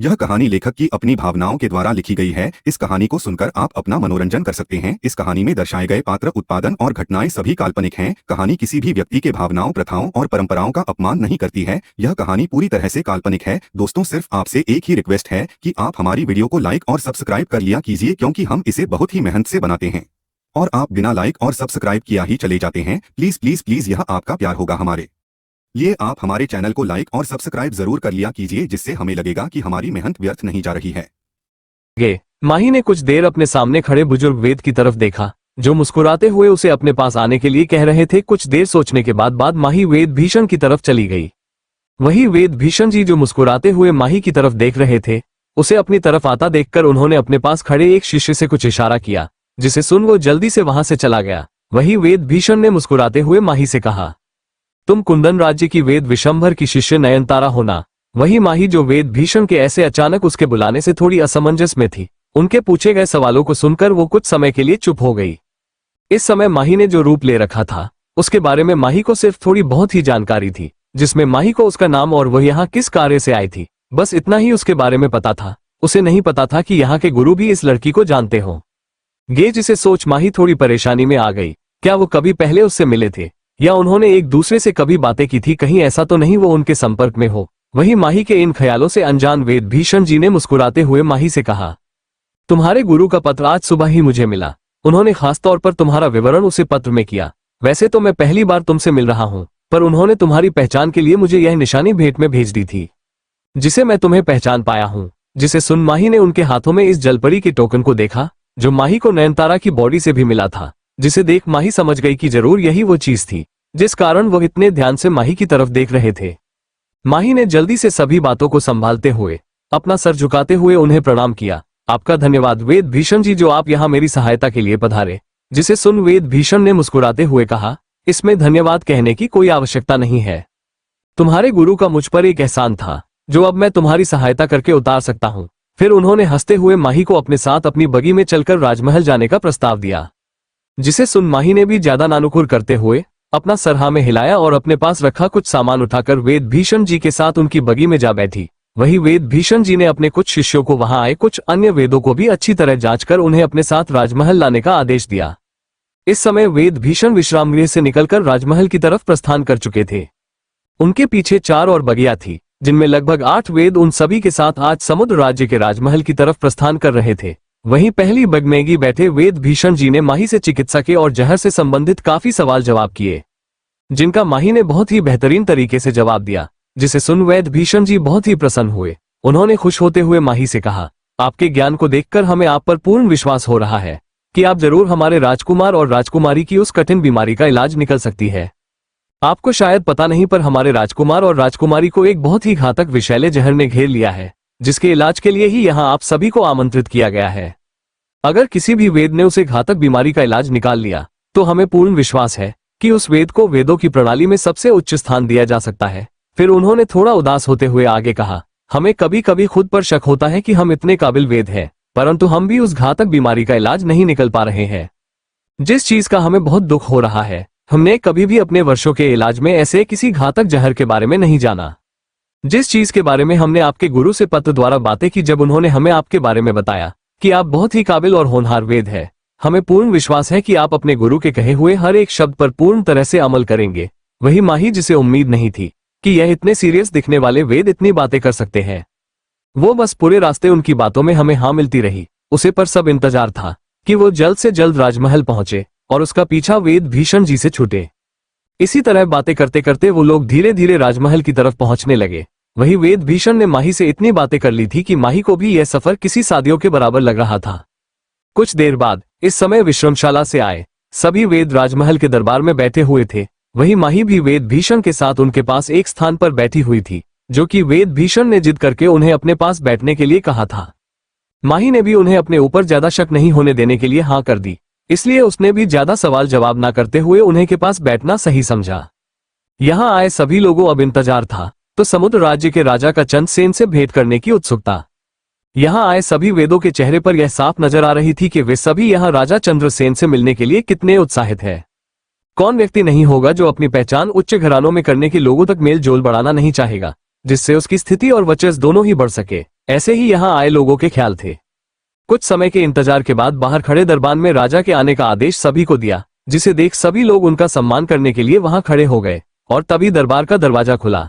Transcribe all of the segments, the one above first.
यह कहानी लेखक की अपनी भावनाओं के द्वारा लिखी गई है। इस कहानी को सुनकर आप अपना मनोरंजन कर सकते हैं। इस कहानी में दर्शाए गए पात्र, उत्पादन और घटनाएं सभी काल्पनिक हैं। कहानी किसी भी व्यक्ति के भावनाओं, प्रथाओं और परंपराओं का अपमान नहीं करती है। यह कहानी पूरी तरह से काल्पनिक है। दोस्तों, सिर्फ आपसे एक ही रिक्वेस्ट है कि आप हमारी वीडियो को लाइक और सब्सक्राइब कर लिया कीजिए, क्योंकि हम इसे बहुत ही मेहनत से बनाते हैं और आप बिना लाइक और सब्सक्राइब किया ही चले जाते हैं। प्लीज प्लीज प्लीज, यह आपका प्यार होगा हमारे लिए। आप हमारे चैनल को लाइक और सब्सक्राइब जरूर कर लिया कीजिए, जिससे हमें लगेगा कि हमारी मेहनत व्यर्थ नहीं जा रही है। माही ने कुछ देर अपने सामने खड़े बुजुर्ग वेद की तरफ देखा, जो मुस्कुराते हुए उसे अपने पास आने के लिए कह रहे थे। कुछ देर सोचने के बाद माही वेद भीषण की तरफ चली गई। वही वेद भीषण जी जो मुस्कुराते हुए माही की तरफ देख रहे थे, उसे अपनी तरफ आता देखकर उन्होंने अपने पास खड़े एक शिष्य से कुछ इशारा किया, जिसे सुन वो जल्दी से वहां से चला गया। वही वेद भीषण ने मुस्कुराते हुए माही से कहा, तुम कुंदन राज्य की वेद विशंभर की शिष्य नयनतारा हो ना? वही माही जो वेद भीषण के ऐसे अचानक उसके बुलाने से थोड़ी असमंजस में थी। उनके पूछे गए सवालों को सुनकर वो कुछ समय के लिए चुप हो गई। इस समय माही ने जो रूप ले रखा था, उसके बारे में माही को सिर्फ थोड़ी बहुत ही जानकारी थी, जिसमें माही को उसका नाम और वह यहाँ किस कार्य से आई थी, बस इतना ही उसके बारे में पता था। उसे नहीं पता था कि यहाँ के गुरु भी इस लड़की को जानते हो। जिसे सोच माही थोड़ी परेशानी में आ गई। क्या वो कभी पहले उससे मिले थे, या उन्होंने एक दूसरे से कभी बातें की थी? कहीं ऐसा तो नहीं वो उनके संपर्क में हो। वही माही के इन ख्यालों से अनजान वेद भीषण जी ने मुस्कुराते हुए माही से कहा, तुम्हारे गुरु का पत्र आज सुबह ही मुझे मिला। उन्होंने खासतौर पर तुम्हारा विवरण उसे पत्र में किया। वैसे तो मैं पहली बार तुमसे मिल रहा हूँ, पर उन्होंने तुम्हारी पहचान के लिए मुझे यह निशानी भेंट में भेज दी थी, जिसे मैं तुम्हें पहचान पाया हूँ। जिसे सुन माही ने उनके हाथों में इस जलपरी के टोकन को देखा, जो माही को नयनतारा की बॉडी से भी मिला था। जिसे देख माही समझ गई कि जरूर यही वो चीज थी जिस कारण वो इतने ध्यान से माही की तरफ देख रहे थे। माही ने जल्दी से सभी बातों को संभालते हुए अपना सर झुकाते हुए उन्हें प्रणाम किया। आपका धन्यवाद वेद भीषण जी, जो आप यहाँ मेरी सहायता के लिए पधारे। जिसे सुन वेद भीषण ने मुस्कुराते हुए कहा, इसमें धन्यवाद कहने की कोई आवश्यकता नहीं है। तुम्हारे गुरु का मुझ पर एक एहसान था, जो अब मैं तुम्हारी सहायता करके उतार सकता हूँ। फिर उन्होंने हंसते हुए माही को अपने साथ अपनी बगी में चलकर राजमहल जाने का प्रस्ताव दिया। जिसे सुन माही ने भी ज्यादा नानुकुर करते हुए अपना सरहा में हिलाया और अपने पास रखा कुछ सामान उठाकर वेद भीषण जी के साथ उनकी बगी में जा बैठी। वही वेद भीषण जी ने अपने कुछ शिष्यों को वहां आए कुछ अन्य वेदों को भी अच्छी तरह जांचकर उन्हें अपने साथ राजमहल लाने का आदेश दिया। इस समय वेद भीषण विश्राम गृह से निकलकर राजमहल की तरफ प्रस्थान कर चुके थे। उनके पीछे 4 और बगिया थी, जिनमें लगभग 8 वेद उन सभी के साथ आज समुद्र राज्य के राजमहल की तरफ प्रस्थान कर रहे थे। वहीं पहली बगमेगी बैठे वेद भीषण जी ने माही से चिकित्सा के और जहर से संबंधित काफी सवाल जवाब किए, जिनका माही ने बहुत ही बेहतरीन तरीके से जवाब दिया। जिसे सुन वेद भीषण जी बहुत ही प्रसन्न हुए। उन्होंने खुश होते हुए माही से कहा, आपके ज्ञान को देखकर हमें आप पर पूर्ण विश्वास हो रहा है कि आप जरूर हमारे राजकुमार और राजकुमारी की उस कठिन बीमारी का इलाज निकल सकती है। आपको शायद पता नहीं, पर हमारे राजकुमार और राजकुमारी को एक बहुत ही घातक विषैले जहर ने घेर लिया है, जिसके इलाज के लिए ही यहाँ आप सभी को आमंत्रित किया गया है। अगर किसी भी वेद ने उसे घातक बीमारी का इलाज निकाल लिया, तो हमें पूर्ण विश्वास है कि उस वेद को वेदों की प्रणाली में सबसे उच्च स्थान दिया जा सकता है। फिर उन्होंने थोड़ा उदास होते हुए आगे कहा, हमें कभी कभी खुद पर शक होता है कि हम इतने काबिल वेद हैं, परंतु हम भी उस घातक बीमारी का इलाज नहीं निकल पा रहे हैं। जिस चीज का हमें बहुत दुख हो रहा है, हमने कभी भी अपने वर्षों के इलाज में ऐसे किसी घातक जहर के बारे में नहीं जाना। जिस चीज के बारे में हमने आपके गुरु से पत्र द्वारा बातें की, जब उन्होंने हमें आपके बारे में बताया कि आप बहुत ही काबिल और होनहार वेद है, हमें पूर्ण विश्वास है कि आप अपने गुरु के कहे हुए हर एक शब्द पर पूर्ण तरह से अमल करेंगे। वही माही, जिसे उम्मीद नहीं थी कि यह इतने सीरियस दिखने वाले वेद इतनी बातें कर सकते हैं। वो बस पूरे रास्ते उनकी बातों में हमें हाँ मिलती रही। उसे पर सब इंतजार था कि वो जल्द से जल्द राजमहल पहुंचे और उसका पीछा वेद भीषण जी से छूटे। इसी तरह बातें करते करते वो लोग धीरे धीरे राजमहल की तरफ पहुंचने लगे। वही वेद भीषण ने माही से इतनी बातें कर ली थी कि माही को भी यह सफर किसी सदियों के बराबर लग रहा था। कुछ देर बाद इस समय विश्रामशाला से आए सभी वेद राजमहल के दरबार में बैठे हुए थे। वही माही भी वेद भीषण के साथ उनके पास एक स्थान पर बैठी हुई थी, जो कि वेद भीषण ने जिद करके उन्हें अपने पास बैठने के लिए कहा था। माही ने भी उन्हें अपने ऊपर ज्यादा शक नहीं होने देने के लिए हाँ कर दी, इसलिए उसने भी ज्यादा सवाल जवाब ना करते हुए उन्हें के पास बैठना सही समझा। यहाँ आए सभी लोगों अब इंतजार था तो समुद्र राज्य के राजा का चंद्रसेन से भेंट करने की उत्सुकता। यहाँ आए सभी वेदों के चेहरे पर यह साफ नजर आ रही थी कि वे सभी यहाँ राजा चंद्रसेन से मिलने के लिए कितने उत्साहित है। कौन व्यक्ति नहीं होगा जो अपनी पहचान उच्च घरानों में करने के लोगों तक मेल जोल बढ़ाना नहीं चाहेगा, जिससे उसकी स्थिति और वर्चस्व दोनों ही बढ़ सके ऐसे ही यहाँ आए लोगों के ख्याल थे। कुछ समय के इंतजार के बाद बाहर खड़े दरबान में राजा के आने का आदेश सभी को दिया, जिसे देख सभी लोग उनका सम्मान करने के लिए वहां खड़े हो गए और तभी दरबार का दरवाजा खुला,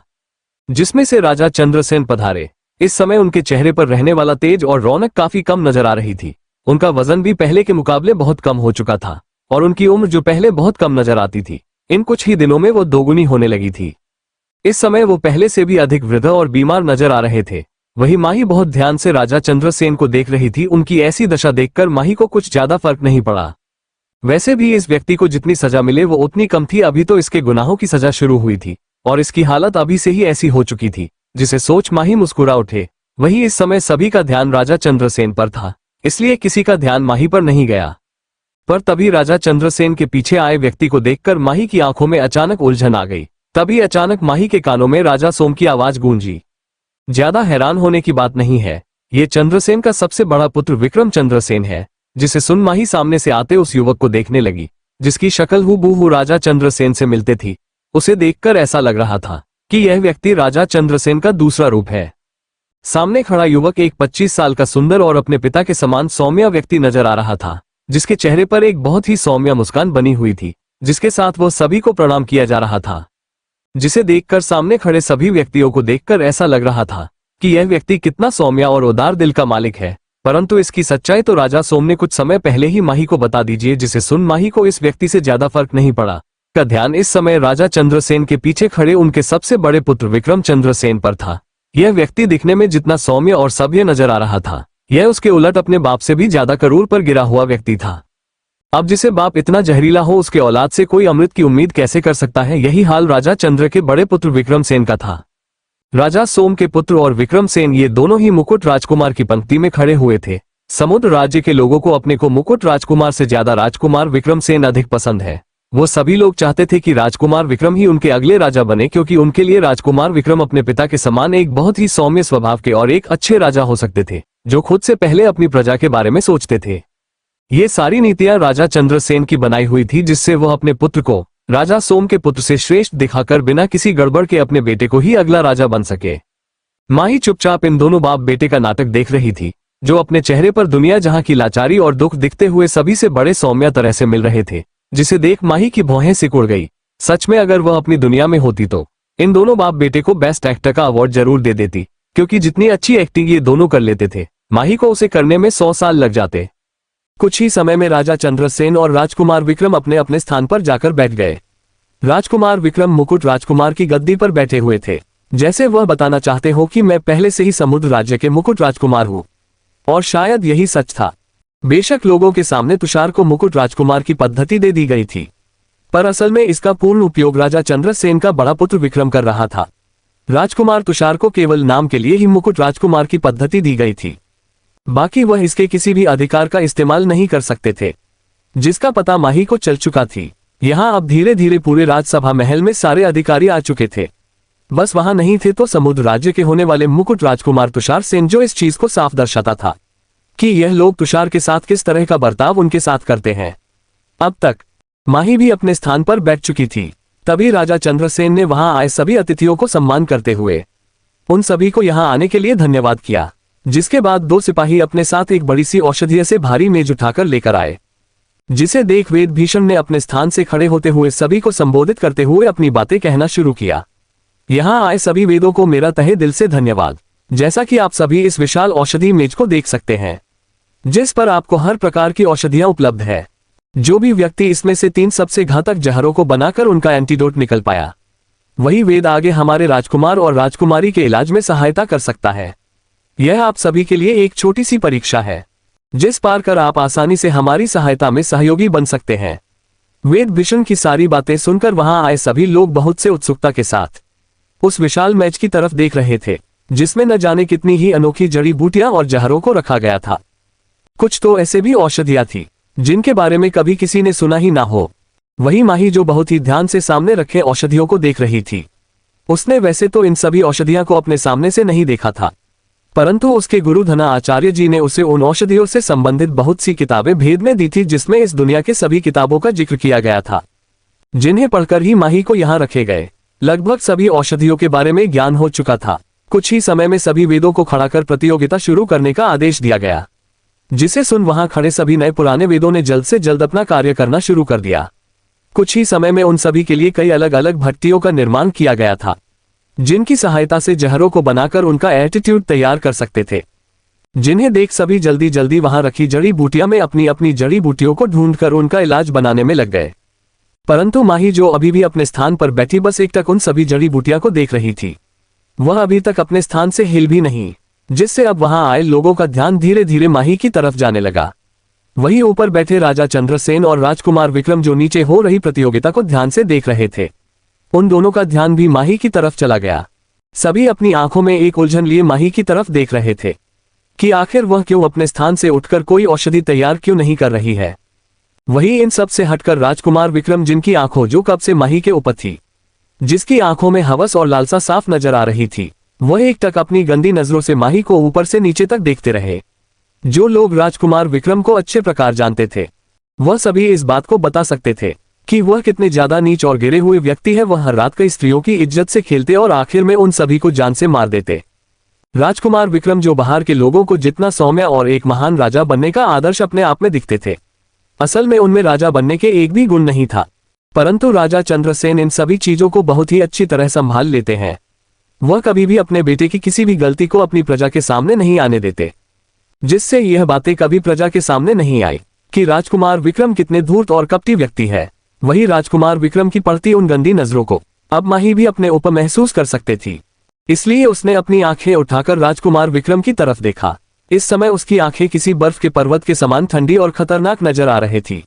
जिसमें से राजा चंद्रसेन पधारे। इस समय उनके चेहरे पर रहने वाला तेज और रौनक काफी कम नजर आ रही थी। उनका वजन भी पहले के मुकाबले बहुत कम हो चुका था और उनकी उम्र जो पहले बहुत कम नजर आती थी, इन कुछ ही दिनों में वो दोगुनी होने लगी थी। इस समय वो पहले से भी अधिक वृद्ध और बीमार नजर आ रहे थे। वही माही बहुत ध्यान से राजा चंद्रसेन को देख रही थी। उनकी ऐसी दशा देखकर माही को कुछ ज्यादा फर्क नहीं पड़ा। वैसे भी इस व्यक्ति को जितनी सजा मिले वो उतनी कम थी। अभी तो इसके गुनाहों की सजा शुरू हुई थी और इसकी हालत अभी से ही ऐसी हो चुकी थी, जिसे सोच माही मुस्कुरा उठे। वही इस समय सभी का ध्यान राजा चंद्रसेन पर था, इसलिए किसी का ध्यान माही पर नहीं गया। पर तभी राजा चंद्रसेन के पीछे आए व्यक्ति को देखकर माही की आंखों में अचानक उलझन आ गई। तभी अचानक माही के कानों में राजा सोम की आवाज गूंजी। ज्यादा हैरान होने की बात नहीं है, ये चंद्रसेन का सबसे बड़ा पुत्र विक्रम चंद्रसेन है, जिसे सुन माही सामने से आते उस युवक को देखने लगी, जिसकी शक्ल हूबहू राजा चंद्रसेन से मिलती थी। उसे देखकर ऐसा लग रहा था कि यह व्यक्ति राजा चंद्रसेन का दूसरा रूप है। सामने खड़ा युवक एक 25 साल का सुंदर और अपने पिता के समान सौम्य व्यक्ति नजर आ रहा था, जिसके चेहरे पर एक बहुत ही सौम्य मुस्कान बनी हुई थी, जिसके साथ वह सभी को प्रणाम किया जा रहा था। जिसे देखकर सामने खड़े सभी व्यक्तियों को देखकर ऐसा लग रहा था कि यह व्यक्ति कितना सौम्य और उदार दिल का मालिक है। परंतु इसकी सच्चाई तो राजा सोम ने कुछ समय पहले ही माही को बता दीजिए, जिसे सुन माही को इस व्यक्ति से ज्यादा फर्क नहीं पड़ा। का ध्यान इस समय राजा चंद्रसेन के पीछे खड़े उनके सबसे बड़े पुत्र विक्रम चंद्रसेन पर था। यह व्यक्ति दिखने में जितना सौम्य और सभ्य नजर आ रहा था, यह उसके उलट अपने बाप से भी ज्यादा क्रूर पर गिरा हुआ व्यक्ति था। अब जिसे बाप इतना जहरीला हो, उसके औलाद से कोई अमृत की उम्मीद कैसे कर सकता है। यही हाल राजा चंद्र के बड़े पुत्र विक्रम सेन का था। राजा सोम के पुत्र और विक्रम सेन ये दोनों ही मुकुट राजकुमार की पंक्ति में खड़े हुए थे। समुद्र राज्य के लोगों को अपने को मुकुट राजकुमार से ज्यादा राजकुमार विक्रम सेन अधिक पसंद है। वो सभी लोग चाहते थे कि राजकुमार विक्रम ही उनके अगले राजा बने, क्योंकि उनके लिए राजकुमार विक्रम अपने पिता के समान एक बहुत ही सौम्य स्वभाव के और एक अच्छे राजा हो सकते थे, जो खुद से पहले अपनी प्रजा के बारे में सोचते थे। ये सारी नीतियां राजा चंद्रसेन की बनाई हुई थी, जिससे वह अपने पुत्र को राजा सोम के पुत्र से श्रेष्ठ दिखाकर बिना किसी गड़बड़ के अपने बेटे को ही अगला राजा बन सके। माही चुपचाप इन दोनों बाप बेटे का नाटक देख रही थी, जो अपने चेहरे पर दुनिया जहां की लाचारी और दुख दिखते हुए सभी से बड़े सौम्य तरह से मिल रहे थे, जिसे देख माही की भौहें सिकुड़ गई। सच में अगर वह अपनी दुनिया में होती तो इन दोनों बाप बेटे को बेस्ट एक्टर का अवार्ड जरूर दे देती, क्योंकि जितनी अच्छी एक्टिंग ये दोनों कर लेते थे, माही को उसे करने में 100 साल लग जाते। कुछ ही समय में राजा चंद्रसेन और राजकुमार विक्रम अपने अपने स्थान पर जाकर बैठ गए। राजकुमार विक्रम मुकुट राजकुमार की गद्दी पर बैठे हुए थे, जैसे वह बताना चाहते हो कि मैं पहले से ही समुद्र राज्य के मुकुट राजकुमार हूँ। और शायद यही सच था। बेशक लोगों के सामने तुषार को मुकुट राजकुमार की पद्धति दे दी गई थी, पर असल में इसका पूर्ण उपयोग राजा चंद्रसेन का बड़ा पुत्र विक्रम कर रहा था। राजकुमार तुषार को केवल नाम के लिए ही मुकुट राजकुमार की पद्धति दी गई थी, बाकी वह इसके किसी भी अधिकार का इस्तेमाल नहीं कर सकते थे, जिसका पता माही को चल चुका थी। यहाँ अब धीरे धीरे पूरे राजसभा महल में सारे अधिकारी आ चुके थे। बस वहां नहीं थे तो समुद्र राज्य के होने वाले मुकुट राजकुमार तुषार सेन, जो इस चीज को साफ दर्शाता था कि यह लोग तुषार के साथ किस तरह का बर्ताव उनके साथ करते हैं। अब तक माही भी अपने स्थान पर बैठ चुकी थी। तभी राजा चंद्रसेन ने वहां आए सभी अतिथियों को सम्मान करते हुए उन सभी को यहां आने के लिए धन्यवाद किया, जिसके बाद 2 सिपाही अपने साथ एक बड़ी सी औषधीय से भारी मेज उठाकर लेकर आए, जिसे देख वेद भीषण ने अपने स्थान से खड़े होते हुए सभी को संबोधित करते हुए अपनी बातें कहना शुरू किया। यहाँ आए सभी वेदों को मेरा तहे दिल से धन्यवाद। जैसा कि आप सभी इस विशाल औषधि मेज को देख सकते हैं, जिस पर आपको हर प्रकार की औषधियां उपलब्ध है। जो भी व्यक्ति इसमें से 3 सबसे घातक जहरों को बनाकर उनका एंटीडोट निकल पाया, वही वेद आगे हमारे राजकुमार और राजकुमारी के इलाज में सहायता कर सकता है। यह आप सभी के लिए एक छोटी सी परीक्षा है, जिस पार कर आप आसानी से हमारी सहायता में सहयोगी बन सकते हैं। वेद भीषण की सारी बातें सुनकर वहां आए सभी लोग बहुत से उत्सुकता के साथ उस विशाल मेज की तरफ देख रहे थे, जिसमें न जाने कितनी ही अनोखी जड़ी बूटियां और जहरों को रखा गया था। कुछ तो ऐसे भी औषधियां थी जिनके बारे में कभी किसी ने सुना ही ना हो। वही माही, जो बहुत ही ध्यान से सामने रखे औषधियों को देख रही थी, उसने वैसे तो इन सभी औषधियों को अपने सामने से नहीं देखा था, परंतु उसके गुरु धना आचार्य जी ने उसे उन औषधियों से संबंधित बहुत सी किताबें भेद में दी थी, जिसमें इस दुनिया के सभी किताबों का जिक्र किया गया था, जिन्हें पढ़कर ही माही को यहाँ रखे गए। लगभग सभी औषधियों के बारे में ज्ञान हो चुका था। कुछ ही समय में सभी वेदों को खड़ा कर प्रतियोगिता शुरू करने का आदेश दिया गया, जिसे सुन वहां खड़े सभी नए पुराने वेदों ने जल्द से जल्द अपना कार्य करना शुरू कर दिया। कुछ ही समय में उन सभी के लिए कई अलग अलग भट्टियों का निर्माण किया गया था, जिनकी सहायता से जहरों को बनाकर उनका एटीट्यूड तैयार कर सकते थे, जिन्हें देख सभी जल्दी जल्दी वहां रखी जड़ी बूटियां में अपनी अपनी जड़ी बूटियों को ढूंढकर उनका इलाज बनाने में लग गए। परंतु माही, जो अभी भी अपने स्थान पर बैठी बस एकटक उन सभी जड़ी बूटियां को देख रही थी, वह अभी तक अपने स्थान से हिल भी नहीं, जिससे अब वहां आए लोगों का ध्यान धीरे धीरे माही की तरफ जाने लगा। वहीं ऊपर बैठे राजा चंद्रसेन और राजकुमार विक्रम, जो नीचे हो रही प्रतियोगिता को ध्यान से देख रहे थे, उन दोनों का ध्यान भी माही की तरफ चला गया। सभी अपनी आंखों में एक उलझन लिए माही की तरफ देख रहे थे कि आखिर वह क्यों अपने स्थान से उठकर कोई औषधि तैयार क्यों नहीं कर रही है। वहीं इन सब से हटकर राजकुमार विक्रम, जिनकी आंखों जो कब से माही के ऊपर थी, जिसकी आंखों में हवस और लालसा साफ नजर आ रही थी, वह एकटक अपनी गंदी नजरों से माही को ऊपर से नीचे तक देखते रहे। जो लोग राजकुमार विक्रम को अच्छे प्रकार जानते थे, वह सभी इस बात को बता सकते थे कि वह कितने ज्यादा नीच और गिरे हुए व्यक्ति है। वह हर रात कई स्त्रियों की इज्जत से खेलते और आखिर में उन सभी को जान से मार देते। राजकुमार विक्रम, जो बाहर के लोगों को जितना सौम्य और एक महान राजा बनने का आदर्श अपने आप में दिखते थे, असल में उनमें राजा बनने के एक भी गुण नहीं था। परंतु राजा चंद्रसेन इन सभी चीजों को बहुत ही अच्छी तरह संभाल लेते हैं। वह कभी भी अपने बेटे की किसी भी गलती को अपनी प्रजा के सामने नहीं आने देते, जिससे यह बातें कभी प्रजा के सामने नहीं आई कि राजकुमार विक्रम कितने धूर्त और कपटी व्यक्ति है। वही राजकुमार विक्रम की पड़ती उन गंदी नजरों को अब माही भी अपने ऊपर महसूस कर सकते थी, इसलिए उसने अपनी आंखें उठाकर राजकुमार विक्रम की तरफ देखा। इस समय उसकी आंखें किसी बर्फ के पर्वत के समान ठंडी और खतरनाक नजर आ रही थी,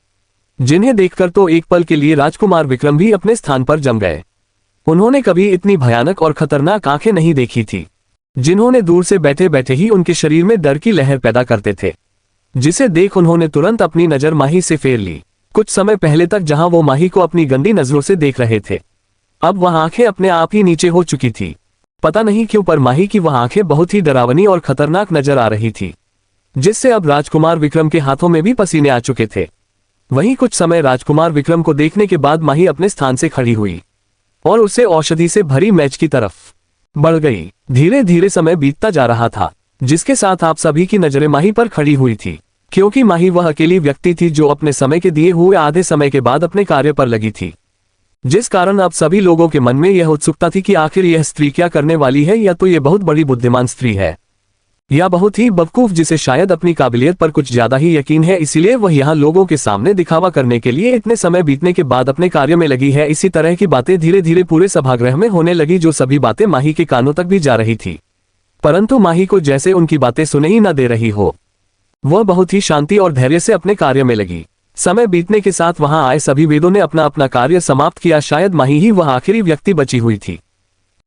जिन्हें देखकर तो एक पल के लिए राजकुमार विक्रम भी अपने स्थान पर जम गए। उन्होंने कभी इतनी भयानक और खतरनाक आंखें नहीं देखी थी, जिन्होंने दूर से बैठे बैठे ही उनके शरीर में डर की लहर पैदा करते थे, जिसे देख उन्होंने तुरंत अपनी नजर माही से फेर ली। कुछ समय पहले तक जहां वो माही को अपनी गंदी नजरों से देख रहे थे, अब वह आंखें अपने आप ही नीचे हो चुकी थी। पता नहीं क्यों पर माही की वह आंखें बहुत ही डरावनी और खतरनाक नजर आ रही थी, जिससे अब राजकुमार विक्रम के हाथों में भी पसीने आ चुके थे। वहीं कुछ समय राजकुमार विक्रम को देखने के बाद माही अपने स्थान से खड़ी हुई और उसे औषधि से भरी मेज की तरफ बढ़ गई। धीरे धीरे समय बीतता जा रहा था, जिसके साथ आप सभी की नजरें माही पर खड़ी हुई थी, क्योंकि माही वह अकेली व्यक्ति थी जो अपने समय के दिए हुए आधे समय के बाद अपने कार्य पर लगी थी, जिस कारण अब सभी लोगों के मन में यह उत्सुकता थी कि आखिर यह स्त्री क्या करने वाली है। या तो यह बहुत बड़ी बुद्धिमान स्त्री है, या बहुत ही बेवकूफ, जिसे शायद अपनी काबिलियत पर कुछ ज्यादा ही यकीन है, इसीलिए वह यहाँ लोगों के सामने दिखावा करने के लिए इतने समय बीतने के बाद अपने कार्य में लगी है। इसी तरह की बातें धीरे धीरे पूरे सभागृह में होने लगी, जो सभी बातें माही के कानों तक भी जा रही थी, परंतु माही को जैसे उनकी बातें सुने ही न दे रही हो। वह बहुत ही शांति और धैर्य से अपने कार्य में लगी। समय बीतने के साथ वहां आए सभी वेदों ने अपना अपना कार्य समाप्त किया। शायद माही ही वह आखिरी व्यक्ति बची हुई थी,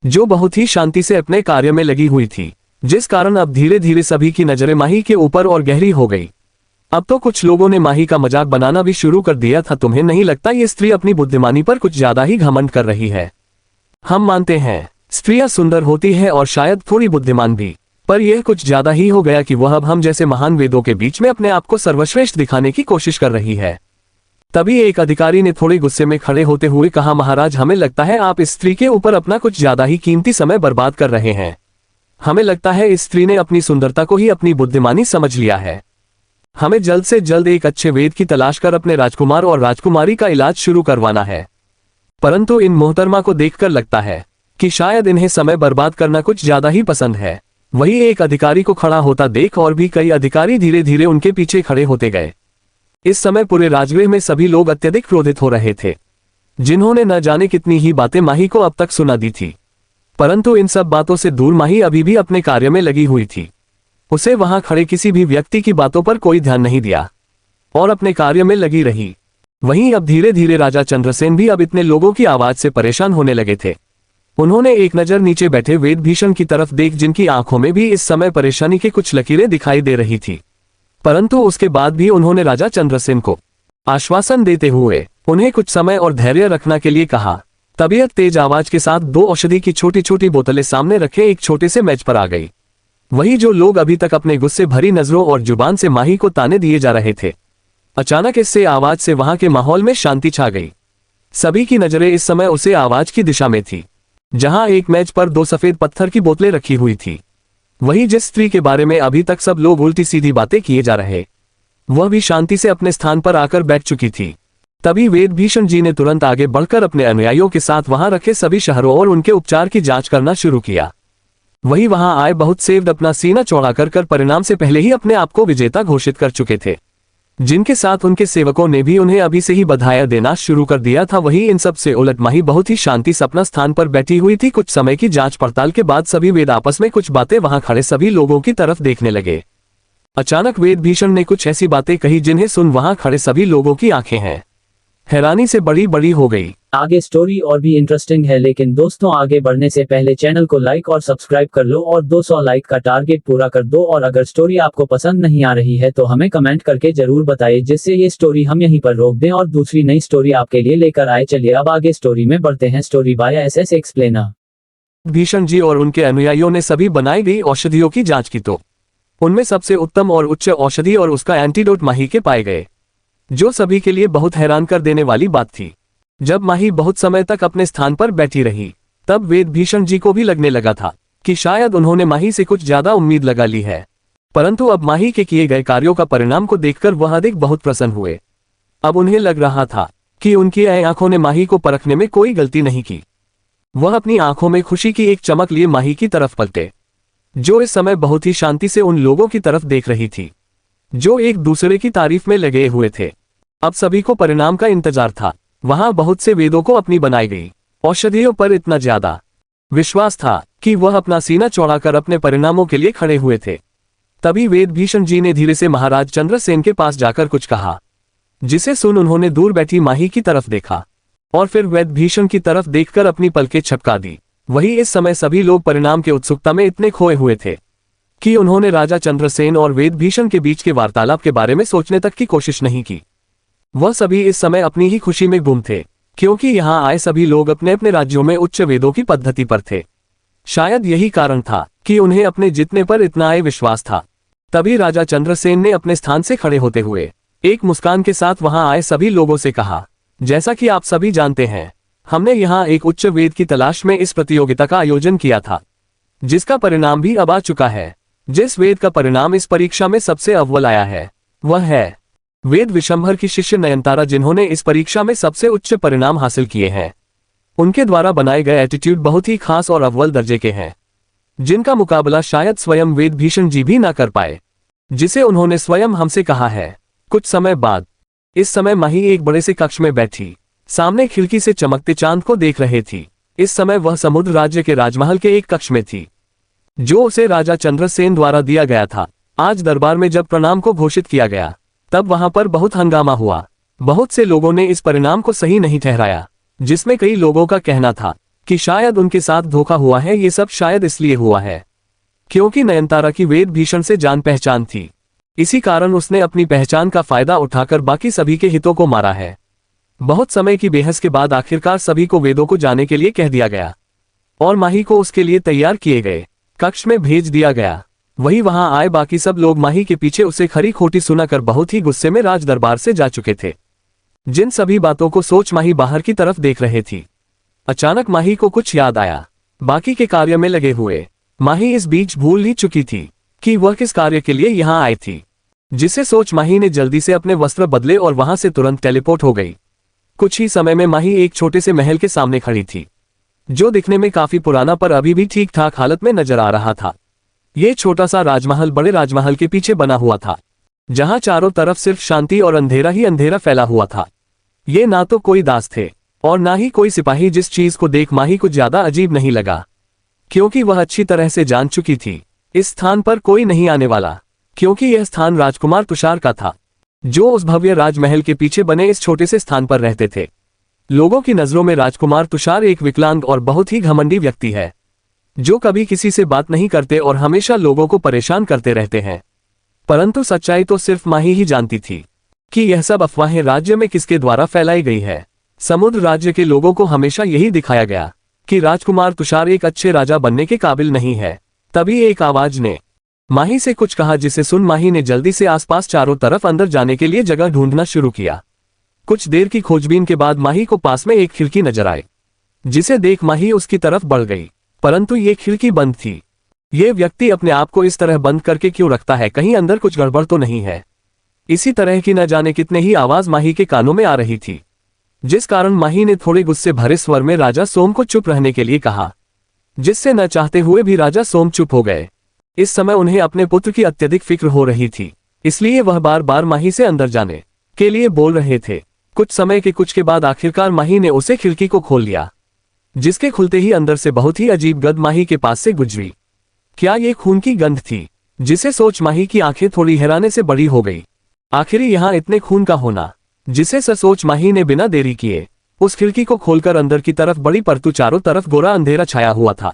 जो बहुत ही शांति से अपने कार्य में लगी हुई थी, जिस कारण अब धीरे धीरे सभी की नजरें माही के ऊपर और गहरी हो गई। अब तो कुछ लोगों ने माही का मजाक बनाना भी शुरू कर दिया था। तुम्हें नहीं लगता ये स्त्री अपनी बुद्धिमानी पर कुछ ज्यादा ही घमंड कर रही है? हम मानते हैं स्त्रियां सुंदर होती है और शायद थोड़ी बुद्धिमान भी, पर यह कुछ ज्यादा ही हो गया कि वह अब हम जैसे महान वेदों के बीच में अपने आप को सर्वश्रेष्ठ दिखाने की कोशिश कर रही है। तभी एक अधिकारी ने थोड़े गुस्से में खड़े होते हुए कहा, महाराज, हमें लगता है आप इस स्त्री के ऊपर अपना कुछ ज्यादा ही कीमती समय बर्बाद कर रहे हैं। हमें लगता है इस स्त्री ने अपनी सुंदरता को ही अपनी बुद्धिमानी समझ लिया है। हमें जल्द से जल्द एक अच्छे वेद की तलाश कर अपने राजकुमार और राजकुमारी का इलाज शुरू करवाना है। परंतु इन मोहतरमा को देखकर लगता है कि शायद इन्हें समय बर्बाद करना कुछ ज्यादा ही पसंद है। वही एक अधिकारी को खड़ा होता देख और भी कई अधिकारी धीरे धीरे उनके पीछे खड़े होते गए। इस समय पूरे राजगृह में सभी लोग अत्यधिक क्रोधित हो रहे थे, जिन्होंने न जाने कितनी ही बातें माही को अब तक सुना दी थी। परंतु इन सब बातों से दूर माही अभी भी अपने कार्य में लगी हुई थी। उसे वहां खड़े किसी भी व्यक्ति की बातों पर कोई ध्यान नहीं दिया और अपने कार्य में लगी रही। वहीं अब धीरे धीरे राजा चंद्रसेन भी अब इतने लोगों की आवाज से परेशान होने लगे थे। उन्होंने एक नजर नीचे बैठे वेद भीषण की तरफ देख, जिनकी आंखों में भी इस समय परेशानी की कुछ लकीरें दिखाई दे रही थी। परंतु उसके बाद भी उन्होंने राजा चंद्रसेन को आश्वासन देते हुए उन्हें कुछ समय और धैर्य रखने के लिए कहा। तबीयत तेज आवाज के साथ 2 औषधि की छोटी छोटी बोतलें सामने रखे एक छोटे से मेज पर आ गई। वही जो लोग अभी तक अपने गुस्से भरी नजरों और जुबान से माही को ताने दिए जा रहे थे, अचानक इससे आवाज से वहां के माहौल में शांति छा गई। सभी की नजरें इस समय उसे आवाज की दिशा में थी, जहां एक मेज पर 2 सफेद पत्थर की बोतलें रखी हुई थी। वही जिस स्त्री के बारे में अभी तक सब लोग उल्टी सीधी बातें किए जा रहे, वह भी शांति से अपने स्थान पर आकर बैठ चुकी थी। तभी वेद भीषण जी ने तुरंत आगे बढ़कर अपने अनुयायियों के साथ वहां रखे सभी शहरों और उनके उपचार की जांच करना शुरू किया। वही वहां आए बहुत सेवक अपना सीना चौड़ा कर परिणाम से पहले ही अपने आप को विजेता घोषित कर चुके थे, जिनके साथ उनके सेवकों ने भी उन्हें अभी से ही बधाई देना शुरू कर दिया था। वही इन सब से उलट माही बहुत ही शांति से अपना स्थान पर बैठी हुई थी। कुछ समय की जांच पड़ताल के बाद सभी वेद आपस में कुछ बातें वहां खड़े सभी लोगों की तरफ देखने लगे। अचानक वेद भीषण ने कुछ ऐसी बातें कही जिन्हें सुन वहां खड़े सभी लोगों की आंखें हैरानी से बड़ी बड़ी हो गई। आगे स्टोरी और भी इंटरेस्टिंग है, लेकिन दोस्तों आगे बढ़ने से पहले चैनल को लाइक और सब्सक्राइब कर लो और 200 लाइक का टारगेट पूरा कर दो। और अगर स्टोरी आपको पसंद नहीं आ रही है तो हमें कमेंट करके जरूर बताइए, जिससे ये स्टोरी हम यहीं पर रोक दें और दूसरी नई स्टोरी आपके लिए लेकर आए। चलिए अब आगे स्टोरी में बढ़ते हैं। Story by SS explainer. भीषण जी और उनके अनुयायियों ने सभी बनाई गई औषधियों की जांच की तो उनमें सबसे उत्तम और उच्च औषधि और उसका एंटीडोट माही के पाए गए, जो सभी के लिए बहुत हैरान कर देने वाली बात थी। जब माही बहुत समय तक अपने स्थान पर बैठी रही, तब वेद भीषण जी को भी लगने लगा था कि शायद उन्होंने माही से कुछ ज्यादा उम्मीद लगा ली है। परंतु अब माही के किए गए कार्यों का परिणाम को देखकर वह अधिक बहुत प्रसन्न हुए। अब उन्हें लग रहा था कि उनकी आंखों ने माही को परखने में कोई गलती नहीं की। वह अपनी आंखों में खुशी की एक चमक लिए माही की तरफ पलटे, जो इस समय बहुत ही शांति से उन लोगों की तरफ देख रही थी जो एक दूसरे की तारीफ में लगे हुए थे। अब सभी को परिणाम का इंतजार था। वहां बहुत से वेदों को अपनी बनाई गई औषधियों पर इतना ज्यादा विश्वास था कि वह अपना सीना चौड़ाकर अपने परिणामों के लिए खड़े हुए थे। तभी वेद भीषण जी ने धीरे से महाराज चंद्रसेन के पास जाकर कुछ कहा, जिसे सुन उन्होंने दूर बैठी माही की तरफ देखा और फिर वेद भीषण की तरफ देखकर अपनी पलकें झपका दी। वही इस समय सभी लोग परिणाम के उत्सुकता में इतने खोए हुए थे कि उन्होंने राजा चंद्रसेन और वेद भीषण के बीच के वार्तालाप के बारे में सोचने तक की कोशिश नहीं की। वह सभी इस समय अपनी ही खुशी में गुम थे, क्योंकि यहाँ आए सभी लोग अपने अपने राज्यों में उच्च वेदों की पद्धति पर थे। शायद यही कारण था कि उन्हें अपने जितने पर इतना विश्वास था। तभी राजा चंद्रसेन ने अपने स्थान से खड़े होते हुए एक मुस्कान के साथ वहां आए सभी लोगों से कहा, जैसा कि आप सभी जानते हैं, हमने यहाँ एक उच्च वेद की तलाश में इस प्रतियोगिता का आयोजन किया था, जिसका परिणाम भी अब आ चुका है। जिस वेद का परिणाम इस परीक्षा में सबसे अव्वल आया है वह है वेद विशंभर की शिष्य नयनतारा, जिन्होंने इस परीक्षा में सबसे उच्च परिणाम हासिल किए हैं। उनके द्वारा बनाए गए एटीट्यूड बहुत ही खास और अव्वल दर्जे के हैं, जिनका मुकाबला शायद स्वयं वेद भीषण जी भी ना कर पाए, जिसे उन्होंने स्वयं हमसे कहा है। कुछ समय बाद इस समय माही एक बड़े से कक्ष में बैठी सामने खिड़की से चमकते चांद को देख रहे थी। इस समय वह समुद्र राज्य के राजमहल के एक कक्ष में थी, जो उसे राजा चंद्रसेन द्वारा दिया गया था। आज दरबार में जब प्रणाम को घोषित किया गया, तब वहां पर बहुत हंगामा हुआ। बहुत से लोगों ने इस परिणाम को सही नहीं ठहराया, जिसमें कई लोगों का कहना था कि शायद उनके साथ धोखा हुआ है। ये सब शायद इसलिए हुआ है क्योंकि नयनतारा की वेद भीषण से जान पहचान थी। इसी कारण उसने अपनी पहचान का फायदा उठाकर बाकी सभी के हितों को मारा है। बहुत समय की बहस के बाद आखिरकार सभी को वेदों को जाने के लिए कह दिया गया और माही को उसके लिए तैयार किए गए कक्ष में भेज दिया गया। वही वहां आए बाकी सब लोग माही के पीछे उसे खरी खोटी सुनाकर बहुत ही गुस्से में राज दरबार से जा चुके थे। जिन सभी बातों को सोच माही बाहर की तरफ देख रहे थी, अचानक माही को कुछ याद आया। बाकी के कार्य में लगे हुए माही इस बीच भूल ही चुकी थी कि वह किस कार्य के लिए यहाँ आई थी, जिसे सोच माही ने जल्दी से अपने वस्त्र बदले और वहां से तुरंत टेलीपोर्ट हो गई। कुछ ही समय में माही एक छोटे से महल के सामने खड़ी थी, जो दिखने में काफी पुराना पर अभी भी ठीक ठाक हालत में नजर आ रहा था। ये छोटा सा राजमहल बड़े राजमहल के पीछे बना हुआ था, जहां चारों तरफ सिर्फ शांति और अंधेरा ही अंधेरा फैला हुआ था। ये ना तो कोई दास थे और ना ही कोई सिपाही। जिस चीज को देख माही कुछ ज्यादा अजीब नहीं लगा, क्योंकि वह अच्छी तरह से जान चुकी थी इस स्थान पर कोई नहीं आने वाला, क्योंकि यह स्थान राजकुमार तुषार का था, जो उस भव्य राजमहल के पीछे बने इस छोटे से स्थान पर रहते थे। लोगों की नजरों में राजकुमार तुषार एक विकलांग और बहुत ही घमंडी व्यक्ति है, जो कभी किसी से बात नहीं करते और हमेशा लोगों को परेशान करते रहते हैं। परंतु सच्चाई तो सिर्फ माही ही जानती थी कि यह सब अफवाहें राज्य में किसके द्वारा फैलाई गई है। समुद्र राज्य के लोगों को हमेशा यही दिखाया गया कि राजकुमार तुषार एक अच्छे राजा बनने के काबिल नहीं है। तभी एक आवाज ने माही से कुछ कहा, जिसे सुन माही ने जल्दी से आसपास चारों तरफ अंदर जाने के लिए जगह ढूंढना शुरू किया। कुछ देर की खोजबीन के बाद माही को पास में एक खिड़की नजर आई, जिसे देख माही उसकी तरफ बढ़ गई, परंतु ये खिड़की बंद थी। ये व्यक्ति अपने आप को इस तरह बंद करके क्यों रखता है, कहीं अंदर कुछ गड़बड़ तो नहीं है। इसी तरह की न जाने कितने ही आवाज माही के कानों में आ रही थी, जिस कारण माही ने थोड़े गुस्से भरे स्वर में राजा सोम को चुप रहने के लिए कहा, जिससे न चाहते हुए भी राजा सोम चुप हो गए। इस समय उन्हें अपने पुत्र की अत्यधिक फिक्र हो रही थी, इसलिए वह बार बार माही से अंदर जाने के लिए बोल रहे थे। कुछ समय के कुछ के बाद आखिरकार माही ने उसे खिड़की को खोल लिया, जिसके खुलते ही अंदर से बहुत ही अजीब गंध माही के पास से गुजरी। क्या ये खून की गंध थी, जिसे सोच माही की आंखें थोड़ी हैरानी से बड़ी हो गई। आखिर यहाँ इतने खून का होना, जिसे सोच माही ने बिना देरी किए उस खिड़की को खोलकर अंदर की तरफ बढ़ी, परंतु चारों तरफ गोरा अंधेरा छाया हुआ था,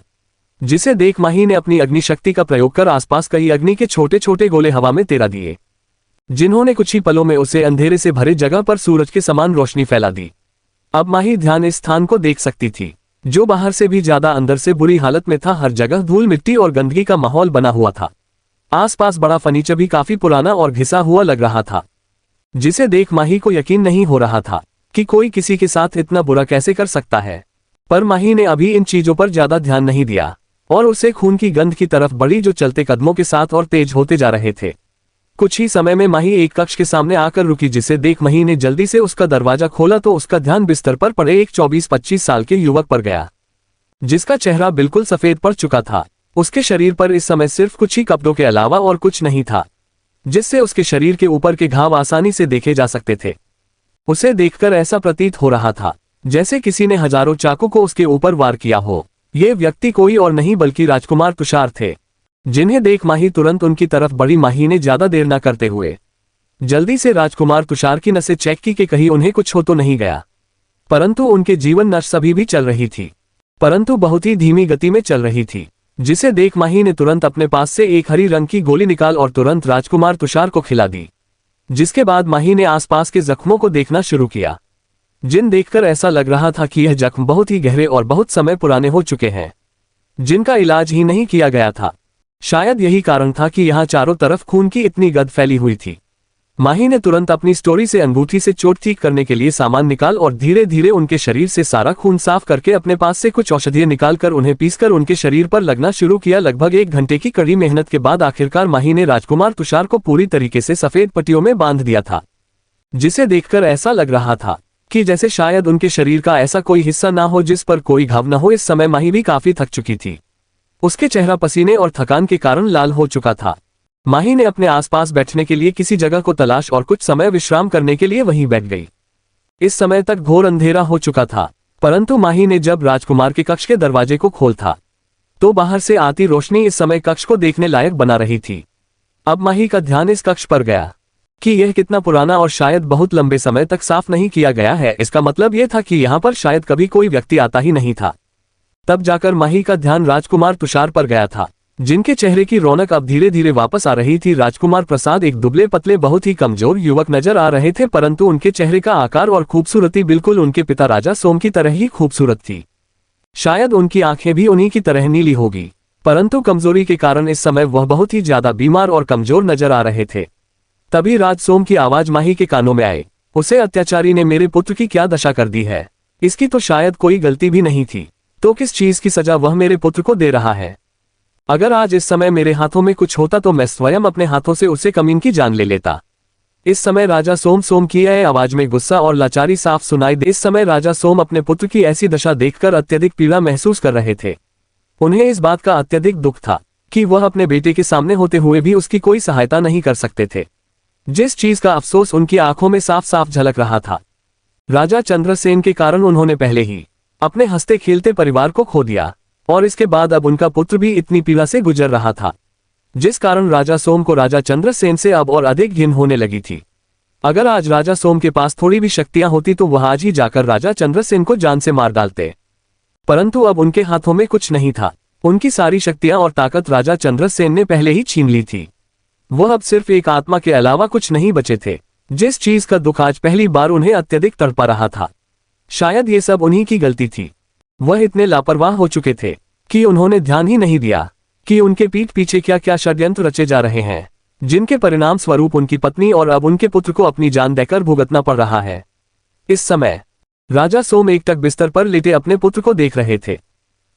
जिसे देख माही ने अपनी अग्नि शक्ति का प्रयोग कर आसपास कई अग्नि के छोटे छोटे गोले हवा में तैरा दिए, जिन्होंने कुछ ही पलों में उसे अंधेरे से भरे जगह पर सूरज के समान रोशनी फैला दी। अब माही ध्यान इस स्थान को देख सकती थी, जो बाहर से भी ज्यादा अंदर से बुरी हालत में था। हर जगह धूल मिट्टी और गंदगी का माहौल बना हुआ था। आसपास बड़ा फर्नीचर भी काफी पुराना और घिसा हुआ लग रहा था, जिसे देख माही को यकीन नहीं हो रहा था कि कोई किसी के साथ इतना बुरा कैसे कर सकता है। पर माही ने अभी इन चीजों पर ज्यादा ध्यान नहीं दिया और उसे खून की गंध की तरफ बढ़ी, जो चलते कदमों के साथ और तेज होते जा रहे थे। कुछ ही समय में माही एक कक्ष के सामने आकर रुकी, जिसे देख माही ने जल्दी से उसका दरवाजा खोला तो उसका ध्यान बिस्तर पर पड़े एक 24-25 साल के युवक पर गया, जिसका चेहरा बिल्कुल सफेद पड़ चुका था। उसके शरीर पर इस समय सिर्फ कुछ ही कपड़ों के अलावा और कुछ नहीं था, जिससे उसके शरीर के ऊपर के घाव आसानी से देखे जा सकते थे। उसे देखकर ऐसा प्रतीत हो रहा था जैसे किसी ने हजारों चाकू को उसके ऊपर वार किया हो। ये व्यक्ति कोई और नहीं बल्कि राजकुमार तुषार थे, जिन्हें देख माही तुरंत उनकी तरफ बढ़ी। माही ने ज्यादा देर न करते हुए जल्दी से राजकुमार तुषार की नसें चेक की कि कहीं उन्हें कुछ हो तो नहीं गया, परंतु उनके जीवन नस अभी भी चल रही थी, परंतु बहुत ही धीमी गति में चल रही थी। जिसे देख माही ने तुरंत अपने पास से एक हरी रंग की गोली निकाल और तुरंत राजकुमार तुषार को खिला दी। जिसके बाद माही ने आसपास के जख्मों को देखना शुरू किया, जिन देखकर ऐसा लग रहा था कि यह जख्म बहुत ही गहरे और बहुत समय पुराने हो चुके हैं, जिनका इलाज ही नहीं किया गया था। शायद यही कारण था कि यहाँ चारों तरफ खून की इतनी गंध फैली हुई थी। माही ने तुरंत अपनी स्टोरी से अंगूठी से चोट ठीक करने के लिए सामान निकाल और धीरे धीरे उनके शरीर से सारा खून साफ करके अपने पास से कुछ औषधियां निकालकर उन्हें पीसकर उनके शरीर पर लगना शुरू किया। लगभग 1 घंटे की कड़ी मेहनत के बाद आखिरकार माही ने राजकुमार तुषार को पूरी तरीके से सफेद पट्टियों में बांध दिया था, जिसे देखकर ऐसा लग रहा था कि जैसे शायद उनके शरीर का ऐसा कोई हिस्सा ना हो जिस पर कोई घाव न हो। इस समय माही भी काफी थक चुकी थी, उसके चेहरा पसीने और थकान के कारण लाल हो चुका था। माही ने अपने आसपास बैठने के लिए किसी जगह को तलाश और कुछ समय विश्राम करने के लिए वहीं बैठ गई। इस समय तक घोर अंधेरा हो चुका था, परंतु माही ने जब राजकुमार के कक्ष के दरवाजे को खोला तो बाहर से आती रोशनी इस समय कक्ष को देखने लायक बना रही थी। अब माही का ध्यान इस कक्ष पर गया कि यह कितना पुराना और शायद बहुत लंबे समय तक साफ नहीं किया गया है। इसका मतलब यह था कि यहाँ पर शायद कभी कोई व्यक्ति आता ही नहीं था। तब जाकर माही का ध्यान राजकुमार तुषार पर गया था, जिनके चेहरे की रौनक अब धीरे धीरे वापस आ रही थी। राजकुमार प्रसाद एक दुबले पतले बहुत ही कमजोर युवक नजर आ रहे थे, परंतु उनके चेहरे का आकार और खूबसूरती बिल्कुल उनके पिता राजा सोम की तरह ही खूबसूरत थी। शायद उनकी आंखें भी उन्हीं की तरह नीली होगी, परंतु कमजोरी के कारण इस समय वह बहुत ही ज्यादा बीमार और कमजोर नजर आ रहे थे। तभी राज सोम की आवाज माही के कानों में आई, उसे अत्याचारी ने मेरे पुत्र की क्या दशा कर दी है। इसकी तो शायद कोई गलती भी नहीं थी, तो किस चीज की सजा वह मेरे पुत्र को दे रहा है। अगर आज इस समय मेरे हाथों में कुछ होता तो मैं स्वयं अपने हाथों से उसे कमीन की जान ले लेता। इस समय राजा सोम की यह आवाज में गुस्सा और लाचारी साफ सुनाई दे। इस समय राजा सोम अपने पुत्र की ऐसी दशा देखकर अत्यधिक पीड़ा महसूस कर रहे थे। उन्हें इस बात का अत्यधिक दुख था कि वह अपने बेटे के सामने होते हुए भी उसकी कोई सहायता नहीं कर सकते थे, जिस चीज का अफसोस उनकी आंखों में साफ साफ झलक रहा था। राजा चंद्रसेन के कारण उन्होंने पहले ही अपने हंसते खेलते परिवार को खो दिया और इसके बाद अब उनका पुत्र भी इतनी पीड़ा से गुजर रहा था, जिस कारण राजा सोम को राजा चंद्रसेन से अब और अधिक घिन होने लगी थी। अगर आज राजा सोम के पास थोड़ी भी शक्तियां होती तो वह आज ही जाकर राजा चंद्रसेन को जान से मार डालते, परंतु अब उनके हाथों में कुछ नहीं था। उनकी सारी शक्तियां और ताकत राजा चंद्रसेन ने पहले ही छीन ली थी। वह अब सिर्फ एक आत्मा के अलावा कुछ नहीं बचे थे, जिस चीज का दुख आज पहली बार उन्हें अत्यधिक तड़पा रहा था। शायद ये सब उन्हीं की गलती थी। वह इतने लापरवाह हो चुके थे कि उन्होंने ध्यान ही नहीं दिया कि उनके पीठ पीछे क्या क्या षड्यंत्र रचे जा रहे हैं, जिनके परिणाम स्वरूप उनकी पत्नी और अब उनके पुत्र को अपनी जान देकर भुगतना पड़ रहा है। इस समय राजा सोम एकटक बिस्तर पर लेटे अपने पुत्र को देख रहे थे,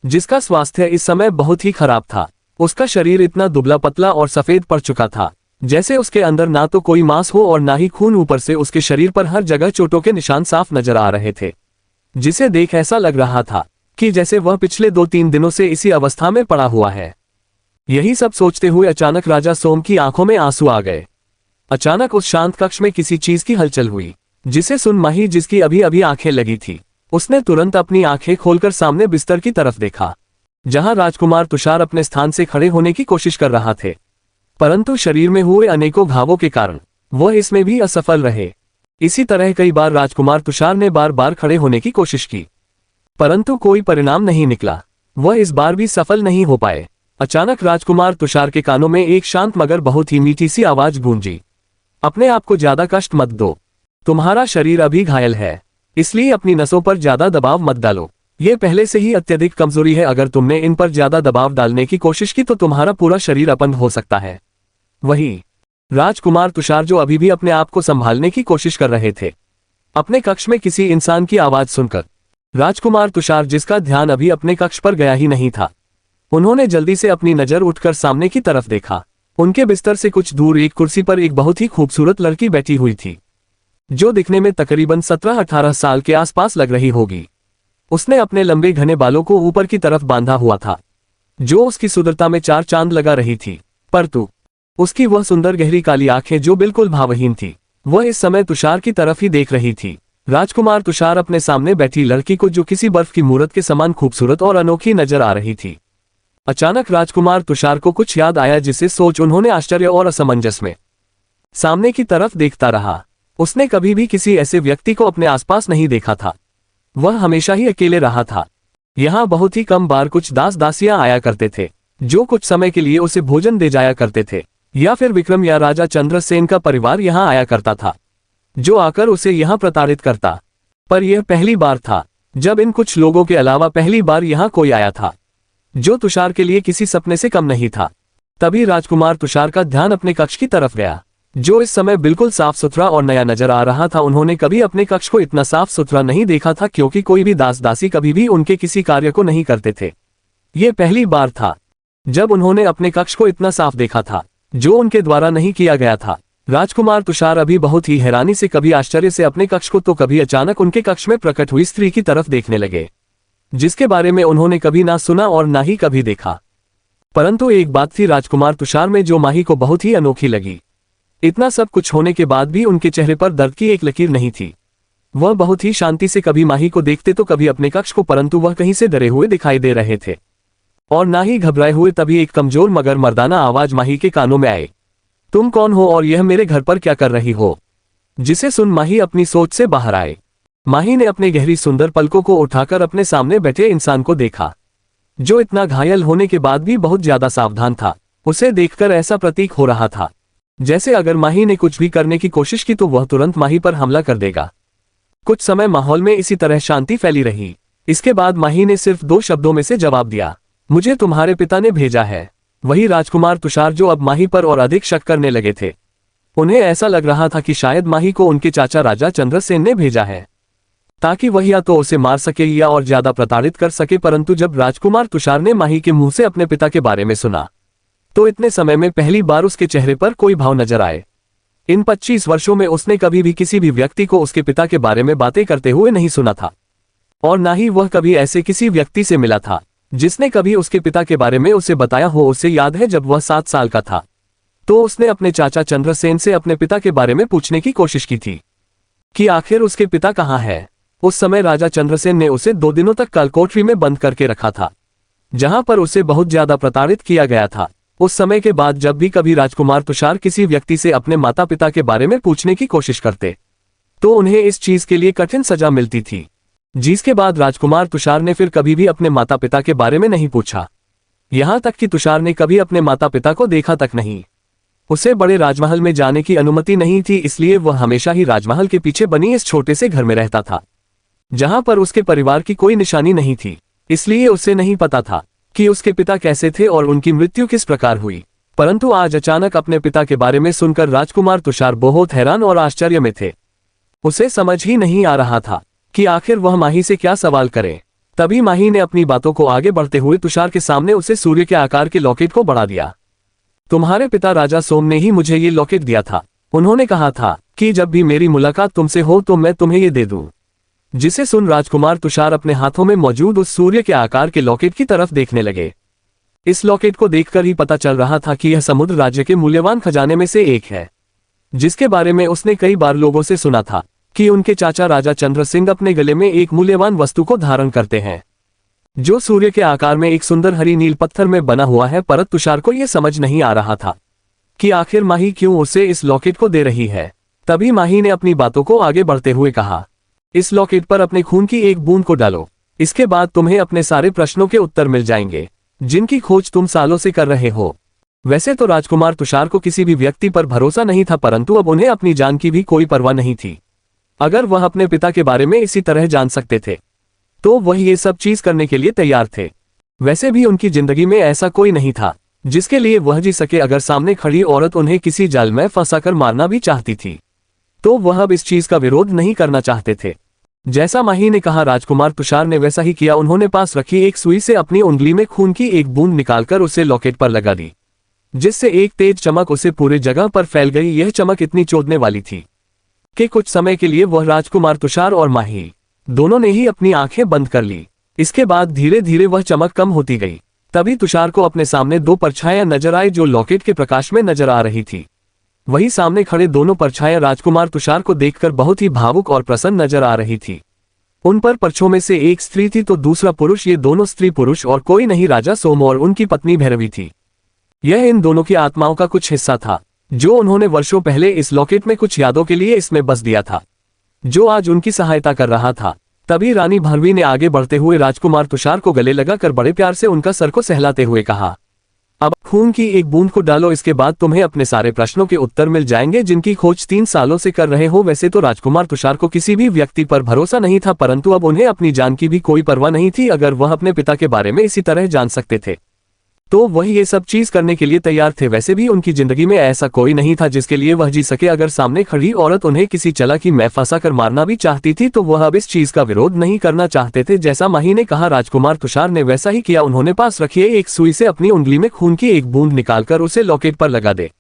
जिसका स्वास्थ्य इस समय बहुत ही खराब था। उसका शरीर इतना दुबला पतला और सफेद पड़ चुका था, जैसे उसके अंदर ना तो कोई मांस हो और ना ही खून। ऊपर से उसके शरीर पर हर जगह चोटों के निशान साफ नजर आ रहे थे, जिसे देख ऐसा लग रहा था कि जैसे वह पिछले 2-3 दिनों से इसी अवस्था में पड़ा हुआ है। यही सब सोचते हुए अचानक राजा सोम की आंखों में आंसू आ गए। अचानक उस शांत कक्ष में किसी चीज की हलचल हुई, जिसे सुन माही, जिसकी अभी अभी आंखें लगी थी, उसने तुरंत अपनी आंखें खोलकर सामने बिस्तर की तरफ देखा, जहां राजकुमार तुषार अपने स्थान से खड़े होने की कोशिश कर रहा थे, परंतु शरीर में हुए अनेकों घावों के कारण वह इसमें भी असफल रहे। इसी तरह कई बार राजकुमार तुषार ने बार बार खड़े होने की कोशिश की, परंतु कोई परिणाम नहीं निकला। वह इस बार भी सफल नहीं हो पाए। अचानक राजकुमार तुषार के कानों में एक शांत मगर बहुत ही मीठी सी आवाज गूंजी, अपने आप को ज्यादा कष्ट मत दो, तुम्हारा शरीर अभी घायल है, इसलिए अपनी नसों पर ज्यादा दबाव मत डालो। ये पहले से ही अत्यधिक कमजोरी है, अगर तुमने इन पर ज्यादा दबाव डालने की कोशिश की तो तुम्हारा पूरा शरीर अपंग हो सकता है। वहीं राजकुमार तुषार, जो अभी भी अपने आप को संभालने की कोशिश कर रहे थे, अपने कक्ष में किसी इंसान की आवाज सुनकर राजकुमार तुषार, जिसका ध्यान अभी अपने कक्ष पर गया ही नहीं था, उन्होंने जल्दी से अपनी नजर उठकर सामने की तरफ देखा। उनके बिस्तर से कुछ दूर एक कुर्सी पर एक बहुत ही खूबसूरत लड़की बैठी हुई थी, जो दिखने में तकरीबन 17-18 साल के आसपास लग रही होगी। उसने अपने लंबे घने बालों को ऊपर की तरफ बांधा हुआ था, जो उसकी सुंदरता में 4 चांद लगा रही थी, परंतु उसकी वह सुंदर गहरी काली आंखें जो बिल्कुल भावहीन थी, वह इस समय तुषार की तरफ ही देख रही थी। राजकुमार तुषार अपने सामने बैठी लड़की को, जो किसी बर्फ की मूरत के समान खूबसूरत और अनोखी नजर आ रही थी, अचानक राजकुमार तुषार को कुछ याद आया, जिसे सोच उन्होंने आश्चर्य और असमंजस में सामने की तरफ देखता रहा। उसने कभी भी किसी ऐसे व्यक्ति को अपने आसपास नहीं देखा था, वह हमेशा ही अकेले रहा था। यहाँ बहुत ही कम बार कुछ दास दासियां आया करते थे, जो कुछ समय के लिए उसे भोजन दे जाया करते थे, या फिर विक्रम या राजा चंद्रसेन का परिवार यहाँ आया करता था, जो आकर उसे यहाँ प्रताड़ित करता। पर यह पहली बार था जब इन कुछ लोगों के अलावा पहली बार यहाँ कोई आया था, जो तुषार के लिए किसी सपने से कम नहीं था। तभी राजकुमार तुषार का ध्यान अपने कक्ष की तरफ गया, जो इस समय बिल्कुल साफ सुथरा और नया नजर आ रहा था। उन्होंने कभी अपने कक्ष को इतना साफ सुथरा नहीं देखा था, क्योंकि कोई भी दास दासी कभी भी उनके किसी कार्य को नहीं करते थे। ये पहली बार था जब उन्होंने अपने कक्ष को इतना साफ देखा था, जो उनके द्वारा नहीं किया गया था। राजकुमार तुषार अभी बहुत ही हैरानी से, कभी आश्चर्य से अपने कक्ष को तो कभी अचानक उनके कक्ष में प्रकट हुई स्त्री की तरफ देखने लगे, जिसके बारे में उन्होंने कभी ना सुना और ना ही कभी देखा। परंतु एक बात थी राजकुमार तुषार में, जो माही को बहुत ही अनोखी लगी। इतना सब कुछ होने के बाद भी उनके चेहरे पर दर्द की एक लकीर नहीं थी। वह बहुत ही शांति से कभी माही को देखते तो कभी अपने कक्ष को, परंतु वह कहीं से डरे हुए दिखाई दे रहे थे और ना ही घबराए हुए। तभी एक कमजोर मगर मर्दाना आवाज माही के कानों में आई, तुम कौन हो और यह मेरे घर पर क्या कर रही हो? जिसे सुन माही अपनी सोच से बाहर आए। माही ने अपने गहरी सुंदर पलकों को उठाकर अपने सामने बैठे इंसान को देखा, जो इतना घायल होने के बाद भी बहुत ज्यादा सावधान था। उसे देखकर ऐसा प्रतीक हो रहा था जैसे अगर माही ने कुछ भी करने की कोशिश की तो वह तुरंत माही पर हमला कर देगा। कुछ समय माहौल में इसी तरह शांति फैली रही। इसके बाद माही ने सिर्फ 2 शब्दों में से जवाब दिया, मुझे तुम्हारे पिता ने भेजा है। वही राजकुमार तुषार, जो अब माही पर और अधिक शक करने लगे थे, उन्हें ऐसा लग रहा था कि शायद माही को उनके चाचा राजा चंद्रसेन ने भेजा है, ताकि वह या तो उसे मार सके या और ज्यादा प्रताड़ित कर सके। परंतु जब राजकुमार तुषार ने माही के मुंह से अपने पिता के बारे में सुना, तो इतने समय में पहली बार उसके चेहरे पर कोई भाव नजर आए। इन 25 वर्षों में उसने कभी भी किसी भी व्यक्ति को उसके पिता के बारे में बातें करते हुए नहीं सुना था, और ना ही वह कभी ऐसे किसी व्यक्ति से मिला था जिसने कभी उसके पिता के बारे में उसे बताया हो। उसे याद है जब वह 7 साल का था तो उसने अपने चाचा चंद्रसेन से अपने पिता के बारे में पूछने की कोशिश की थी कि आखिर उसके पिता कहाँ है। उस समय राजा चंद्रसेन ने उसे 2 दिनों तक कालकोठरी में बंद करके रखा था, जहां पर उसे बहुत ज्यादा प्रताड़ित किया गया था। उस समय के बाद जब भी कभी राजकुमार तुषार किसी व्यक्ति से अपने माता पिता के बारे में पूछने की कोशिश करते, तो उन्हें इस चीज के लिए कठिन सजा मिलती थी। जिसके बाद राजकुमार तुषार ने फिर कभी भी अपने माता पिता के बारे में नहीं पूछा। यहां तक कि तुषार ने कभी अपने माता पिता को देखा तक नहीं। उसे बड़े राजमहल में जाने की अनुमति नहीं थी, इसलिए वह हमेशा ही राजमहल के पीछे बनी इस छोटे से घर में रहता था, जहां पर उसके परिवार की कोई निशानी नहीं थी। इसलिए उसे नहीं पता था कि उसके पिता कैसे थे और उनकी मृत्यु किस प्रकार हुई। परंतु आज अचानक अपने पिता के बारे में सुनकर राजकुमार तुषार बहुत हैरान और आश्चर्य में थे। उसे समझ ही नहीं आ रहा था कि आखिर वह माही से क्या सवाल करे। तभी माही ने अपनी बातों को आगे बढ़ते हुए तुषार के सामने उसे सूर्य के आकार के लॉकेट को बढ़ा दिया। तुम्हारे पिता राजा सोम ने ही मुझे ये लॉकेट दिया था। उन्होंने कहा था कि जब भी मेरी मुलाकात तुमसे हो तो मैं तुम्हें ये दे दूं। जिसे सुन राजकुमार तुषार अपने हाथों में मौजूद उस सूर्य के आकार के लॉकेट की तरफ देखने लगे। इस लॉकेट को देखकर ही पता चल रहा था कि यह समुद्र राज्य के मूल्यवान खजाने में से एक है, जिसके बारे में उसने कई बार लोगों से सुना था कि उनके चाचा राजा चंद्र सिंह अपने गले में एक मूल्यवान वस्तु को धारण करते हैं, जो सूर्य के आकार में एक सुंदर हरी नील पत्थर में बना हुआ है। परंतु तुषार को यह समझ नहीं आ रहा था कि आखिर माही क्यों उसे इस लॉकेट को दे रही है। तभी माही ने अपनी बातों को आगे बढ़ते हुए कहा, इस लॉकेट पर अपने खून की एक बूंद को डालो। इसके बाद तुम्हें अपने सारे प्रश्नों के उत्तर मिल जाएंगे, जिनकी खोज तुम सालों से कर रहे हो। वैसे तो राजकुमार तुषार को किसी भी व्यक्ति पर भरोसा नहीं था, परंतु अब उन्हें अपनी जान की भी कोई परवाह नहीं थी। अगर वह अपने पिता के बारे में इसी तरह जान सकते थे तो वह ये सब चीज करने के लिए तैयार थे। वैसे भी उनकी जिंदगी में ऐसा कोई नहीं था जिसके लिए वह जी सके। अगर सामने खड़ी औरत उन्हें किसी जाल में फंसाकर मारना भी चाहती थी तो वह अब इस चीज का विरोध नहीं करना चाहते थे। जैसा माही ने कहा, राजकुमार तुषार ने वैसा ही किया। उन्होंने पास रखी एक सुई से अपनी उंगली में खून की एक बूंद निकालकर उसे लॉकेट पर लगा दी, जिससे एक तेज चमक उसे पूरे जगह पर फैल गई। यह चमक इतनी चौंकाने वाली थी कि कुछ समय के लिए वह राजकुमार तुषार और माही दोनों ने ही अपनी आंखें बंद कर ली। इसके बाद धीरे धीरे वह चमक कम होती गई। तभी तुषार को अपने सामने दो परछाइयां नजर आई जो लॉकेट के प्रकाश में नजर आ रही थी। वही सामने खड़े दोनों परछाइयां राजकुमार तुषार को देखकर बहुत ही भावुक और प्रसन्न नजर आ रही थी। उन पर परछों में से एक स्त्री थी तो दूसरा पुरुष। ये दोनों स्त्री पुरुष और कोई नहीं, राजा सोम और उनकी पत्नी भैरवी थी। यह इन दोनों की आत्माओं का कुछ हिस्सा था जो उन्होंने वर्षों पहले इस लॉकेट में कुछ यादों के लिए इसमें बस दिया था, जो आज उनकी सहायता कर रहा था। तभी रानी भैरवी ने आगे बढ़ते हुए राजकुमार तुषार को गले लगाकर बड़े प्यार से उनका सर को सहलाते हुए कहा, अब खून की एक बूंद को डालो। इसके बाद तुम्हें अपने सारे प्रश्नों के उत्तर मिल जाएंगे जिनकी खोज 3 सालों से कर रहे हो। वैसे तो राजकुमार तुषार को किसी भी व्यक्ति पर भरोसा नहीं था, परंतु अब उन्हें अपनी जान की भी कोई परवाह नहीं थी। अगर वह अपने पिता के बारे में इसी तरह जान सकते थे तो वह ये सब चीज करने के लिए तैयार थे। वैसे भी उनकी जिंदगी में ऐसा कोई नहीं था जिसके लिए वह जी सके। अगर सामने खड़ी औरत उन्हें किसी चालाकी में फंसाकर मारना भी चाहती थी तो वह अब इस चीज का विरोध नहीं करना चाहते थे। जैसा माही ने कहा, राजकुमार तुषार ने वैसा ही किया। उन्होंने पास रखी एक सुई से अपनी उंगली में खून की एक बूंद निकालकर उसे लॉकेट पर लगा दे,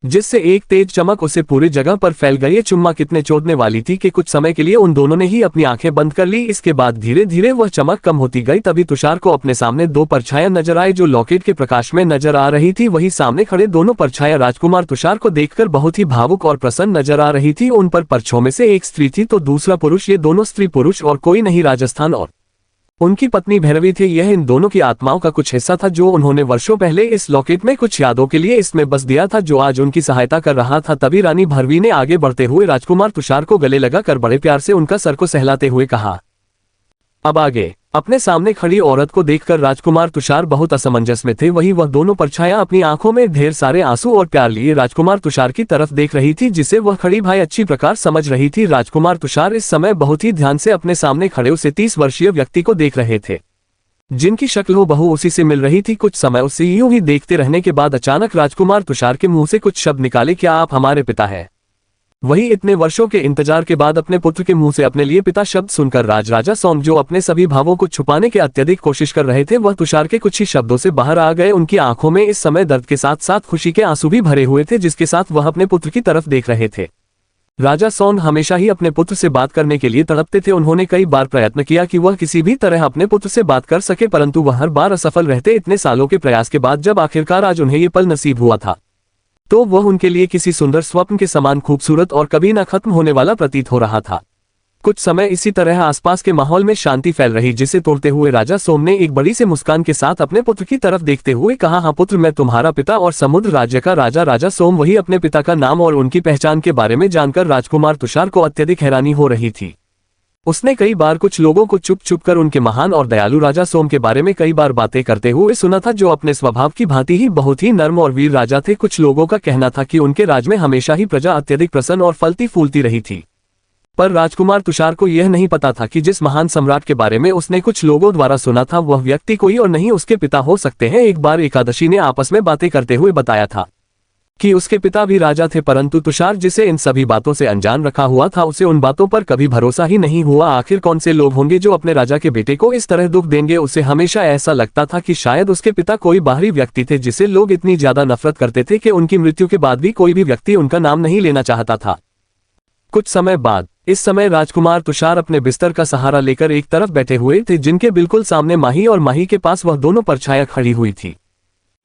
जिससे एक तेज चमक उसे पूरी जगह पर फैल गई। ये चुम्मा कितने चौंकाने वाली थी कि कुछ समय के लिए उन दोनों ने ही अपनी आंखें बंद कर ली। इसके बाद धीरे धीरे वह चमक कम होती गई। तभी तुषार को अपने सामने दो परछाइयां नजर आई जो लॉकेट के प्रकाश में नजर आ रही थी। वही सामने खड़े दोनों परछाइयां राजकुमार तुषार को देखकर बहुत ही भावुक और प्रसन्न नजर आ रही थी। उन पर परछों में से एक स्त्री थी तो दूसरा पुरुष। ये दोनों स्त्री पुरुष और कोई नहीं, राजस्थान और उनकी पत्नी भैरवी थे। यह इन दोनों की आत्माओं का कुछ हिस्सा था जो उन्होंने वर्षों पहले इस लॉकेट में कुछ यादों के लिए इसमें बस दिया था, जो आज उनकी सहायता कर रहा था। तभी रानी भैरवी ने आगे बढ़ते हुए राजकुमार तुषार को गले लगाकर बड़े प्यार से उनका सर को सहलाते हुए कहा, अब आगे। अपने सामने खड़ी औरत को देखकर राजकुमार तुषार बहुत असमंजस में थे। वही वह दोनों परछाइयां अपनी आंखों में ढेर सारे आंसू और प्यार लिए राजकुमार तुषार की तरफ देख रही थी, जिसे वह खड़ी भाई अच्छी प्रकार समझ रही थी। राजकुमार तुषार इस समय बहुत ही ध्यान से अपने सामने खड़े उसे 30 वर्षीय व्यक्ति को देख रहे थे, जिनकी शक्ल हूबहू उसी से मिल रही थी। कुछ समय उसे यूं ही देखते रहने के बाद अचानक राजकुमार तुषार के मुंह से कुछ शब्द निकाले, क्या आप हमारे पिता हैं? वही इतने वर्षों के इंतजार के बाद अपने पुत्र के मुंह से अपने लिए पिता शब्द सुनकर राजा सोम, जो अपने सभी भावों को छुपाने की अत्यधिक कोशिश कर रहे थे, वह तुषार के कुछ ही शब्दों से बाहर आ गए। उनकी आंखों में इस समय दर्द के साथ साथ खुशी के आंसू भी भरे हुए थे, जिसके साथ वह अपने पुत्र की तरफ देख रहे थे। राजा सोन हमेशा ही अपने पुत्र से बात करने के लिए तड़पते थे। उन्होंने कई बार प्रयत्न किया कि वह किसी भी तरह अपने पुत्र से बात कर सके, परंतु वह हर बार असफल रहते। इतने सालों के प्रयास के बाद जब आखिरकार आज उन्हें ये पल नसीब हुआ था तो वह उनके लिए किसी सुंदर स्वप्न के समान खूबसूरत और कभी न खत्म होने वाला प्रतीत हो रहा था। कुछ समय इसी तरह आसपास के माहौल में शांति फैल रही, जिसे तोड़ते हुए राजा सोम ने एक बड़ी से मुस्कान के साथ अपने पुत्र की तरफ देखते हुए कहा, हाँ पुत्र, मैं तुम्हारा पिता और समुद्र राज्य का राजा। राजा सोम वही अपने पिता का नाम और उनकी पहचान के बारे में जानकर राजकुमार तुषार को अत्यधिक हैरानी हो रही थी। उसने कई बार कुछ लोगों को चुप चुप कर उनके महान और दयालु राजा सोम के बारे में कई बार बातें करते हुए सुना था, जो अपने स्वभाव की भांति ही बहुत ही नर्म और वीर राजा थे। कुछ लोगों का कहना था कि उनके राज में हमेशा ही प्रजा अत्यधिक प्रसन्न और फलती फूलती रही थी, पर राजकुमार तुषार को यह नहीं पता था कि जिस महान सम्राट के बारे में उसने कुछ लोगों द्वारा सुना था वह व्यक्ति कोई और नहीं उसके पिता हो सकते हैं। एक बार एकादशी ने आपस में बातें करते हुए बताया था कि उसके पिता भी राजा थे, परंतु तुषार जिसे इन सभी बातों से अनजान रखा हुआ था उसे उन बातों पर कभी भरोसा ही नहीं हुआ। आखिर कौन से लोग होंगे जो अपने राजा के बेटे को इस तरह दुख देंगे। उसे हमेशा ऐसा लगता था कि शायद उसके पिता कोई बाहरी व्यक्ति थे जिसे लोग इतनी ज्यादा नफरत करते थे कि उनकी मृत्यु के बाद भी कोई भी व्यक्ति उनका नाम नहीं लेना चाहता था। कुछ समय बाद इस समय राजकुमार तुषार अपने बिस्तर का सहारा लेकर एक तरफ बैठे हुए थे, जिनके बिल्कुल सामने माही और माही के पास वह दोनों परछाइयां खड़ी हुई थी।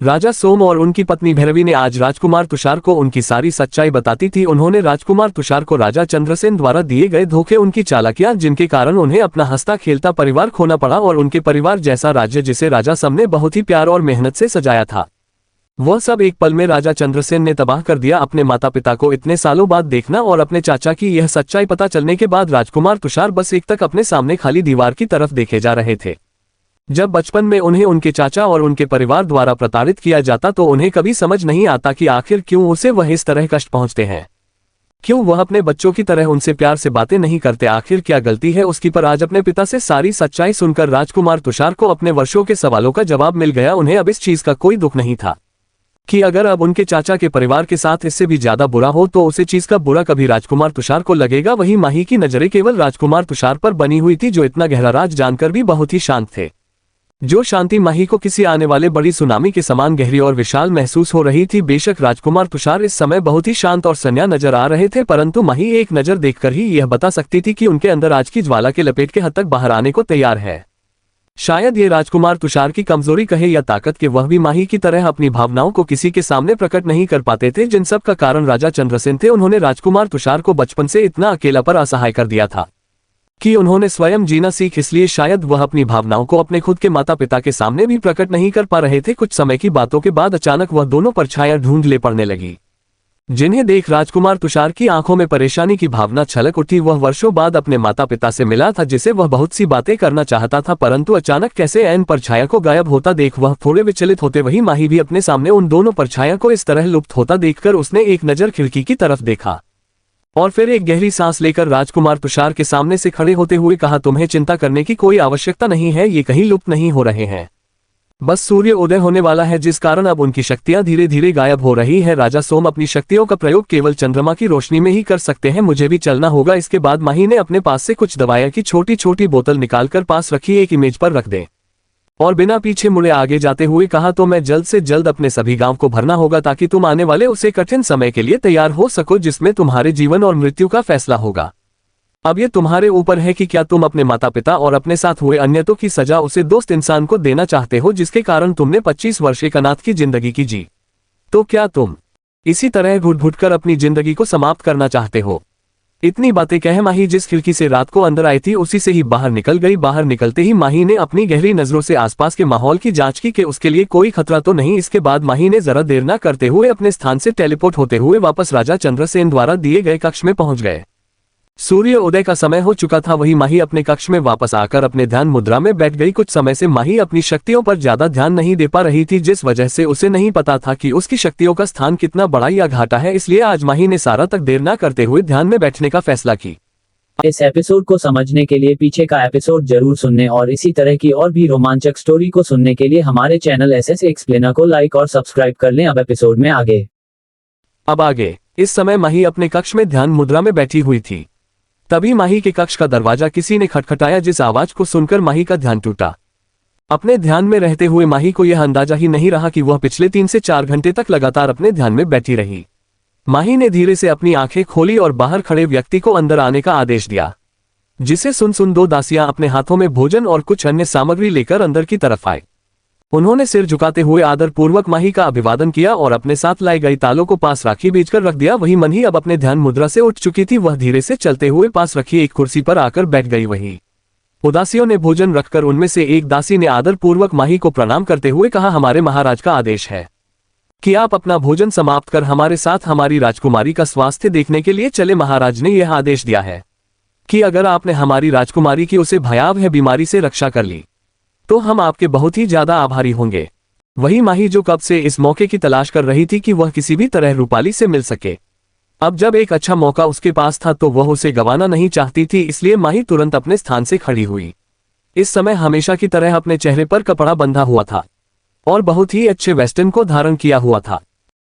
राजा सोम और उनकी पत्नी भैरवी ने आज राजकुमार तुषार को उनकी सारी सच्चाई बताती थी। उन्होंने राजकुमार तुषार को राजा चंद्रसेन द्वारा दिए गए धोखे, उनकी चालाकियां, जिनके कारण उन्हें अपना हंसता खेलता परिवार खोना पड़ा, और उनके परिवार जैसा राज्य जिसे राजा सम ने बहुत ही प्यार और मेहनत से सजाया था, वह सब एक पल में राजा चंद्रसेन ने तबाह कर दिया। अपने माता पिता को इतने सालों बाद देखना और अपने चाचा की यह सच्चाई पता चलने के बाद राजकुमार तुषार बस एक तक अपने सामने खाली दीवार की तरफ देखे जा रहे थे। जब बचपन में उन्हें उनके चाचा और उनके परिवार द्वारा प्रताड़ित किया जाता तो उन्हें कभी समझ नहीं आता कि आखिर क्यों उसे वह इस तरह कष्ट पहुंचते हैं, क्यों वह अपने बच्चों की तरह उनसे प्यार से बातें नहीं करते, आखिर क्या गलती है उसकी। पर आज अपने पिता से सारी सच्चाई सुनकर राजकुमार तुषार को अपने वर्षों के सवालों का जवाब मिल गया। उन्हें अब इस चीज का कोई दुख नहीं था कि अगर अब उनके चाचा के परिवार के साथ इससे भी ज्यादा बुरा हो तो उसे चीज का बुरा कभी राजकुमार तुषार को लगेगा। वही माही की नजरें केवल राजकुमार तुषार पर बनी हुई थी, जो इतना गहरा राज जानकर भी बहुत ही शांत थे। जो शांति माही को किसी आने वाले बड़ी सुनामी के समान गहरी और विशाल महसूस हो रही थी। बेशक राजकुमार तुषार इस समय बहुत ही शांत और संन्या नजर आ रहे थे, परंतु माही एक नजर देखकर ही यह बता सकती थी कि उनके अंदर आज की ज्वाला के लपेट के हद तक बाहर आने को तैयार है। शायद ये राजकुमार तुषार की कमजोरी कहे या ताकत के वह भी माही की तरह अपनी भावनाओं को किसी के सामने प्रकट नहीं कर पाते थे, जिन सब का कारण राजा चंद्रसेन थे। उन्होंने राजकुमार तुषार को बचपन से इतना अकेला पर असहाय कर दिया था कि उन्होंने स्वयं जीना सीख, इसलिए शायद वह अपनी भावनाओं को अपने खुद के माता पिता के सामने भी प्रकट नहीं कर पा रहे थे। कुछ समय की बातों के बाद अचानक वह दोनों परछाइयां ढूंढ पड़ने लगी, जिन्हें देख राजकुमार तुषार की आंखों में परेशानी की भावना छलक उठी। वह वर्षों बाद अपने माता पिता से मिला था, जिसे वह बहुत सी बातें करना चाहता था, परंतु अचानक कैसे ऐन परछाया को गायब होता देख वह थोड़े विचलित होते। वही माही भी अपने सामने उन दोनों परछाया को इस तरह लुप्त होता देखकर उसने एक नजर खिड़की की तरफ देखा और फिर एक गहरी सांस लेकर राजकुमार तुषार के सामने से खड़े होते हुए कहा, तुम्हें चिंता करने की कोई आवश्यकता नहीं है, ये कहीं लुप्त नहीं हो रहे हैं, बस सूर्य उदय होने वाला है, जिस कारण अब उनकी शक्तियां धीरे धीरे गायब हो रही है। राजा सोम अपनी शक्तियों का प्रयोग केवल चंद्रमा की रोशनी में ही कर सकते हैं, मुझे भी चलना होगा। इसके बाद माही ने अपने पास से कुछ दवाइयां की छोटी छोटी बोतल निकालकर पास रखी, एक इमेज पर रख दे और बिना पीछे मुड़े आगे जाते हुए कहा, तो मैं जल्द से जल्द अपने सभी गांव को भरना होगा ताकि तुम आने वाले उसे कठिन समय के लिए तैयार हो सको, जिसमें तुम्हारे जीवन और मृत्यु का फैसला होगा। अब ये तुम्हारे ऊपर है कि क्या तुम अपने माता पिता और अपने साथ हुए अन्यतों की सजा उसे दोस्त इंसान को देना चाहते हो, जिसके कारण तुमने 25 वर्ष एक अनाथ की जिंदगी की जी, तो क्या तुम इसी तरह घुट घुट कर अपनी जिंदगी को समाप्त करना चाहते हो। इतनी बातें कह माही जिस खिड़की से रात को अंदर आई थी उसी से ही बाहर निकल गई। बाहर निकलते ही माही ने अपनी गहरी नजरों से आसपास के माहौल की जांच की कि उसके लिए कोई खतरा तो नहीं। इसके बाद माही ने जरा देर न करते हुए अपने स्थान से टेलीपोर्ट होते हुए वापस राजा चंद्रसेन द्वारा दिए गए कक्ष में पहुंच गए। सूर्य उदय का समय हो चुका था। वही माही अपने कक्ष में वापस आकर अपने ध्यान मुद्रा में बैठ गई। कुछ समय से माही अपनी शक्तियों पर ज्यादा ध्यान नहीं दे पा रही थी, जिस वजह से उसे नहीं पता था कि उसकी शक्तियों का स्थान कितना बड़ा या घाटा है। इसलिए आज माही ने सारा तक देर न करते हुए ध्यान में बैठने का फैसला की। इस एपिसोड को समझने के लिए पीछे का एपिसोड जरूर सुनने और इसी तरह की और भी रोमांचक स्टोरी को सुनने के लिए हमारे चैनल एसएस एक्सप्लेनर को लाइक और सब्सक्राइब कर लें। अब एपिसोड में आगे इस समय माही अपने कक्ष में ध्यान मुद्रा में बैठी हुई थी। तभी माही के कक्ष का दरवाजा किसी ने खटखटाया, जिस आवाज को सुनकर माही का ध्यान टूटा। अपने ध्यान में रहते हुए माही को यह अंदाजा ही नहीं रहा कि वह पिछले 3 से 4 घंटे तक लगातार अपने ध्यान में बैठी रही। माही ने धीरे से अपनी आंखें खोली और बाहर खड़े व्यक्ति को अंदर आने का आदेश दिया, जिसे सुन 2 दासियां अपने हाथों में भोजन और कुछ अन्य सामग्री लेकर अंदर की तरफ आए। उन्होंने सिर झुकाते हुए आदर पूर्वक माही का अभिवादन किया और अपने साथ लाई गई तालों को पास राखी भेजकर रख दिया। वही मनी अब अपने ध्यान मुद्रा से उठ चुकी थी। वह धीरे से चलते हुए पास रखी एक कुर्सी पर आकर बैठ गई। वही उदासियों ने भोजन रखकर उनमें से एक दासी ने आदर पूर्वक माही को प्रणाम करते हुए कहा, हमारे महाराज का आदेश है कि आप अपना भोजन समाप्त कर हमारे साथ हमारी राजकुमारी का स्वास्थ्य देखने के लिए चले। महाराज ने यह आदेश दिया है कि अगर आपने हमारी राजकुमारी की उसे भयावह बीमारी से रक्षा कर ली तो हम आपके बहुत ही ज्यादा आभारी होंगे। वही माही जो कब से इस मौके की तलाश कर रही थी कि वह किसी भी तरह रूपाली से मिल सके, अब जब एक अच्छा मौका उसके पास था तो वह उसे गंवाना नहीं चाहती थी। इसलिए माही तुरंत अपने स्थान से खड़ी हुई। इस समय हमेशा की तरह अपने चेहरे पर कपड़ा बंधा हुआ था और बहुत ही अच्छे वेस्टर्न को धारण किया हुआ था।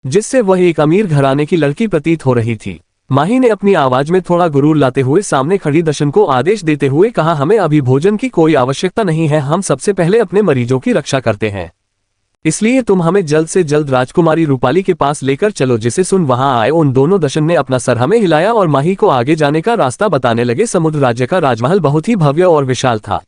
जिससे वह एक अमीर घराने की लड़की प्रतीत हो रही थी। माही ने अपनी आवाज में थोड़ा गुरूर लाते हुए सामने खड़ी दशन को आदेश देते हुए कहा, हमें अभी भोजन की कोई आवश्यकता नहीं है, हम सबसे पहले अपने मरीजों की रक्षा करते हैं, इसलिए तुम हमें जल्द से जल्द राजकुमारी रूपाली के पास लेकर चलो। जिसे सुन वहां आए उन दोनों दशन ने अपना सर हमें हिलाया और माही को आगे जाने का रास्ता बताने लगे। समुद्र राज्य का राजमहल बहुत ही भव्य और विशाल था।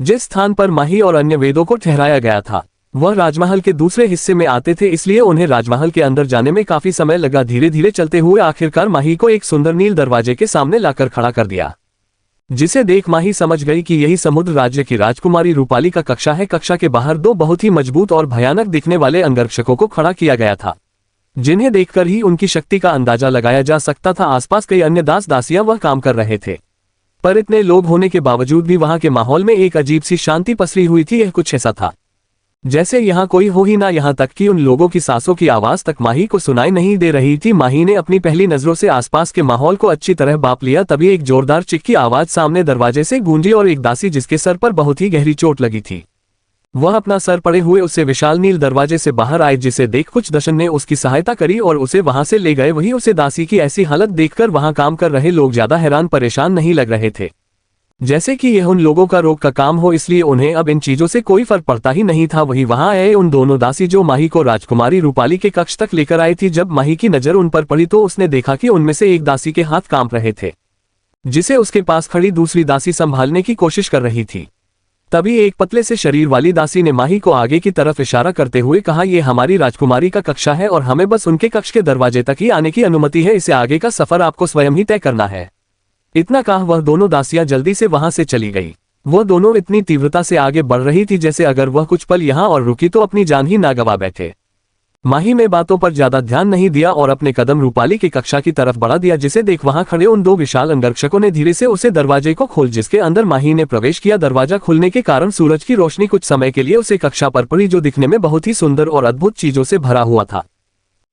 जिस स्थान पर माही और अन्य वेदों को ठहराया गया था वह राजमहल के दूसरे हिस्से में आते थे, इसलिए उन्हें राजमहल के अंदर जाने में काफी समय लगा। धीरे धीरे चलते हुए आखिरकार माही को एक सुंदर नील दरवाजे के सामने लाकर खड़ा कर दिया, जिसे देख माही समझ गई कि यही समुद्र राज्य की राजकुमारी रूपाली का कक्षा है। कक्षा के बाहर दो बहुत ही मजबूत और भयानक दिखने वाले अंगरक्षकों को खड़ा किया गया था, जिन्हें देखकर ही उनकी शक्ति का अंदाजा लगाया जा सकता था। आसपास कई अन्य दास दासियां वह काम कर रहे थे, पर इतने लोग होने के बावजूद भी वहां के माहौल में एक अजीब सी शांति पसरी हुई थी। यह कुछ ऐसा था जैसे यहाँ कोई हो ही ना, यहाँ तक कि उन लोगों की सांसों की आवाज तक माही को सुनाई नहीं दे रही थी। माही ने अपनी पहली नजरों से आसपास के माहौल को अच्छी तरह भांप लिया। तभी एक जोरदार चिक की आवाज सामने दरवाजे से गूंजी और एक दासी जिसके सर पर बहुत ही गहरी चोट लगी थी वह अपना सर पड़े हुए उससे विशाल नील दरवाजे से बाहर आए, जिसे देख कुछ दशन ने उसकी सहायता करी और उसे वहां से ले गए। वही उसे दासी की ऐसी हालत देखकर वहां काम कर रहे लोग ज्यादा हैरान परेशान नहीं लग रहे थे, जैसे कि यह उन लोगों का रोग का काम हो, इसलिए उन्हें अब इन चीजों से कोई फर्क पड़ता ही नहीं था। वही वहां आए उन दोनों दासी जो माही को राजकुमारी रूपाली के कक्ष तक लेकर आई थी। जब माही की नजर उन पर पड़ी तो उसने देखा कि उनमें से एक दासी के हाथ कांप रहे थे, जिसे उसके पास खड़ी दूसरी दासी संभालने की कोशिश कर रही थी। तभी एक पतले से शरीर वाली दासी ने माही को आगे की तरफ इशारा करते हुए कहा, यह हमारी राजकुमारी का कक्षा है और हमें बस उनके कक्ष के दरवाजे तक ही आने की अनुमति है, इसे आगे का सफर आपको स्वयं ही तय करना है। इतना कहा वह दोनों दासियां जल्दी से वहां से चली गई। वह दोनों इतनी तीव्रता से आगे बढ़ रही थी जैसे अगर वह कुछ पल यहां और रुकी तो अपनी जान ही ना गवा बैठे। माही में बातों पर ज्यादा ध्यान नहीं दिया और अपने कदम रूपाली की कक्षा की तरफ बढ़ा दिया, जिसे देख वहां खड़े उन दो विशाल अंगरक्षकों ने धीरे से उसे दरवाजे को खोल, जिसके अंदर माही ने प्रवेश किया। दरवाजा खुलने के कारण सूरज की रोशनी कुछ समय के लिए उसे कक्षा पर पड़ी, जो दिखने में बहुत ही सुंदर और अद्भुत चीजों से भरा हुआ था।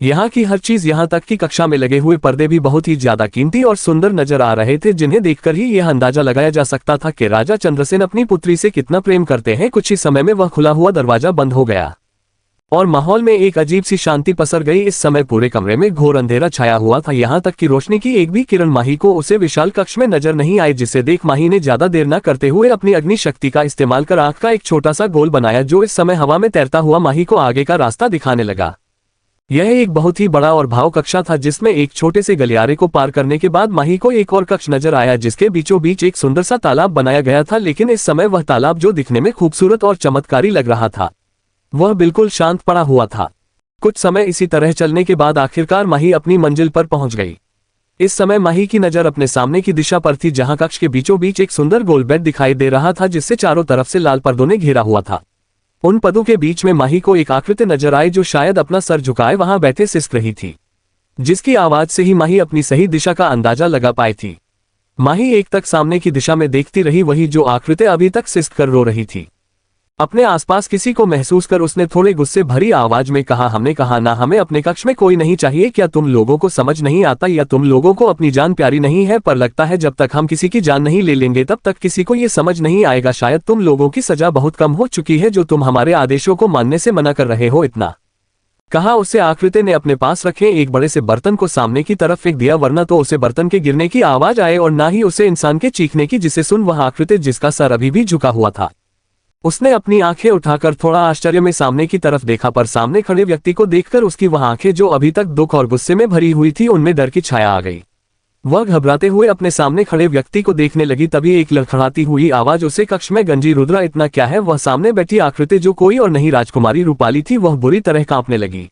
यहाँ की हर चीज, यहाँ तक कि कक्षा में लगे हुए पर्दे भी बहुत ही ज्यादा कीमती और सुंदर नजर आ रहे थे, जिन्हें देखकर ही यह अंदाजा लगाया जा सकता था कि राजा चंद्रसेन अपनी पुत्री से कितना प्रेम करते हैं। कुछ ही समय में वह खुला हुआ दरवाजा बंद हो गया और माहौल में एक अजीब सी शांति पसर गई। इस समय पूरे कमरे में घोर अंधेरा छाया हुआ था, यहाँ तक कि रोशनी की एक भी किरण माही को उसे विशाल कक्ष में नजर नहीं आई, जिसे देख माही ने ज्यादा देर न करते हुए अपनी अग्नि शक्ति का इस्तेमाल कर आंख का एक छोटा सा गोल बनाया, जो इस समय हवा में तैरता हुआ माही को आगे का रास्ता दिखाने लगा। यह एक बहुत ही बड़ा और भाव कक्षा था, जिसमें एक छोटे से गलियारे को पार करने के बाद माही को एक और कक्ष नजर आया, जिसके बीचों बीच एक सुंदर सा तालाब बनाया गया था। लेकिन इस समय वह तालाब, जो दिखने में खूबसूरत और चमत्कारी लग रहा था, वह बिल्कुल शांत पड़ा हुआ था। कुछ समय इसी तरह चलने के बाद आखिरकार माही अपनी मंजिल पर पहुंच गई। इस समय माही की नजर अपने सामने की दिशा पर थी, जहां कक्ष के बीचों बीच एक सुंदर गोल बेड दिखाई दे रहा था, जिससे चारों तरफ से लाल पर्दों ने घेरा हुआ था। उन पदों के बीच में माही को एक आकृति नजर आई, जो शायद अपना सर झुकाए वहां बैठे सिसक रही थी, जिसकी आवाज से ही माही अपनी सही दिशा का अंदाजा लगा पाई थी। माही एक तक सामने की दिशा में देखती रही, वही जो आकृति अभी तक सिसक कर रो रही थी। अपने आसपास किसी को महसूस कर उसने थोड़े गुस्से भरी आवाज में कहा, हमने कहा ना, हमें अपने कक्ष में कोई नहीं चाहिए। क्या तुम लोगों को समझ नहीं आता या तुम लोगों को अपनी जान प्यारी नहीं है? पर लगता है जब तक हम किसी की जान नहीं ले लेंगे तब तक किसी को ये समझ नहीं आएगा। शायद तुम लोगों की सजा बहुत कम हो चुकी है, जो तुम हमारे आदेशों को मानने से मना कर रहे हो। इतना कहा उसे आकृति ने अपने पास रखे एक बड़े से बर्तन को सामने की तरफ फेंक दिया, वरना तो उसे बर्तन के गिरने की आवाज आए और ना ही उसे इंसान के चीखने की, जिसे सुन वह आकृति, जिसका सर अभी भी झुका हुआ था, उसने अपनी आंखें उठाकर थोड़ा आश्चर्य में सामने की तरफ देखा। पर सामने खड़े व्यक्ति को देखकर उसकी वह आंखें, जो अभी तक दुख और गुस्से में भरी हुई थी, उनमें डर की छाया आ गई। वह घबराते हुए अपने सामने खड़े व्यक्ति को देखने लगी। तभी एक लड़खड़ाती हुई आवाज उसे कक्ष में गंजी, रुद्रा इतना क्या है? वह सामने बैठी आकृति, जो कोई और नहीं राजकुमारी रूपाली थी, वह बुरी तरह कांपने लगी।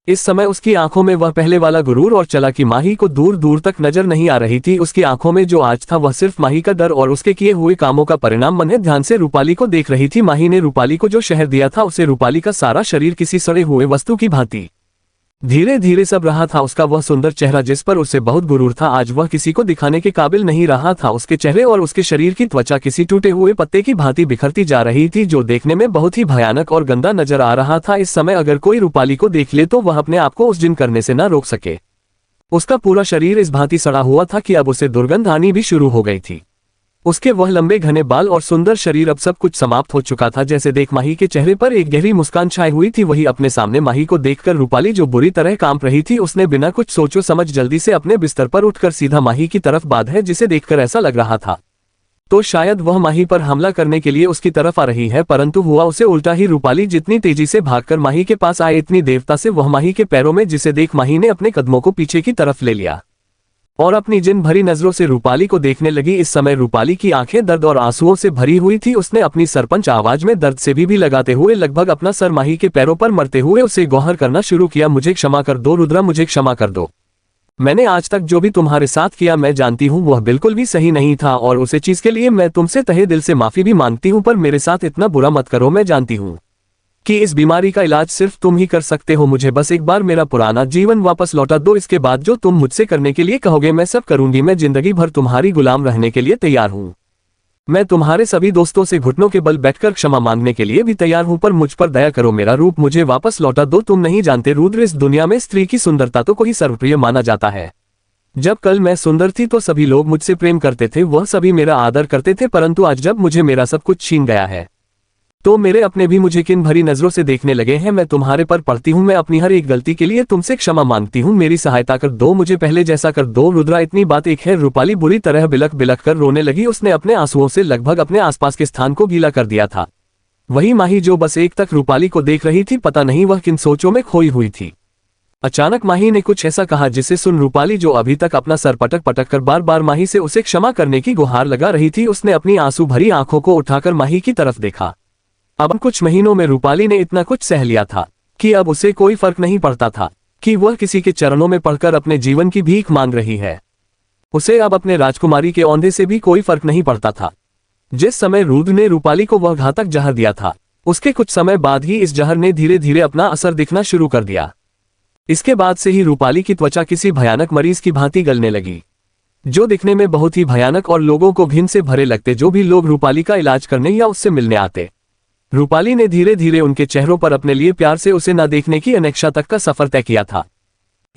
इस समय उसकी आंखों में वह पहले वाला गुरूर और चालाकी माही को दूर दूर तक नजर नहीं आ रही थी। उसकी आंखों में जो आज था वह सिर्फ माही का डर और उसके किए हुए कामों का परिणाम। मन ध्यान से रूपाली को देख रही थी। माही ने रूपाली को जो शहर दिया था, उसे रूपाली का सारा शरीर किसी सड़े हुए वस्तु की भांति धीरे धीरे सब रहा था। उसका वह सुंदर चेहरा, जिस पर उसे बहुत गुरूर था, आज वह किसी को दिखाने के काबिल नहीं रहा था। उसके चेहरे और उसके शरीर की त्वचा किसी टूटे हुए पत्ते की भांति बिखरती जा रही थी, जो देखने में बहुत ही भयानक और गंदा नजर आ रहा था। इस समय अगर कोई रूपाली को देख ले तो वह अपने आप को उस जिन करने से न रोक सके। उसका पूरा शरीर इस भांति सड़ा हुआ था कि अब उसे दुर्गंध आनी भी शुरू हो गई थी। उसके वह लंबे घने बाल और सुंदर शरीर अब सब कुछ समाप्त हो चुका था। जैसे देख माही के चेहरे पर एक गहरी मुस्कान छाई हुई थी। वही अपने सामने माही को देखकर रूपाली जो बुरी तरह कांप रही थी, उसने बिना कुछ सोचो समझ जल्दी से अपने बिस्तर पर उठकर सीधा माही की तरफ बाध है, जिसे देखकर ऐसा लग रहा था तो शायद वह माही पर हमला करने के लिए उसकी तरफ आ रही है, परंतु हुआ उसे उल्टा ही। रूपाली जितनी तेजी से भागकर माही के पास आए, इतनी देवता से वह माही के पैरों में, जिसे देख माही ने अपने कदमों को पीछे की तरफ ले लिया और अपनी जिन भरी नजरों से रूपाली को देखने लगी। इस समय रूपाली की आंखें दर्द और आंसुओं से भरी हुई थी। उसने अपनी सरपंच आवाज में दर्द से भी लगाते हुए लगभग अपना सर माही के पैरों पर मरते हुए उसे गुहार करना शुरू किया, मुझे क्षमा कर दो रुद्रा, मुझे क्षमा कर दो। मैंने आज तक जो भी तुम्हारे साथ किया मैं जानती हूँ वह बिल्कुल भी सही नहीं था और उसे चीज के लिए मैं तुमसे तहे दिल से माफी भी मांगती हूँ, पर मेरे साथ इतना बुरा मत करो। मैं जानती हूँ कि इस बीमारी का इलाज सिर्फ तुम ही कर सकते हो। मुझे बस एक बार मेरा पुराना जीवन वापस लौटा दो। इसके बाद जो तुम मुझसे करने के लिए कहोगे मैं सब करूंगी। मैं जिंदगी भर तुम्हारी गुलाम रहने के लिए तैयार हूँ। मैं तुम्हारे सभी दोस्तों से घुटनों के बल बैठकर क्षमा मांगने के लिए भी तैयार हूँ, पर मुझ पर दया करो। मेरा रूप मुझे वापस लौटा दो। तुम नहीं जानते रुद्र, इस दुनिया में स्त्री की सुंदरता तो को ही सर्वप्रिय माना जाता है। जब कल मैं सुंदर थी तो सभी लोग मुझसे प्रेम करते थे, वह सभी मेरा आदर करते थे, परंतु आज जब मुझे मेरा सब कुछ छीन गया है तो मेरे अपने भी मुझे किन भरी नजरों से देखने लगे हैं। मैं तुम्हारे पर पड़ती हूँ, मैं अपनी हर एक गलती के लिए तुमसे क्षमा मांगती हूँ। मेरी सहायता कर दो, मुझे पहले जैसा कर दो। रुद्रा इतनी बात एक है। रूपाली बुरी तरह बिलख बिलख कर रोने लगी। उसने अपने आंसुओं से लगभग अपने आसपास के स्थान को गीला कर दिया था। वही माही जो बस एक तक रूपाली को देख रही थी, पता नहीं वह किन सोचों में खोई हुई थी। अचानक माही ने कुछ ऐसा कहा जिसे सुन रूपाली, जो अभी तक अपना सर पटक पटक कर बार बार माही से उसे क्षमा करने की गुहार लगा रही थी, उसने अपनी आंसू भरी आंखों को उठाकर माही की तरफ देखा। अब कुछ महीनों में रूपाली ने इतना कुछ सह लिया था कि अब उसे कोई फर्क नहीं पड़ता था कि वह किसी के चरणों में पड़कर अपने जीवन की भीख मांग रही है। उसे अब अपने राजकुमारी के औंधे से भी कोई फर्क नहीं पड़ता था। जिस समय रुद्र ने रूपाली को वह घातक जहर दिया था, उसके कुछ समय बाद ही इस जहर ने धीरे धीरे अपना असर दिखना शुरू कर दिया। इसके बाद से ही रूपाली की त्वचा किसी भयानक मरीज की भांति गलने लगी, जो दिखने में बहुत ही भयानक और लोगों को घिन से भरे लगते। जो भी लोग रूपाली का इलाज करने या उससे मिलने आते, रूपाली ने धीरे धीरे उनके चेहरों पर अपने लिए प्यार से उसे न देखने की अनेक्षा तक का सफर तय किया था।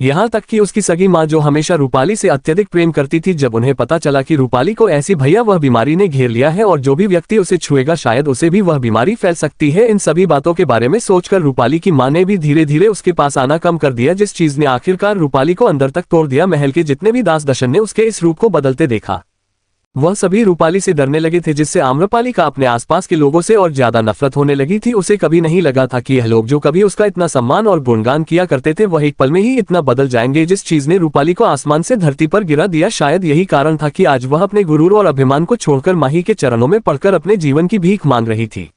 यहाँ तक कि उसकी सगी माँ, जो हमेशा रूपाली से अत्यधिक प्रेम करती थी, जब उन्हें पता चला कि रूपाली को ऐसी भैया वह बीमारी ने घेर लिया है और जो भी व्यक्ति उसे छुएगा शायद उसे भी वह बीमारी फैल सकती है, इन सभी बातों के बारे में सोचकर रूपाली की माँ ने भी धीरे धीरे उसके पास आना कम कर दिया, जिस चीज ने आखिरकार रूपाली को अंदर तक तोड़ दिया। महल के जितने भी दास दशन ने उसके इस रूप को बदलते देखा, वह सभी रूपाली से डरने लगे थे, जिससे आम्रपाली का अपने आसपास के लोगों से और ज्यादा नफरत होने लगी थी। उसे कभी नहीं लगा था कि यह लोग जो कभी उसका इतना सम्मान और गुणगान किया करते थे, वह एक पल में ही इतना बदल जाएंगे। जिस चीज ने रूपाली को आसमान से धरती पर गिरा दिया, शायद यही कारण था कि आज वह अपने गुरूर और अभिमान को छोड़कर माही के चरणों में पड़कर अपने जीवन की भीख मांग रही थी।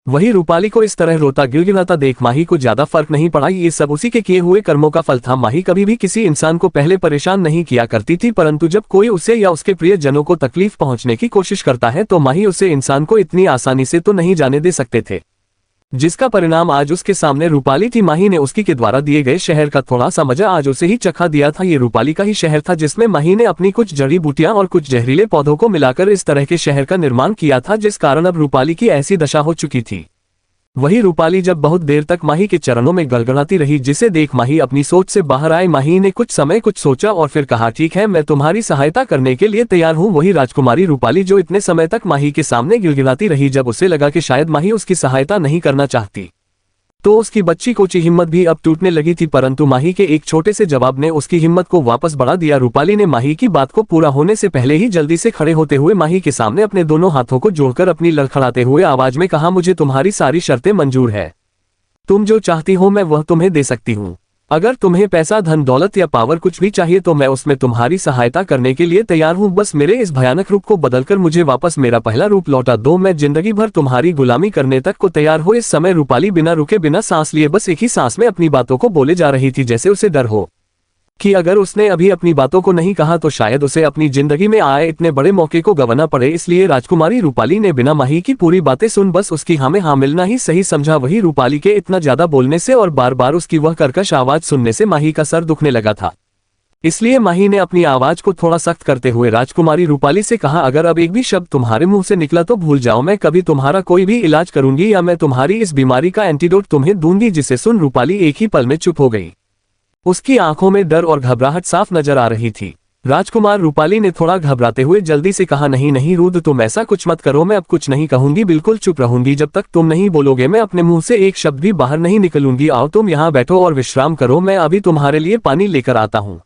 वही रूपाली को इस तरह रोता गिड़गिड़ाता देख माही को ज्यादा फर्क नहीं पड़ा। ये सब उसी के किए हुए कर्मों का फल था। माही कभी भी किसी इंसान को पहले परेशान नहीं किया करती थी, परंतु जब कोई उसे या उसके प्रिय जनों को तकलीफ पहुंचने की कोशिश करता है तो माही उसे इंसान को इतनी आसानी से तो नहीं जाने दे सकते थे, जिसका परिणाम आज उसके सामने रूपाली थी। माही ने उसकी के द्वारा दिए गए शहर का थोड़ा सा मजा आज उसे ही चखा दिया था। ये रूपाली का ही शहर था, जिसमें माही ने अपनी कुछ जड़ी बूटियां और कुछ जहरीले पौधों को मिलाकर इस तरह के शहर का निर्माण किया था, जिस कारण अब रूपाली की ऐसी दशा हो चुकी थी। वही रूपाली जब बहुत देर तक माही के चरणों में गड़गड़ाती रही, जिसे देख माही अपनी सोच से बाहर आए। माही ने कुछ समय कुछ सोचा और फिर कहा, ठीक है, मैं तुम्हारी सहायता करने के लिए तैयार हूँ। वही राजकुमारी रूपाली, जो इतने समय तक माही के सामने गिड़गिड़ाती रही, जब उसे लगा कि शायद माही उसकी सहायता नहीं करना चाहती, तो उसकी बच्ची कोची हिम्मत भी अब टूटने लगी थी, परंतु माही के एक छोटे से जवाब ने उसकी हिम्मत को वापस बढ़ा दिया। रूपाली ने माही की बात को पूरा होने से पहले ही जल्दी से खड़े होते हुए माही के सामने अपने दोनों हाथों को जोड़कर अपनी लड़खड़ाते हुए आवाज में कहा, मुझे तुम्हारी सारी शर्तें मंजूर है। तुम जो चाहती हो मैं वह तुम्हें दे सकती हूँ। अगर तुम्हें पैसा, धन दौलत या पावर कुछ भी चाहिए तो मैं उसमें तुम्हारी सहायता करने के लिए तैयार हूँ। बस मेरे इस भयानक रूप को बदलकर मुझे वापस मेरा पहला रूप लौटा दो। मैं जिंदगी भर तुम्हारी गुलामी करने तक को तैयार हो। इस समय रूपाली बिना रुके बिना सांस लिए बस एक ही सांस में अपनी बातों को बोले जा रही थी, जैसे उसे डर हो कि अगर उसने अभी अपनी बातों को नहीं कहा तो शायद उसे अपनी जिंदगी में आए इतने बड़े मौके को गंवाना पड़े। इसलिए राजकुमारी रूपाली ने बिना माही की पूरी बातें सुन बस उसकी हाँ में हाँ मिलना ही सही समझा। वही रूपाली के इतना ज्यादा बोलने से और बार बार उसकी वह कर्कश आवाज सुनने से माही का सर दुखने लगा था। इसलिए माही ने अपनी आवाज को थोड़ा सख्त करते हुए राजकुमारी रूपाली से कहा, अगर अब एक भी शब्द तुम्हारे मुंह से निकला तो भूल जाओ, मैं कभी तुम्हारा कोई भी इलाज करूंगी या मैं तुम्हारी इस बीमारी का एंटीडोट तुम्हें दूंगी। जिसे सुन रूपाली एक ही पल में चुप हो गई। उसकी आंखों में डर और घबराहट साफ नजर आ रही थी। राजकुमार रूपाली ने थोड़ा घबराते हुए जल्दी से कहा, नहीं नहीं रुद्र, तुम ऐसा कुछ मत करो, मैं अब कुछ नहीं कहूंगी, बिल्कुल चुप रहूंगी, जब तक तुम नहीं बोलोगे मैं अपने मुंह से एक शब्द भी बाहर नहीं निकलूंगी। आओ तुम यहाँ बैठो और विश्राम करो, मैं अभी तुम्हारे लिए पानी लेकर आता हूँ।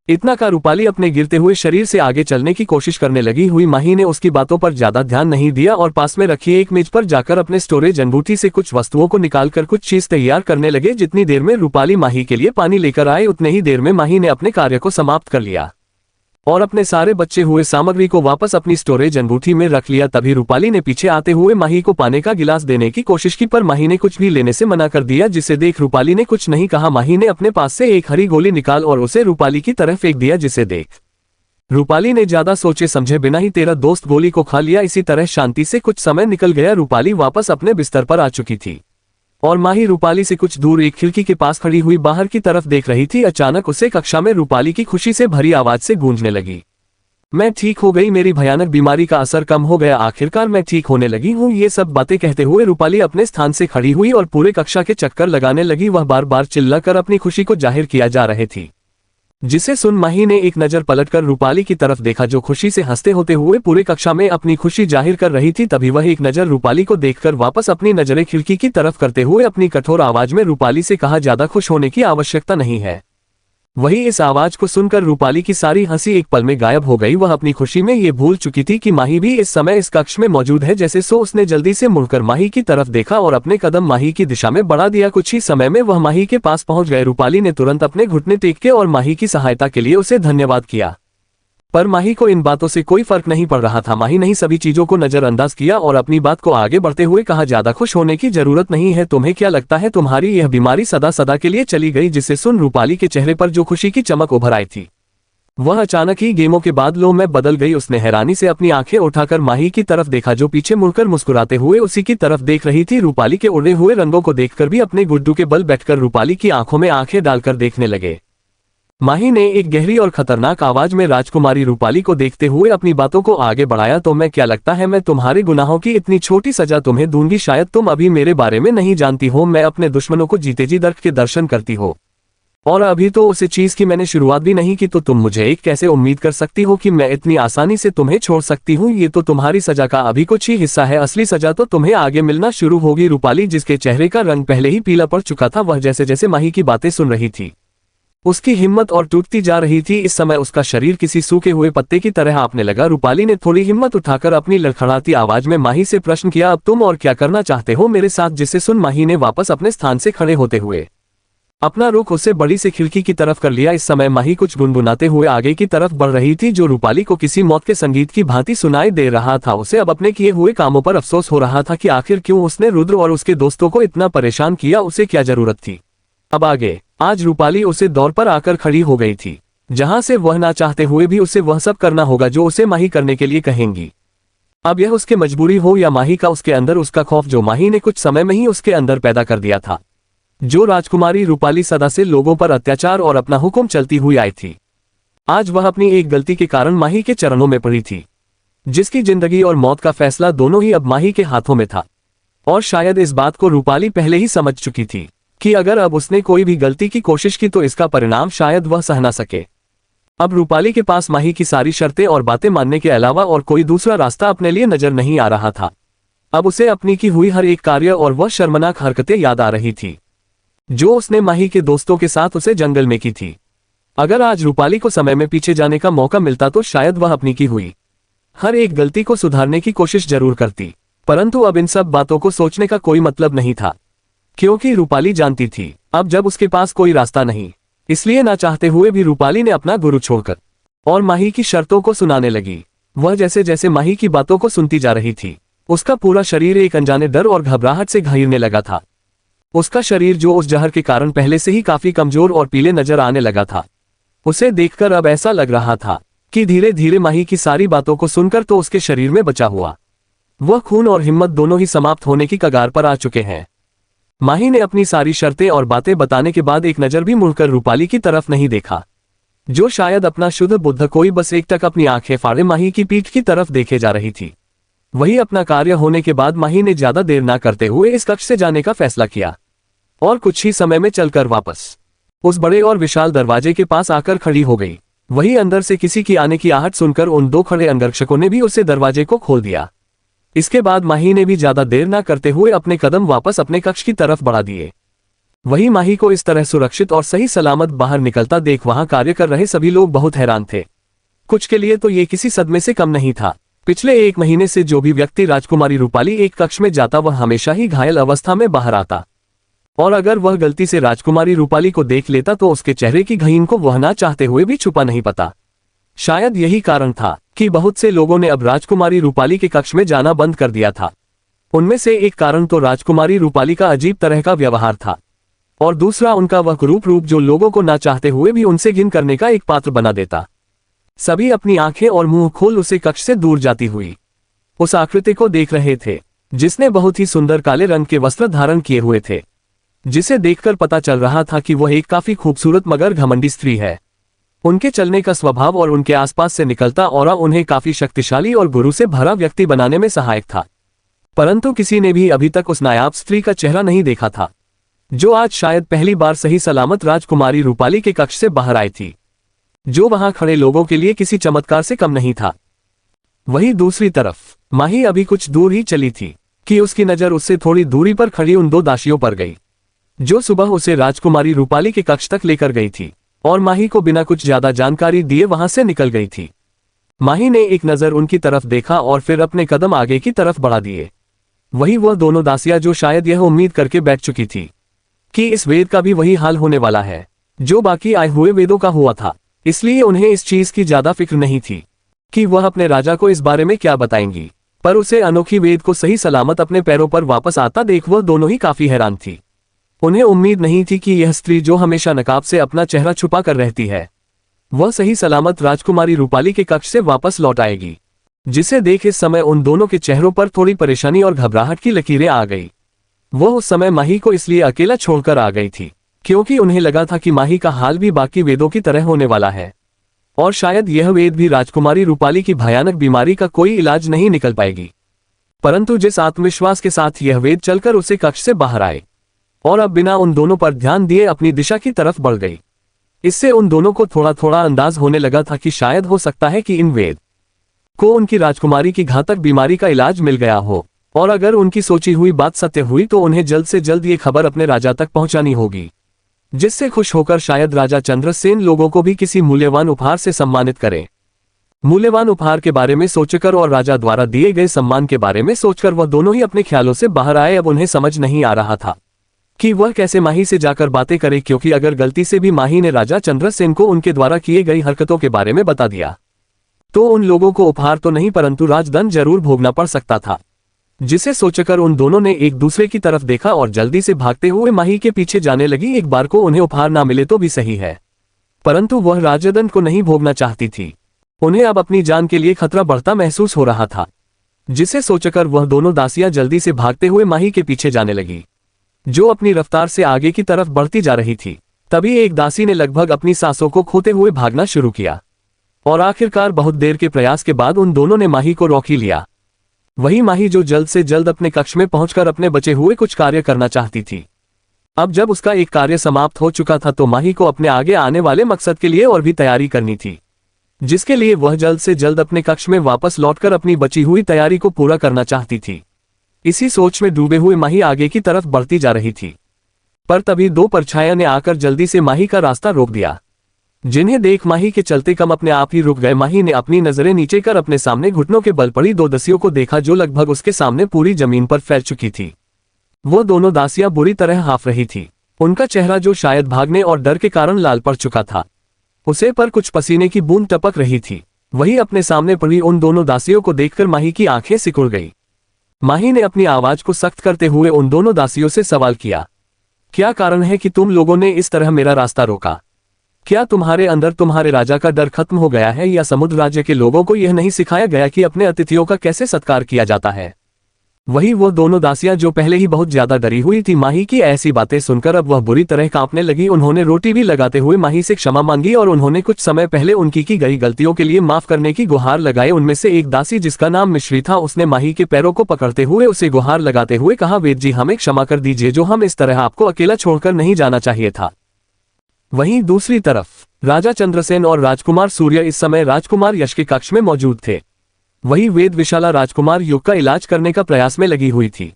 इतना का रूपाली अपने गिरते हुए शरीर से आगे चलने की कोशिश करने लगी हुई। माही ने उसकी बातों पर ज्यादा ध्यान नहीं दिया और पास में रखी एक मेज पर जाकर अपने स्टोरेज अंगूठी से कुछ वस्तुओं को निकालकर कुछ चीज तैयार करने लगे। जितनी देर में रूपाली माही के लिए पानी लेकर आए उतने ही देर में माही ने अपने कार्य को समाप्त कर लिया और अपने सारे बचे हुए सामग्री को वापस अपनी स्टोरेज अंगूठी में रख लिया। तभी रूपाली ने पीछे आते हुए माही को पानी का गिलास देने की कोशिश की, पर माही ने कुछ भी लेने से मना कर दिया, जिसे देख रूपाली ने कुछ नहीं कहा। माही ने अपने पास से एक हरी गोली निकाल और उसे रूपाली की तरफ फेंक दिया, जिसे देख रूपाली ने ज्यादा सोचे समझे बिना ही तेरा दोस्त गोली को खा लिया। इसी तरह शांति से कुछ समय निकल गया। रूपाली वापस अपने बिस्तर पर आ चुकी थी और माही रूपाली से कुछ दूर एक खिड़की के पास खड़ी हुई बाहर की तरफ देख रही थी। अचानक उसे कक्षा में रूपाली की खुशी से भरी आवाज से गूंजने लगी, मैं ठीक हो गई, मेरी भयानक बीमारी का असर कम हो गया, आखिरकार मैं ठीक होने लगी हूँ। ये सब बातें कहते हुए रूपाली अपने स्थान से खड़ी हुई और पूरे कक्षा के चक्कर लगाने लगी। वह बार बार चिल्लाकर अपनी खुशी को जाहिर किया जा रही थी, जिसे सुन माही ने एक नजर पलटकर रूपाली की तरफ देखा, जो खुशी से हंसते होते हुए पूरे कक्षा में अपनी खुशी जाहिर कर रही थी। तभी वह एक नजर रूपाली को देखकर वापस अपनी नजरें खिड़की की तरफ करते हुए अपनी कठोर आवाज में रूपाली से कहा, ज्यादा खुश होने की आवश्यकता नहीं है। वही इस आवाज को सुनकर रूपाली की सारी हंसी एक पल में गायब हो गई। वह अपनी खुशी में ये भूल चुकी थी कि माही भी इस समय इस कक्ष में मौजूद है। जैसे सो उसने जल्दी से मुड़कर माही की तरफ देखा और अपने कदम माही की दिशा में बढ़ा दिया। कुछ ही समय में वह माही के पास पहुंच गए। रूपाली ने तुरंत अपने घुटने टेक के और माही की सहायता के लिए उसे धन्यवाद किया, पर माही को इन बातों से कोई फर्क नहीं पड़ रहा था। माही ने सभी चीजों को नजरअंदाज किया और अपनी बात को आगे बढ़ते हुए कहा, ज्यादा खुश होने की जरूरत नहीं है, तुम्हें क्या लगता है तुम्हारी यह बीमारी सदा सदा के लिए चली गई? जिसे सुन रूपाली के चेहरे पर जो खुशी की चमक उभर आई थी वह अचानक ही गेमों के बादलों में बदल गई। उसने हैरानी से अपनी आंखें उठाकर माही की तरफ देखा, जो पीछे मुड़कर मुस्कुराते हुए उसी की तरफ देख रही थी। रूपाली के उड़े हुए रंगों को देखकर भी अपने गुड्डू के बल बैठकर रूपाली की आंखों में आंखें डालकर देखने लगे। माही ने एक गहरी और खतरनाक आवाज में राजकुमारी रूपाली को देखते हुए अपनी बातों को आगे बढ़ाया, तो मैं क्या लगता है मैं तुम्हारे गुनाहों की इतनी छोटी सजा तुम्हें दूंगी? शायद तुम अभी मेरे बारे में नहीं जानती हो, मैं अपने दुश्मनों को जीते जी दर्द के दर्शन करती हो और अभी तो उस चीज की मैंने शुरुआत भी नहीं की, तो तुम मुझे एक कैसे उम्मीद कर सकती हो कि मैं इतनी आसानी से तुम्हें छोड़ सकती हूँ? ये तो तुम्हारी सजा का अभी कुछ ही हिस्सा है, असली सजा तो तुम्हें आगे मिलना शुरू होगी। रूपाली, जिसके चेहरे का रंग पहले ही पीला पड़ चुका था, वह जैसे जैसे माही की बातें सुन रही थी उसकी हिम्मत और टूटती जा रही थी। इस समय उसका शरीर किसी सूखे हुए पत्ते की तरह आपने लगा। रूपाली ने थोड़ी हिम्मत उठाकर अपनी लड़खड़ाती आवाज में माही से प्रश्न किया, अब तुम और क्या करना चाहते हो मेरे साथ? जिसे सुन माही ने वापस अपने स्थान से खड़े होते हुए अपना रुख उससे बड़ी से खिड़की की तरफ कर लिया। इस समय माही कुछ गुनगुनाते हुए आगे की तरफ बढ़ रही थी, जो रूपाली को किसी मौत के संगीत की भांति सुनाई दे रहा था। उसे अब अपने किए हुए कामों पर अफसोस हो रहा था कि आखिर क्यों उसने रुद्र और उसके दोस्तों को इतना परेशान किया, उसे क्या जरूरत थी। अब आगे आज रूपाली उसे दौर पर आकर खड़ी हो गई थी, जहां से वह ना चाहते हुए भी उसे वह सब करना होगा जो उसे माही करने के लिए कहेंगी। अब यह उसकी मजबूरी हो या माही का उसके अंदर उसका खौफ, जो माही ने कुछ समय में ही उसके अंदर पैदा कर दिया था। जो राजकुमारी रूपाली सदा से लोगों पर अत्याचार और अपना हुक्म चलती हुई आई थी, आज वह अपनी एक गलती के कारण माही के चरणों में पड़ी थी, जिसकी जिंदगी और मौत का फैसला दोनों ही अब माही के हाथों में था। और शायद इस बात को रूपाली पहले ही समझ चुकी थी कि अगर अब उसने कोई भी गलती की कोशिश की तो इसका परिणाम शायद वह सह ना सके। अब रूपाली के पास माही की सारी शर्तें और बातें मानने के अलावा और कोई दूसरा रास्ता अपने लिए नजर नहीं आ रहा था। अब उसे अपनी की हुई हर एक कार्य और वह शर्मनाक हरकतें याद आ रही थी जो उसने माही के दोस्तों के साथ उसे जंगल में की थी। अगर आज रूपाली को समय में पीछे जाने का मौका मिलता तो शायद वह अपनी की हुई हर एक गलती को सुधारने की कोशिश जरूर करती, परंतु अब इन सब बातों को सोचने का कोई मतलब नहीं था, क्योंकि रूपाली जानती थी अब जब उसके पास कोई रास्ता नहीं। इसलिए ना चाहते हुए भी रूपाली ने अपना गुरु छोड़कर और माही की शर्तों को सुनाने लगी। वह जैसे जैसे माही की बातों को सुनती जा रही थी, उसका पूरा शरीर एक अनजाने डर और घबराहट से घिरने लगा था। उसका शरीर, जो उस जहर के कारण पहले से ही काफी कमजोर और पीले नजर आने लगा था, उसे देखकर अब ऐसा लग रहा था कि धीरे धीरे माही की सारी बातों को सुनकर तो उसके शरीर में बचा हुआ वह खून और हिम्मत दोनों ही समाप्त होने की कगार पर आ चुके हैं। माही ने अपनी सारी शर्तें और बातें बताने के बाद एक नजर भी मुड़कर रूपाली की तरफ नहीं देखा, जो शायद अपना शुद्ध बुद्ध कोई बस एक टक अपनी आंखें फाड़े माही की पीठ की तरफ देखे जा रही थी। वही अपना कार्य होने के बाद माही ने ज्यादा देर ना करते हुए इस कक्ष से जाने का फैसला किया और कुछ ही समय में चलकर वापस उस बड़े और विशाल दरवाजे के पास आकर खड़ी हो गई। वही अंदर से किसी की आने की आहट सुनकर उन दो खड़े अंगरक्षकों ने भी उसे दरवाजे को खोल दिया। इसके बाद माही ने भी ज्यादा देर न करते हुए अपने कदम वापस अपने कक्ष की तरफ बढ़ा दिए। वही माही को इस तरह सुरक्षित और सही सलामत बाहर निकलता देख वहां कार्य कर रहे सभी लोग बहुत हैरान थे। कुछ के लिए तो ये किसी सदमे से कम नहीं था। पिछले 1 महीने से जो भी व्यक्ति राजकुमारी रूपाली एक कक्ष में जाता वह हमेशा ही घायल अवस्था में बाहर आता, और अगर वह गलती से राजकुमारी रूपाली को देख लेता तो उसके चेहरे की घिन को वह ना चाहते हुए भी छुपा नहीं पाता। शायद यही कारण था कि बहुत से लोगों ने अब राजकुमारी रूपाली के कक्ष में जाना बंद कर दिया था। उनमें से एक कारण तो राजकुमारी रूपाली का अजीब तरह का व्यवहार था, और दूसरा उनका वह रूप जो लोगों को ना चाहते हुए भी उनसे घिन करने का एक पात्र बना देता। सभी अपनी आंखें और मुंह खोल उसे कक्ष से दूर जाती हुई उस आकृति को देख रहे थे, जिसने बहुत ही सुंदर काले रंग के वस्त्र धारण किए हुए थे, जिसे देखकर पता चल रहा था कि वह एक काफी खूबसूरत मगर घमंडी स्त्री है। उनके चलने का स्वभाव और उनके आसपास से निकलता ऑरा उन्हें काफी शक्तिशाली और गुरु से भरा व्यक्ति बनाने में सहायक था। परंतु किसी ने भी अभी तक उस नायाब स्त्री का चेहरा नहीं देखा था, जो आज शायद पहली बार सही सलामत राजकुमारी रूपाली के कक्ष से बाहर आई थी, जो वहां खड़े लोगों के लिए किसी चमत्कार से कम नहीं था। वहीं दूसरी तरफ माही अभी कुछ दूर ही चली थी कि उसकी नजर उससे थोड़ी दूरी पर खड़ी उन 2 दासियों पर गई, जो सुबह उसे राजकुमारी रूपाली के कक्ष तक लेकर गई थी और माही को बिना कुछ ज्यादा जानकारी दिए वहां से निकल गई थी। माही ने एक नजर उनकी तरफ देखा और फिर अपने कदम आगे की तरफ बढ़ा दिए। वही वह दोनों दासियां जो शायद यह उम्मीद करके बैठ चुकी थी कि इस वेद का भी वही हाल होने वाला है जो बाकी आए हुए वेदों का हुआ था, इसलिए उन्हें इस चीज की ज्यादा फिक्र नहीं थी कि वह अपने राजा को इस बारे में क्या बताएंगी। पर उसे अनोखी वेद को सही सलामत अपने पैरों पर वापस आता देख वह दोनों ही काफी हैरान थी। उन्हें उम्मीद नहीं थी कि यह स्त्री जो हमेशा नकाब से अपना चेहरा छुपा कर रहती है, वह सही सलामत राजकुमारी रूपाली के कक्ष से वापस लौट आएगी, जिसे देख इस समय उन दोनों के चेहरों पर थोड़ी परेशानी और घबराहट की लकीरें आ गई। वह उस समय माही को इसलिए अकेला छोड़कर आ गई थी क्योंकि उन्हें लगा था कि माही का हाल भी बाकी वेदों की तरह होने वाला है, और शायद यह वेद भी राजकुमारी रूपाली की भयानक बीमारी का कोई इलाज नहीं निकल पाएगी। परंतु जिस आत्मविश्वास के साथ यह वेद चलकर उसे कक्ष से बाहर आए और अब बिना उन दोनों पर ध्यान दिए अपनी दिशा की तरफ बढ़ गई, इससे उन दोनों को थोड़ा थोड़ा अंदाज होने लगा था कि शायद हो सकता है कि इन वेद को उनकी राजकुमारी की घातक बीमारी का इलाज मिल गया हो, और अगर उनकी सोची हुई बात सत्य हुई तो उन्हें जल्द से जल्द ये खबर अपने राजा तक पहुंचानी होगी, जिससे खुश होकर शायद राजा चंद्रसेन लोगों को भी किसी मूल्यवान उपहार से सम्मानित करें। मूल्यवान उपहार के बारे में सोचकर और राजा द्वारा दिए गए सम्मान के बारे में सोचकर वह दोनों ही अपने ख्यालों से बाहर आए। अब उन्हें समझ नहीं आ रहा था कि वह कैसे माही से जाकर बातें करे, क्योंकि अगर गलती से भी माही ने राजा चंद्रसेन को उनके द्वारा किए गई हरकतों के बारे में बता दिया तो उन लोगों को उपहार तो नहीं परंतु राजदंड जरूर भोगना पड़ सकता था, जिसे सोचकर उन दोनों ने एक दूसरे की तरफ देखा और जल्दी से भागते हुए माही के पीछे जाने लगी। एक बार को उन्हें उपहार ना मिले तो भी सही है, परंतु वह राजदंड को नहीं भोगना चाहती थी। उन्हें अब अपनी जान के लिए खतरा बढ़ता महसूस हो रहा था, जिसे सोचकर वह दोनों दासियां जल्दी से भागते हुए माही के पीछे जाने लगी, जो अपनी रफ्तार से आगे की तरफ बढ़ती जा रही थी। तभी एक दासी ने लगभग अपनी सांसों को खोते हुए भागना शुरू किया और आखिरकार बहुत देर के प्रयास के बाद उन दोनों ने माही को रोक ही लिया। वही माही जो जल्द से जल्द अपने कक्ष में पहुंचकर अपने बचे हुए कुछ कार्य करना चाहती थी। अब जब उसका एक कार्य समाप्त हो चुका था तो माही को अपने आगे आने वाले मकसद के लिए और भी तैयारी करनी थी, जिसके लिए वह जल्द से जल्द अपने कक्ष में वापस लौटकर अपनी बची हुई तैयारी को पूरा करना चाहती थी। इसी सोच में डूबे हुए माही आगे की तरफ बढ़ती जा रही थी, पर तभी 2 परछाइयां ने आकर जल्दी से माही का रास्ता रोक दिया, जिन्हें देख माही के चलते कम अपने आप ही रुक गए। माही ने अपनी नजरें नीचे कर अपने सामने घुटनों के बल पड़ी 2 दासियों को देखा जो लगभग उसके सामने पूरी जमीन पर फैल चुकी थी। वो दोनों दासियां बुरी तरह हाफ रही थी। उनका चेहरा जो शायद भागने और डर के कारण लाल पड़ चुका था, उसे पर कुछ पसीने की बूंद टपक रही थी। वही अपने सामने पड़ी उन दोनों दासियों को देखकर माही की आंखें सिकुड़ गई। माही ने अपनी आवाज को सख्त करते हुए उन दोनों दासियों से सवाल किया, क्या कारण है कि तुम लोगों ने इस तरह मेरा रास्ता रोका? क्या तुम्हारे अंदर तुम्हारे राजा का डर खत्म हो गया है, या समुद्र राज्य के लोगों को यह नहीं सिखाया गया कि अपने अतिथियों का कैसे सत्कार किया जाता है? वही वो दोनों दासियां जो पहले ही बहुत ज्यादा डरी हुई थी माही की ऐसी बातें सुनकर अब वह बुरी तरह कांपने लगी। उन्होंने रोटी भी लगाते हुए माही से क्षमा मांगी और उन्होंने कुछ समय पहले उनकी की गई गलतियों के लिए माफ करने की गुहार लगाई। उनमें से एक दासी जिसका नाम मिश्री था, उसने माही के पैरों को पकड़ते हुए उसे गुहार लगाते हुए कहा, वेद जी हमें क्षमा कर दीजिए, जो हम इस तरह आपको अकेला छोड़कर नहीं जाना चाहिए था। वहीं दूसरी तरफ राजा चंद्रसेन और राजकुमार सूर्य इस समय राजकुमार यश के कक्ष में मौजूद थे। वही वेद विशाला राजकुमार युग का इलाज करने का प्रयास में लगी हुई थी।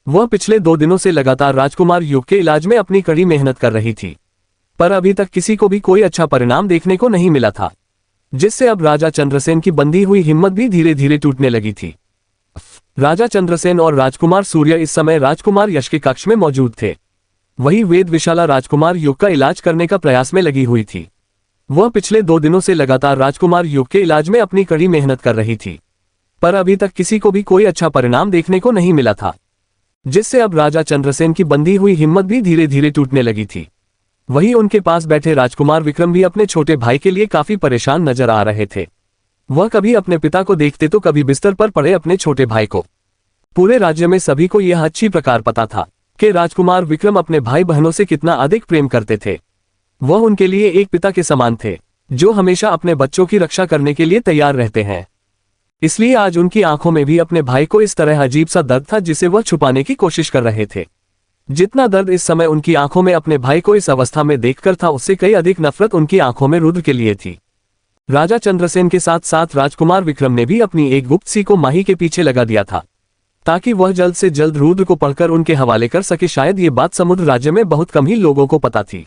वह पिछले 2 दिनों से लगातार राजकुमार युग के इलाज में अपनी कड़ी मेहनत कर रही थी, पर अभी तक किसी को भी कोई अच्छा परिणाम देखने को नहीं मिला था, जिससे अब राजा चंद्रसेन की बंधी हुई हिम्मत भी धीरे धीरे टूटने लगी थी। राजा चंद्रसेन और राजकुमार सूर्य इस समय राजकुमार यश के कक्ष में मौजूद थे। वही वेद विशाला राजकुमार युग का इलाज करने का प्रयास में लगी हुई थी। वह पिछले 2 दिनों से लगातार राजकुमार युग के इलाज में अपनी कड़ी मेहनत कर रही थी, पर अभी तक किसी को भी कोई अच्छा परिणाम देखने को नहीं मिला था, जिससे अब राजा चंद्रसेन की बंधी हुई हिम्मत भी धीरे धीरे टूटने लगी थी। वही उनके पास बैठे राजकुमार विक्रम भी अपने छोटे भाई के लिए काफी परेशान नजर आ रहे थे। वह कभी अपने पिता को देखते तो कभी बिस्तर पर पड़े अपने छोटे भाई को। पूरे राज्य में सभी को यह अच्छी प्रकार पता था कि राजकुमार विक्रम अपने भाई बहनों से कितना अधिक प्रेम करते थे। वह उनके लिए एक पिता के समान थे, जो हमेशा अपने बच्चों की रक्षा करने के लिए तैयार रहते हैं। इसलिए आज उनकी आंखों में भी अपने भाई को इस तरह अजीब सा दर्द था, जिसे वह छुपाने की कोशिश कर रहे थे। जितना दर्द इस समय उनकी आंखों में अपने भाई को इस अवस्था में देखकर था, उससे कई अधिक नफरत उनकी आंखों में रुद्र के लिए थी। राजा चंद्रसेन के साथ साथ राजकुमार विक्रम ने भी अपनी एक गुप्त सी को माही के पीछे लगा दिया था, ताकि वह जल्द से जल्द रुद्र को पढ़कर उनके हवाले कर सके। शायद ये बात समुद्र राज्य में बहुत कम ही लोगों को पता थी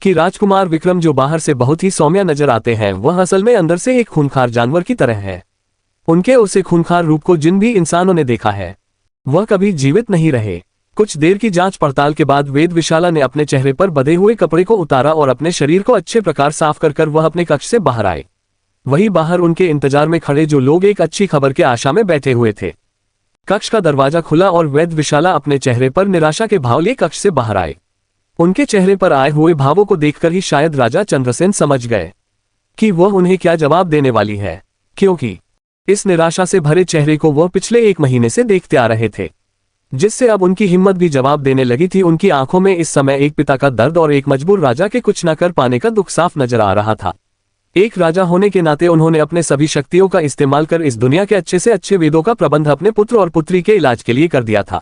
कि राजकुमार विक्रम जो बाहर से बहुत ही सौम्य नजर आते हैं, वह असल में अंदर से एक खूंखार जानवर की तरह है। उनके उसे खूंखार रूप को जिन भी इंसानों ने देखा है, वह कभी जीवित नहीं रहे। कुछ देर की जांच पड़ताल के बाद वेद विशाला ने अपने चेहरे पर बंधे हुए कपड़े को उतारा और अपने शरीर को अच्छे प्रकार साफ कर वह अपने कक्ष से बाहर आए। वहीं बाहर उनके इंतजार में खड़े जो लोग एक अच्छी खबर के आशा में बैठे हुए थे। कक्ष का दरवाजा खुला और वेद विशाला अपने चेहरे पर निराशा के भाव लिए कक्ष से बाहर आए। उनके चेहरे पर आए हुए भावों को देखकर ही शायद राजा चंद्रसेन समझ गए कि वह उन्हें क्या जवाब देने वाली है, क्योंकि इस निराशा से भरे चेहरे को वह पिछले 1 महीने से देखते आ रहे थे, जिससे अब उनकी हिम्मत भी जवाब देने लगी थी। उनकी आंखों में इस समय एक पिता का दर्द और एक मजबूर राजा के कुछ न कर पाने का दुख साफ नजर आ रहा था। एक राजा होने के नाते उन्होंने अपने सभी शक्तियों का इस्तेमाल कर इस दुनिया के अच्छे से अच्छे वेदों का प्रबंध अपने पुत्र और पुत्री के इलाज के लिए कर दिया था,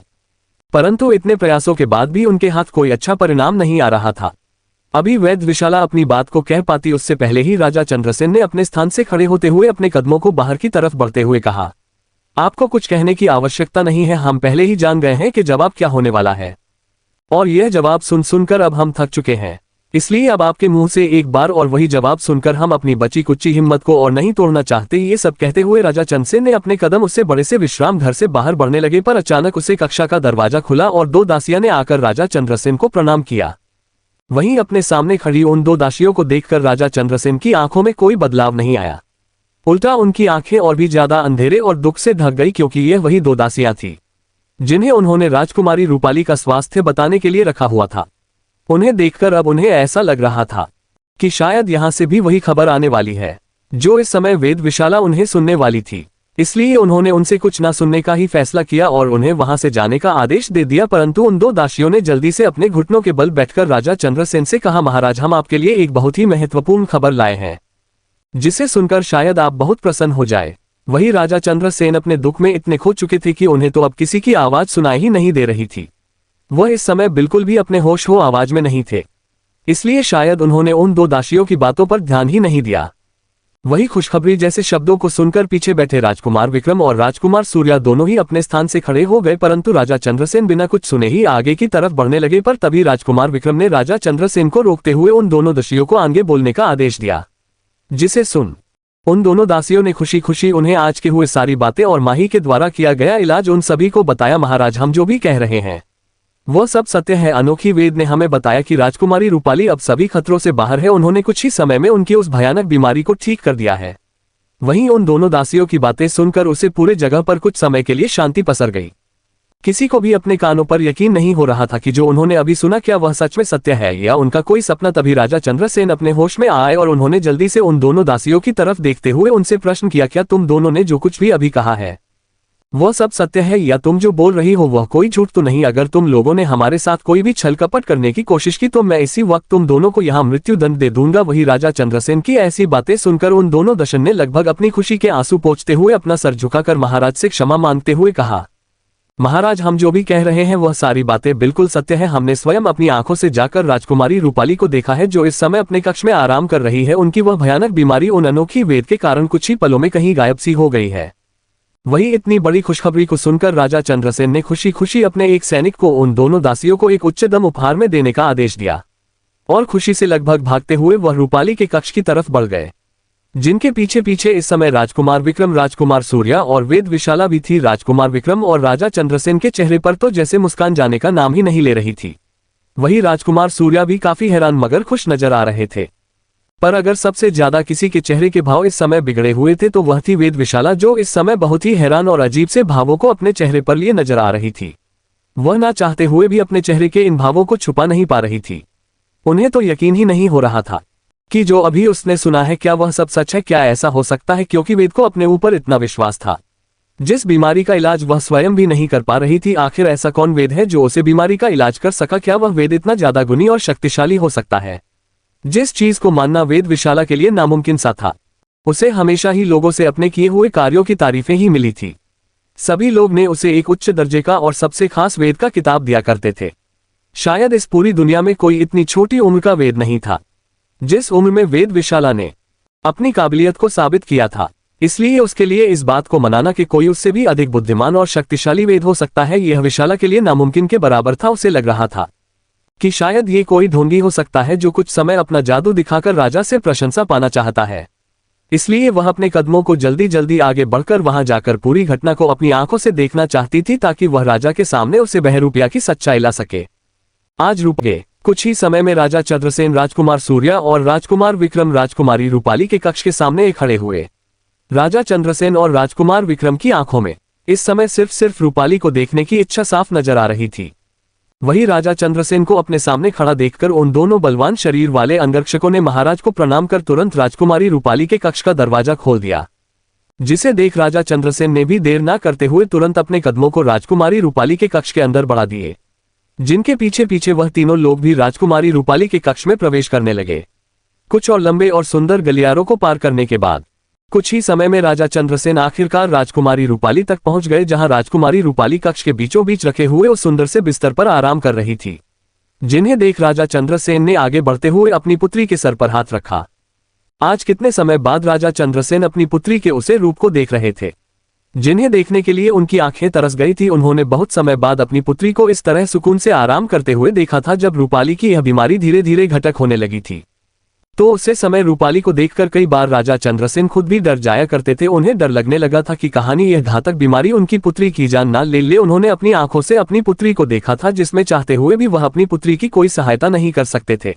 परंतु इतने प्रयासों के बाद भी उनके हाथ कोई अच्छा परिणाम नहीं आ रहा था। अभी वेद विशाला अपनी बात को कह पाती उससे पहले ही राजा चंद्रसेन ने अपने स्थान से खड़े होते हुए अपने कदमों को बाहर की तरफ बढ़ते हुए कहा, आपको कुछ कहने की आवश्यकता नहीं है, हम पहले ही जान गए हैं कि जवाब क्या होने वाला है, और यह जवाब सुनकर अब हम थक चुके हैं। इसलिए अब आपके मुंह से एक बार और वही जवाब सुनकर हम अपनी बची कुची हिम्मत को और नहीं तोड़ना चाहते। ये सब कहते हुए राजा चंद्रसेन ने अपने कदम उससे बड़े से विश्राम घर से बाहर बढ़ने लगे, पर अचानक उसे कक्षा का दरवाजा खुला और 2 दासियां ने आकर राजा चंद्रसेन को प्रणाम किया। वहीं अपने सामने खड़ी उन 2 दासियों को देखकर राजा चंद्रसेन की आंखों में कोई बदलाव नहीं आया, उल्टा उनकी आंखें और भी ज्यादा अंधेरे और दुख से ढक गई, क्योंकि यह वही 2 दासियां थी जिन्हें उन्होंने राजकुमारी रूपाली का स्वास्थ्य बताने के लिए रखा हुआ था। उन्हें देखकर अब उन्हें ऐसा लग रहा था कि शायद यहां से भी वही खबर आने वाली है जो इस समय वेद विशाला उन्हें सुनने वाली थी। इसलिए उन्होंने उनसे कुछ ना सुनने का ही फैसला किया और उन्हें वहां से जाने का आदेश दे दिया। परंतु उन 2 दासियों ने जल्दी से अपने घुटनों के बल बैठकर राजा चंद्रसेन से कहा, महाराज, हम आपके लिए एक बहुत ही महत्वपूर्ण खबर लाए हैं, जिसे सुनकर शायद आप बहुत प्रसन्न हो जाए। वही राजा चंद्रसेन अपने दुख में इतने खो चुके थे कि उन्हें तो अब किसी की आवाज सुनाई ही नहीं दे रही थी। वह इस समय बिल्कुल भी अपने होश हो आवाज में नहीं थे, इसलिए शायद उन्होंने उन 2 दासियों की बातों पर ध्यान ही नहीं दिया। वही खुशखबरी जैसे शब्दों को सुनकर पीछे बैठे राजकुमार विक्रम और राजकुमार सूर्या दोनों ही अपने स्थान से खड़े हो गए, परंतु राजा चंद्रसेन बिना कुछ सुने ही आगे की तरफ बढ़ने लगे। पर तभी राजकुमार विक्रम ने राजा चंद्रसेन को रोकते हुए उन दोनों दासियों को आगे बोलने का आदेश दिया, जिसे सुन उन दोनों दासियों ने खुशी खुशी उन्हें आज के हुए सारी बातें और माही के द्वारा किया गया इलाज उन सभी को बताया। महाराज, हम जो भी कह रहे हैं वह सब सत्य है। अनोखी वेद ने हमें बताया कि राजकुमारी रूपाली अब सभी खतरों से बाहर है। उन्होंने कुछ ही समय में उनकी उस भयानक बीमारी को ठीक कर दिया है। वहीं उन दोनों दासियों की बातें सुनकर उसे पूरे जगह पर कुछ समय के लिए शांति पसर गई। किसी को भी अपने कानों पर यकीन नहीं हो रहा था कि जो उन्होंने अभी सुना क्या वह सच में सत्य है या उनका कोई सपना। तभी राजा चंद्रसेन अपने होश में आए और उन्होंने जल्दी से उन दोनों दासियों की तरफ देखते हुए उनसे प्रश्न किया, क्या तुम दोनों ने जो कुछ भी अभी कहा है वह सब सत्य है, या तुम जो बोल रही हो वह कोई झूठ तो नहीं? अगर तुम लोगों ने हमारे साथ कोई भी छल कपट करने की कोशिश की तो मैं इसी वक्त तुम दोनों को यहाँ मृत्यु दंड दे दूंगा। वही राजा चंद्रसेन की ऐसी बातें सुनकर उन दोनों दशन ने लगभग अपनी खुशी के आंसू पोंछते हुए अपना सर झुकाकर महाराज से क्षमा मांगते हुए कहा, महाराज, हम जो भी कह रहे हैं वह सारी बातें बिल्कुल सत्य है। हमने स्वयं अपनी आंखों से जाकर राजकुमारी रूपाली को देखा है, जो इस समय अपने कक्ष में आराम कर रही है। उनकी वह भयानक बीमारी उन अनोखी वेद के कारण कुछ ही पलों में कहीं गायब सी हो गई है। वही इतनी बड़ी खुशखबरी को सुनकर राजा चंद्रसेन ने खुशी खुशी अपने एक सैनिक को उन दोनों दासियों को एक उच्चतम उपहार में देने का आदेश दिया और खुशी से लगभग भागते हुए वह रूपाली के कक्ष की तरफ बढ़ गए, जिनके पीछे पीछे इस समय राजकुमार विक्रम, राजकुमार सूर्या और वेद विशाला भी थी। राजकुमार विक्रम और राजा चंद्रसेन के चेहरे पर तो जैसे मुस्कान जाने का नाम ही नहीं ले रही थी। वही राजकुमार सूर्या भी काफी हैरान मगर खुश नजर आ रहे थे। पर अगर सबसे ज्यादा किसी के चेहरे के भाव इस समय बिगड़े हुए थे तो वह थी वेद विशाला, जो इस समय बहुत ही हैरान और अजीब से भावों को अपने चेहरे पर लिए नजर आ रही थी। वह ना चाहते हुए भी अपने चेहरे के इन भावों को छुपा नहीं पा रही थी। उन्हें तो यकीन ही नहीं हो रहा था कि जो अभी उसने सुना है क्या वह सब सच है। क्या ऐसा हो सकता है? क्योंकि वेद को अपने ऊपर इतना विश्वास था। जिस बीमारी का इलाज वह स्वयं भी नहीं कर पा रही थी, आखिर ऐसा कौन वेद है जो उसे बीमारी का इलाज कर सका? क्या वह वेद इतना ज्यादा गुणी और शक्तिशाली हो सकता है? जिस चीज को मानना वेद विशाला के लिए नामुमकिन सा था, उसे हमेशा ही लोगों से अपने किए हुए कार्यों की तारीफें ही मिली थी। सभी लोग ने उसे एक उच्च दर्जे का और सबसे खास वेद का किताब दिया करते थे। शायद इस पूरी दुनिया में कोई इतनी छोटी उम्र का वेद नहीं था जिस उम्र में वेद विशाला ने अपनी काबिलियत को साबित किया था। इसलिए उसके लिए इस बात को मनाना कि कोई उससे भी अधिक बुद्धिमान और शक्तिशाली वेद हो सकता है, यह विशाला के लिए नामुमकिन के बराबर था। उसे लग रहा था कि शायद ये कोई ढोंगी हो सकता है जो कुछ समय अपना जादू दिखाकर राजा से प्रशंसा पाना चाहता है। इसलिए वह अपने कदमों को जल्दी जल्दी आगे बढ़कर वहां जाकर पूरी घटना को अपनी आंखों से देखना चाहती थी, ताकि वह राजा के सामने उसे बहरूपिया की सच्चाई ला सके। आज रुपये कुछ ही समय में राजा चंद्रसेन, राजकुमार सूर्या और राजकुमार विक्रम राजकुमारी रूपाली के कक्ष के सामने खड़े हुए। राजा चंद्रसेन और राजकुमार विक्रम की आंखों में इस समय सिर्फ रूपाली को देखने की इच्छा साफ नजर आ रही थी। वही राजा चंद्रसेन को अपने सामने खड़ा देखकर उन दोनों बलवान शरीर वाले अंगरक्षकों ने महाराज को प्रणाम कर तुरंत राजकुमारी रूपाली के कक्ष का दरवाजा खोल दिया, जिसे देख राजा चंद्रसेन ने भी देर न करते हुए तुरंत अपने कदमों को राजकुमारी रूपाली के कक्ष के अंदर बढ़ा दिए, जिनके पीछे पीछे वह तीनों लोग भी राजकुमारी रूपाली के कक्ष में प्रवेश करने लगे। कुछ और लंबे और सुंदर गलियारों को पार करने के बाद कुछ ही समय में राजा चंद्रसेन आखिरकार राजकुमारी रूपाली तक पहुंच गए, जहां राजकुमारी रूपाली कक्ष के बीचों बीच रखे हुए उस सुंदर से बिस्तर पर आराम कर रही थी, जिन्हें देख राजा चंद्रसेन ने आगे बढ़ते हुए अपनी पुत्री के सर पर हाथ रखा। आज कितने समय बाद राजा चंद्रसेन अपनी पुत्री के उसे रूप को देख रहे थे, जिन्हें देखने के लिए उनकी आंखें तरस गई थी। उन्होंने बहुत समय बाद अपनी पुत्री को इस तरह सुकून से आराम करते हुए देखा था, जब रूपाली की यह बीमारी धीरे धीरे घटक होने लगी थी। तो उसे समय रूपाली को देखकर कई बार राजा चंद्रसेन खुद भी डर जाया करते थे। उन्हें डर लगने लगा था कि कहानी यह घातक बीमारी उनकी पुत्री की जान ना ले ले। उन्होंने अपनी आंखों से अपनी पुत्री को देखा था, जिसमें चाहते हुए भी वह अपनी पुत्री की कोई सहायता नहीं कर सकते थे।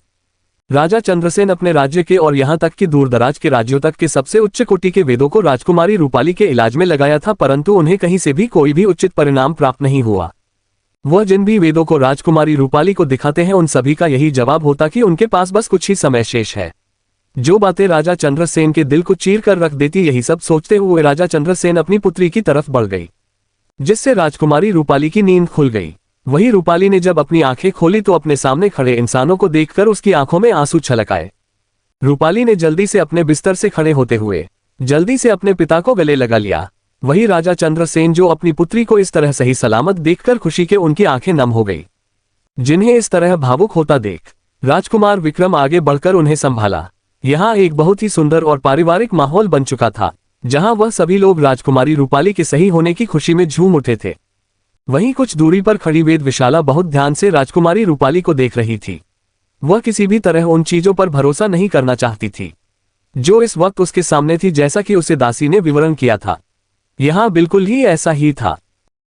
राजा चंद्रसेन अपने राज्य के और यहाँ तक कि दूर दराज के राज्यों तक के सबसे उच्च कोटि के वेदों को राजकुमारी रूपाली के इलाज में लगाया था, परंतु उन्हें कहीं से भी कोई भी उचित परिणाम प्राप्त नहीं हुआ। वह जिन भी वेदों को राजकुमारी रूपाली को दिखाते हैं, उन सभी का यही जवाब होता कि उनके पास बस कुछ ही समय शेष है। जो बातें राजा चंद्रसेन के दिल को चीर कर रख देती, यही सब सोचते हुए राजा चंद्रसेन अपनी पुत्री की तरफ बढ़ गई, जिससे राजकुमारी रूपाली की नींद खुल गई। वही रूपाली ने जब अपनी आंखें खोली तो अपने सामने खड़े इंसानों को देखकर उसकी आंखों में आंसू छलक आए। रूपाली ने जल्दी से अपने बिस्तर से खड़े होते हुए जल्दी से अपने पिता को गले लगा लिया। वही राजा चंद्रसेन, जो अपनी पुत्री को इस तरह सही सलामत देखकर खुशी के उनकी आंखें नम हो गई। जिन्हें इस तरह भावुक होता देख राजकुमार विक्रम आगे बढ़कर उन्हें संभाला। यहाँ एक बहुत ही सुंदर और पारिवारिक माहौल बन चुका था, जहां वह सभी लोग राजकुमारी रूपाली के सही होने की खुशी में झूम उठे थे। वहीं कुछ दूरी पर खड़ी वेद विशाला बहुत ध्यान से राजकुमारी रूपाली को देख रही थी। वह किसी भी तरह उन चीजों पर भरोसा नहीं करना चाहती थी जो इस वक्त उसके सामने थी, जैसा कि उसे दासी ने विवरण किया था। यहाँ बिल्कुल ही ऐसा ही था।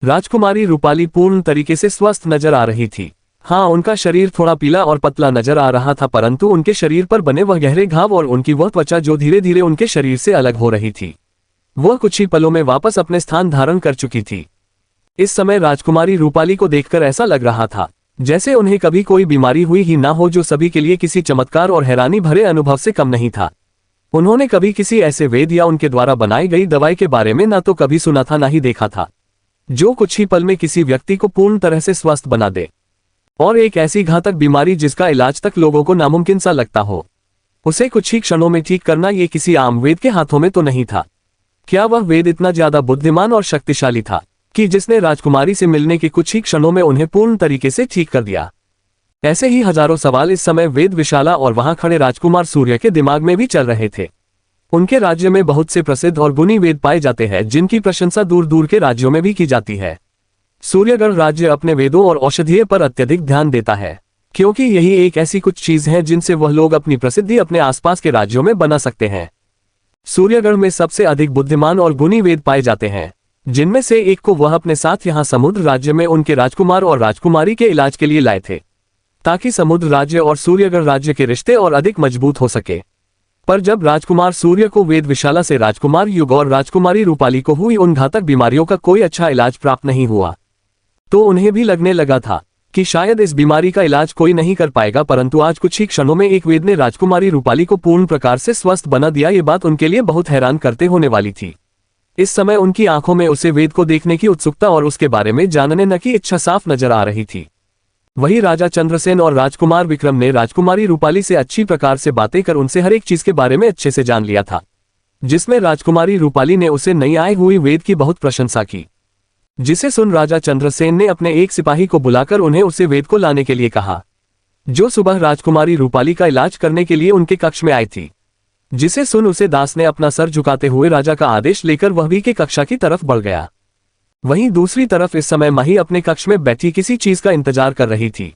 राजकुमारी रूपाली पूर्ण तरीके से स्वस्थ नजर आ रही थी। हाँ, उनका शरीर थोड़ा पीला और पतला नजर आ रहा था, परंतु उनके शरीर पर बने वह गहरे घाव और उनकी वह त्वचा जो धीरे धीरे उनके शरीर से अलग हो रही थी, वह कुछ ही पलों में वापस अपने स्थान धारण कर चुकी थी। इस समय राजकुमारी रूपाली को देखकर ऐसा लग रहा था जैसे उन्हें कभी कोई बीमारी हुई ही ना हो, जो सभी के लिए किसी चमत्कार और हैरानी भरे अनुभव से कम नहीं था। उन्होंने कभी किसी ऐसे वेद या उनके द्वारा बनाई गई दवाई के बारे में ना तो कभी सुना था, ना ही देखा था, जो कुछ ही पल में किसी व्यक्ति को पूर्ण तरह से स्वस्थ बना दे। और एक ऐसी घातक बीमारी जिसका इलाज तक लोगों को नामुमकिन सा लगता हो, उसे कुछ ही क्षणों में ठीक करना, ये किसी आम वेद के हाथों में तो नहीं था। क्या वह वेद इतना ज्यादा बुद्धिमान और शक्तिशाली था? कि जिसने राजकुमारी से मिलने के कुछ ही क्षणों में उन्हें पूर्ण तरीके से ठीक कर दिया। ऐसे ही हजारों सवाल इस समय वेद विशाला और वहां खड़े राजकुमार सूर्य के दिमाग में भी चल रहे थे। उनके राज्य में बहुत से प्रसिद्ध और गुणी वेद पाए जाते हैं जिनकी प्रशंसा दूर दूर के राज्यों में भी की जाती है। सूर्यगढ़ राज्य अपने वेदों और औषधीय पर अत्यधिक ध्यान देता है, क्योंकि यही एक ऐसी कुछ चीज है जिनसे वह लोग अपनी प्रसिद्धि अपने आसपास के राज्यों में बना सकते हैं। सूर्यगढ़ में सबसे अधिक बुद्धिमान और गुणी वेद पाए जाते हैं, जिनमें से एक को वह अपने साथ यहाँ समुद्र राज्य में उनके राजकुमार और राजकुमारी के इलाज के लिए लाए थे, ताकि समुद्र राज्य और सूर्यगढ़ राज्य के रिश्ते और अधिक मजबूत हो सके। पर जब राजकुमार सूर्य को वेद विशाला से राजकुमार युग और राजकुमारी रूपाली को हुई उन घातक बीमारियों का कोई अच्छा इलाज प्राप्त नहीं हुआ, तो उन्हें भी लगने लगा था कि शायद इस बीमारी का इलाज कोई नहीं कर पाएगा। परंतु आज कुछ ही क्षणों में एक वेद ने राजकुमारी रूपाली को पूर्ण प्रकार से स्वस्थ बना दिया। ये बात उनके लिए बहुत हैरान करते होने वाली थी। इस समय उनकी आंखों में उसे वेद को देखने की उत्सुकता और उसके बारे में जानने न की इच्छा साफ नजर आ रही थी। वही राजा चंद्रसेन और राजकुमार विक्रम ने राजकुमारी रूपाली से अच्छी प्रकार से बातें कर उनसे हर एक चीज के बारे में अच्छे से जान लिया था, जिसमें राजकुमारी रूपाली ने उसे नई आई हुई वेद की बहुत प्रशंसा की, जिसे सुन राजा चंद्रसेन ने अपने एक सिपाही को बुलाकर उन्हें उसे वेद को लाने के लिए कहा, जो सुबह राजकुमारी रूपाली का इलाज करने के लिए उनके कक्ष में आई थी। जिसे सुन उसे दास ने अपना सर झुकाते हुए राजा का आदेश लेकर वह भी के कक्षा की तरफ बढ़ गया। वहीं दूसरी तरफ इस समय माही अपने कक्ष में बैठी किसी चीज का इंतजार कर रही थी।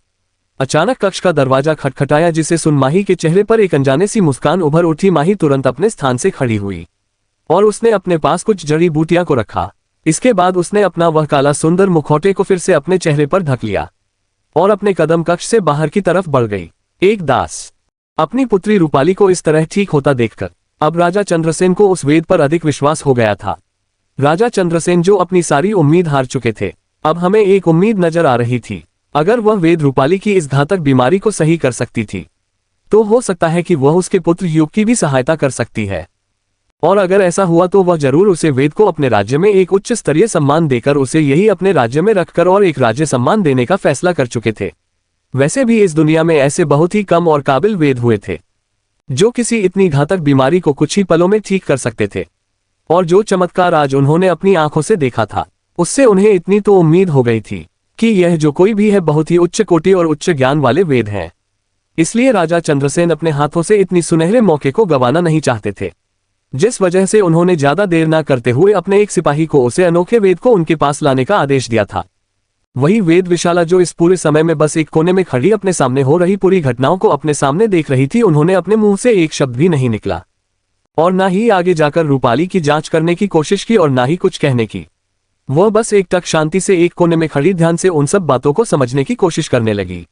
अचानक कक्ष का दरवाजा खटखटाया, जिसे सुन माही के चेहरे पर एक अनजाने सी मुस्कान उभर उठी। माही तुरंत अपने स्थान से खड़ी हुई और उसने अपने पास कुछ जड़ी बूटियां को रखा। इसके बाद उसने अपना वह काला सुंदर मुखौटे को फिर से अपने चेहरे पर ढक लिया और अपने कदम कक्ष से बाहर की तरफ बढ़ गई। एक दास अपनी पुत्री रूपाली को इस तरह ठीक होता देखकर अब राजा चंद्रसेन को उस वेद पर अधिक विश्वास हो गया था। राजा चंद्रसेन जो अपनी सारी उम्मीद हार चुके थे, अब हमें एक उम्मीद नजर आ रही थी। अगर वह वेद रूपाली की इस घातक बीमारी को सही कर सकती थी, तो हो सकता है कि वह उसके पुत्र युग की भी सहायता कर सकती है। और अगर ऐसा हुआ तो वह जरूर उसे वेद को अपने राज्य में एक उच्च स्तरीय सम्मान देकर उसे यही अपने राज्य में रखकर और एक राज्य सम्मान देने का फैसला कर चुके थे। वैसे भी इस दुनिया में ऐसे बहुत ही कम और काबिल वेद हुए थे जो किसी इतनी घातक बीमारी को कुछ ही पलों में ठीक कर सकते थे। और जो चमत्कार आज उन्होंने अपनी आंखों से देखा था, उससे उन्हें इतनी तो उम्मीद हो गई थी कि यह जो कोई भी है बहुत ही उच्च कोटि और उच्च ज्ञान वाले वेद हैं। इसलिए राजा चंद्रसेन अपने हाथों से इतनी सुनहरे मौके को गंवाना नहीं चाहते थे, जिस वजह से उन्होंने ज्यादा देर न करते हुए अपने एक सिपाही को उसे अनोखे वेद को उनके पास लाने का आदेश दिया था। वही वेद विशाला जो इस पूरे समय में बस एक कोने में खड़ी अपने सामने हो रही पूरी घटनाओं को अपने सामने देख रही थी। उन्होंने अपने मुंह से एक शब्द भी नहीं निकला और ना ही आगे जाकर रूपाली की जांच करने की कोशिश की और ना ही कुछ कहने की। वह बस एक टक शांति से एक कोने में खड़ी ध्यान से उन सब बातों को समझने की कोशिश करने लगी।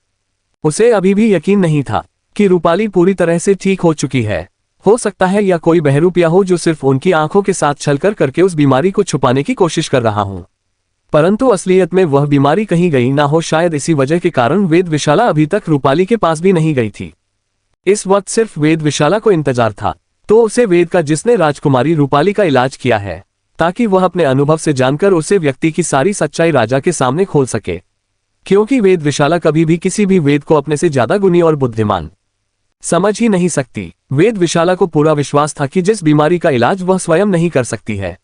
उसे अभी भी यकीन नहीं था कि रूपाली पूरी तरह से ठीक हो चुकी है। हो सकता है या कोई बहरूपिया हो जो सिर्फ उनकी आंखों के साथ छलकर करके उस बीमारी को छुपाने की कोशिश कर रहा हूं, परंतु असलियत में वह बीमारी कहीं गई ना हो। शायद इसी वजह के कारण वेद विशाला अभी तक रूपाली के पास भी नहीं गई थी। इस वक्त सिर्फ वेद विशाला को इंतजार था, तो उसे वेद का जिसने राजकुमारी रूपाली का इलाज किया है, ताकि वह अपने अनुभव से जानकर उसे व्यक्ति की सारी सच्चाई राजा के सामने खोल सके। क्योंकि वेद विशाला कभी भी किसी भी वेद को अपने से ज्यादा गुणी और बुद्धिमान समझ ही नहीं सकती। वेद विशाला को पूरा विश्वास था कि जिस बीमारी का इलाज वह स्वयं नहीं कर सकती है,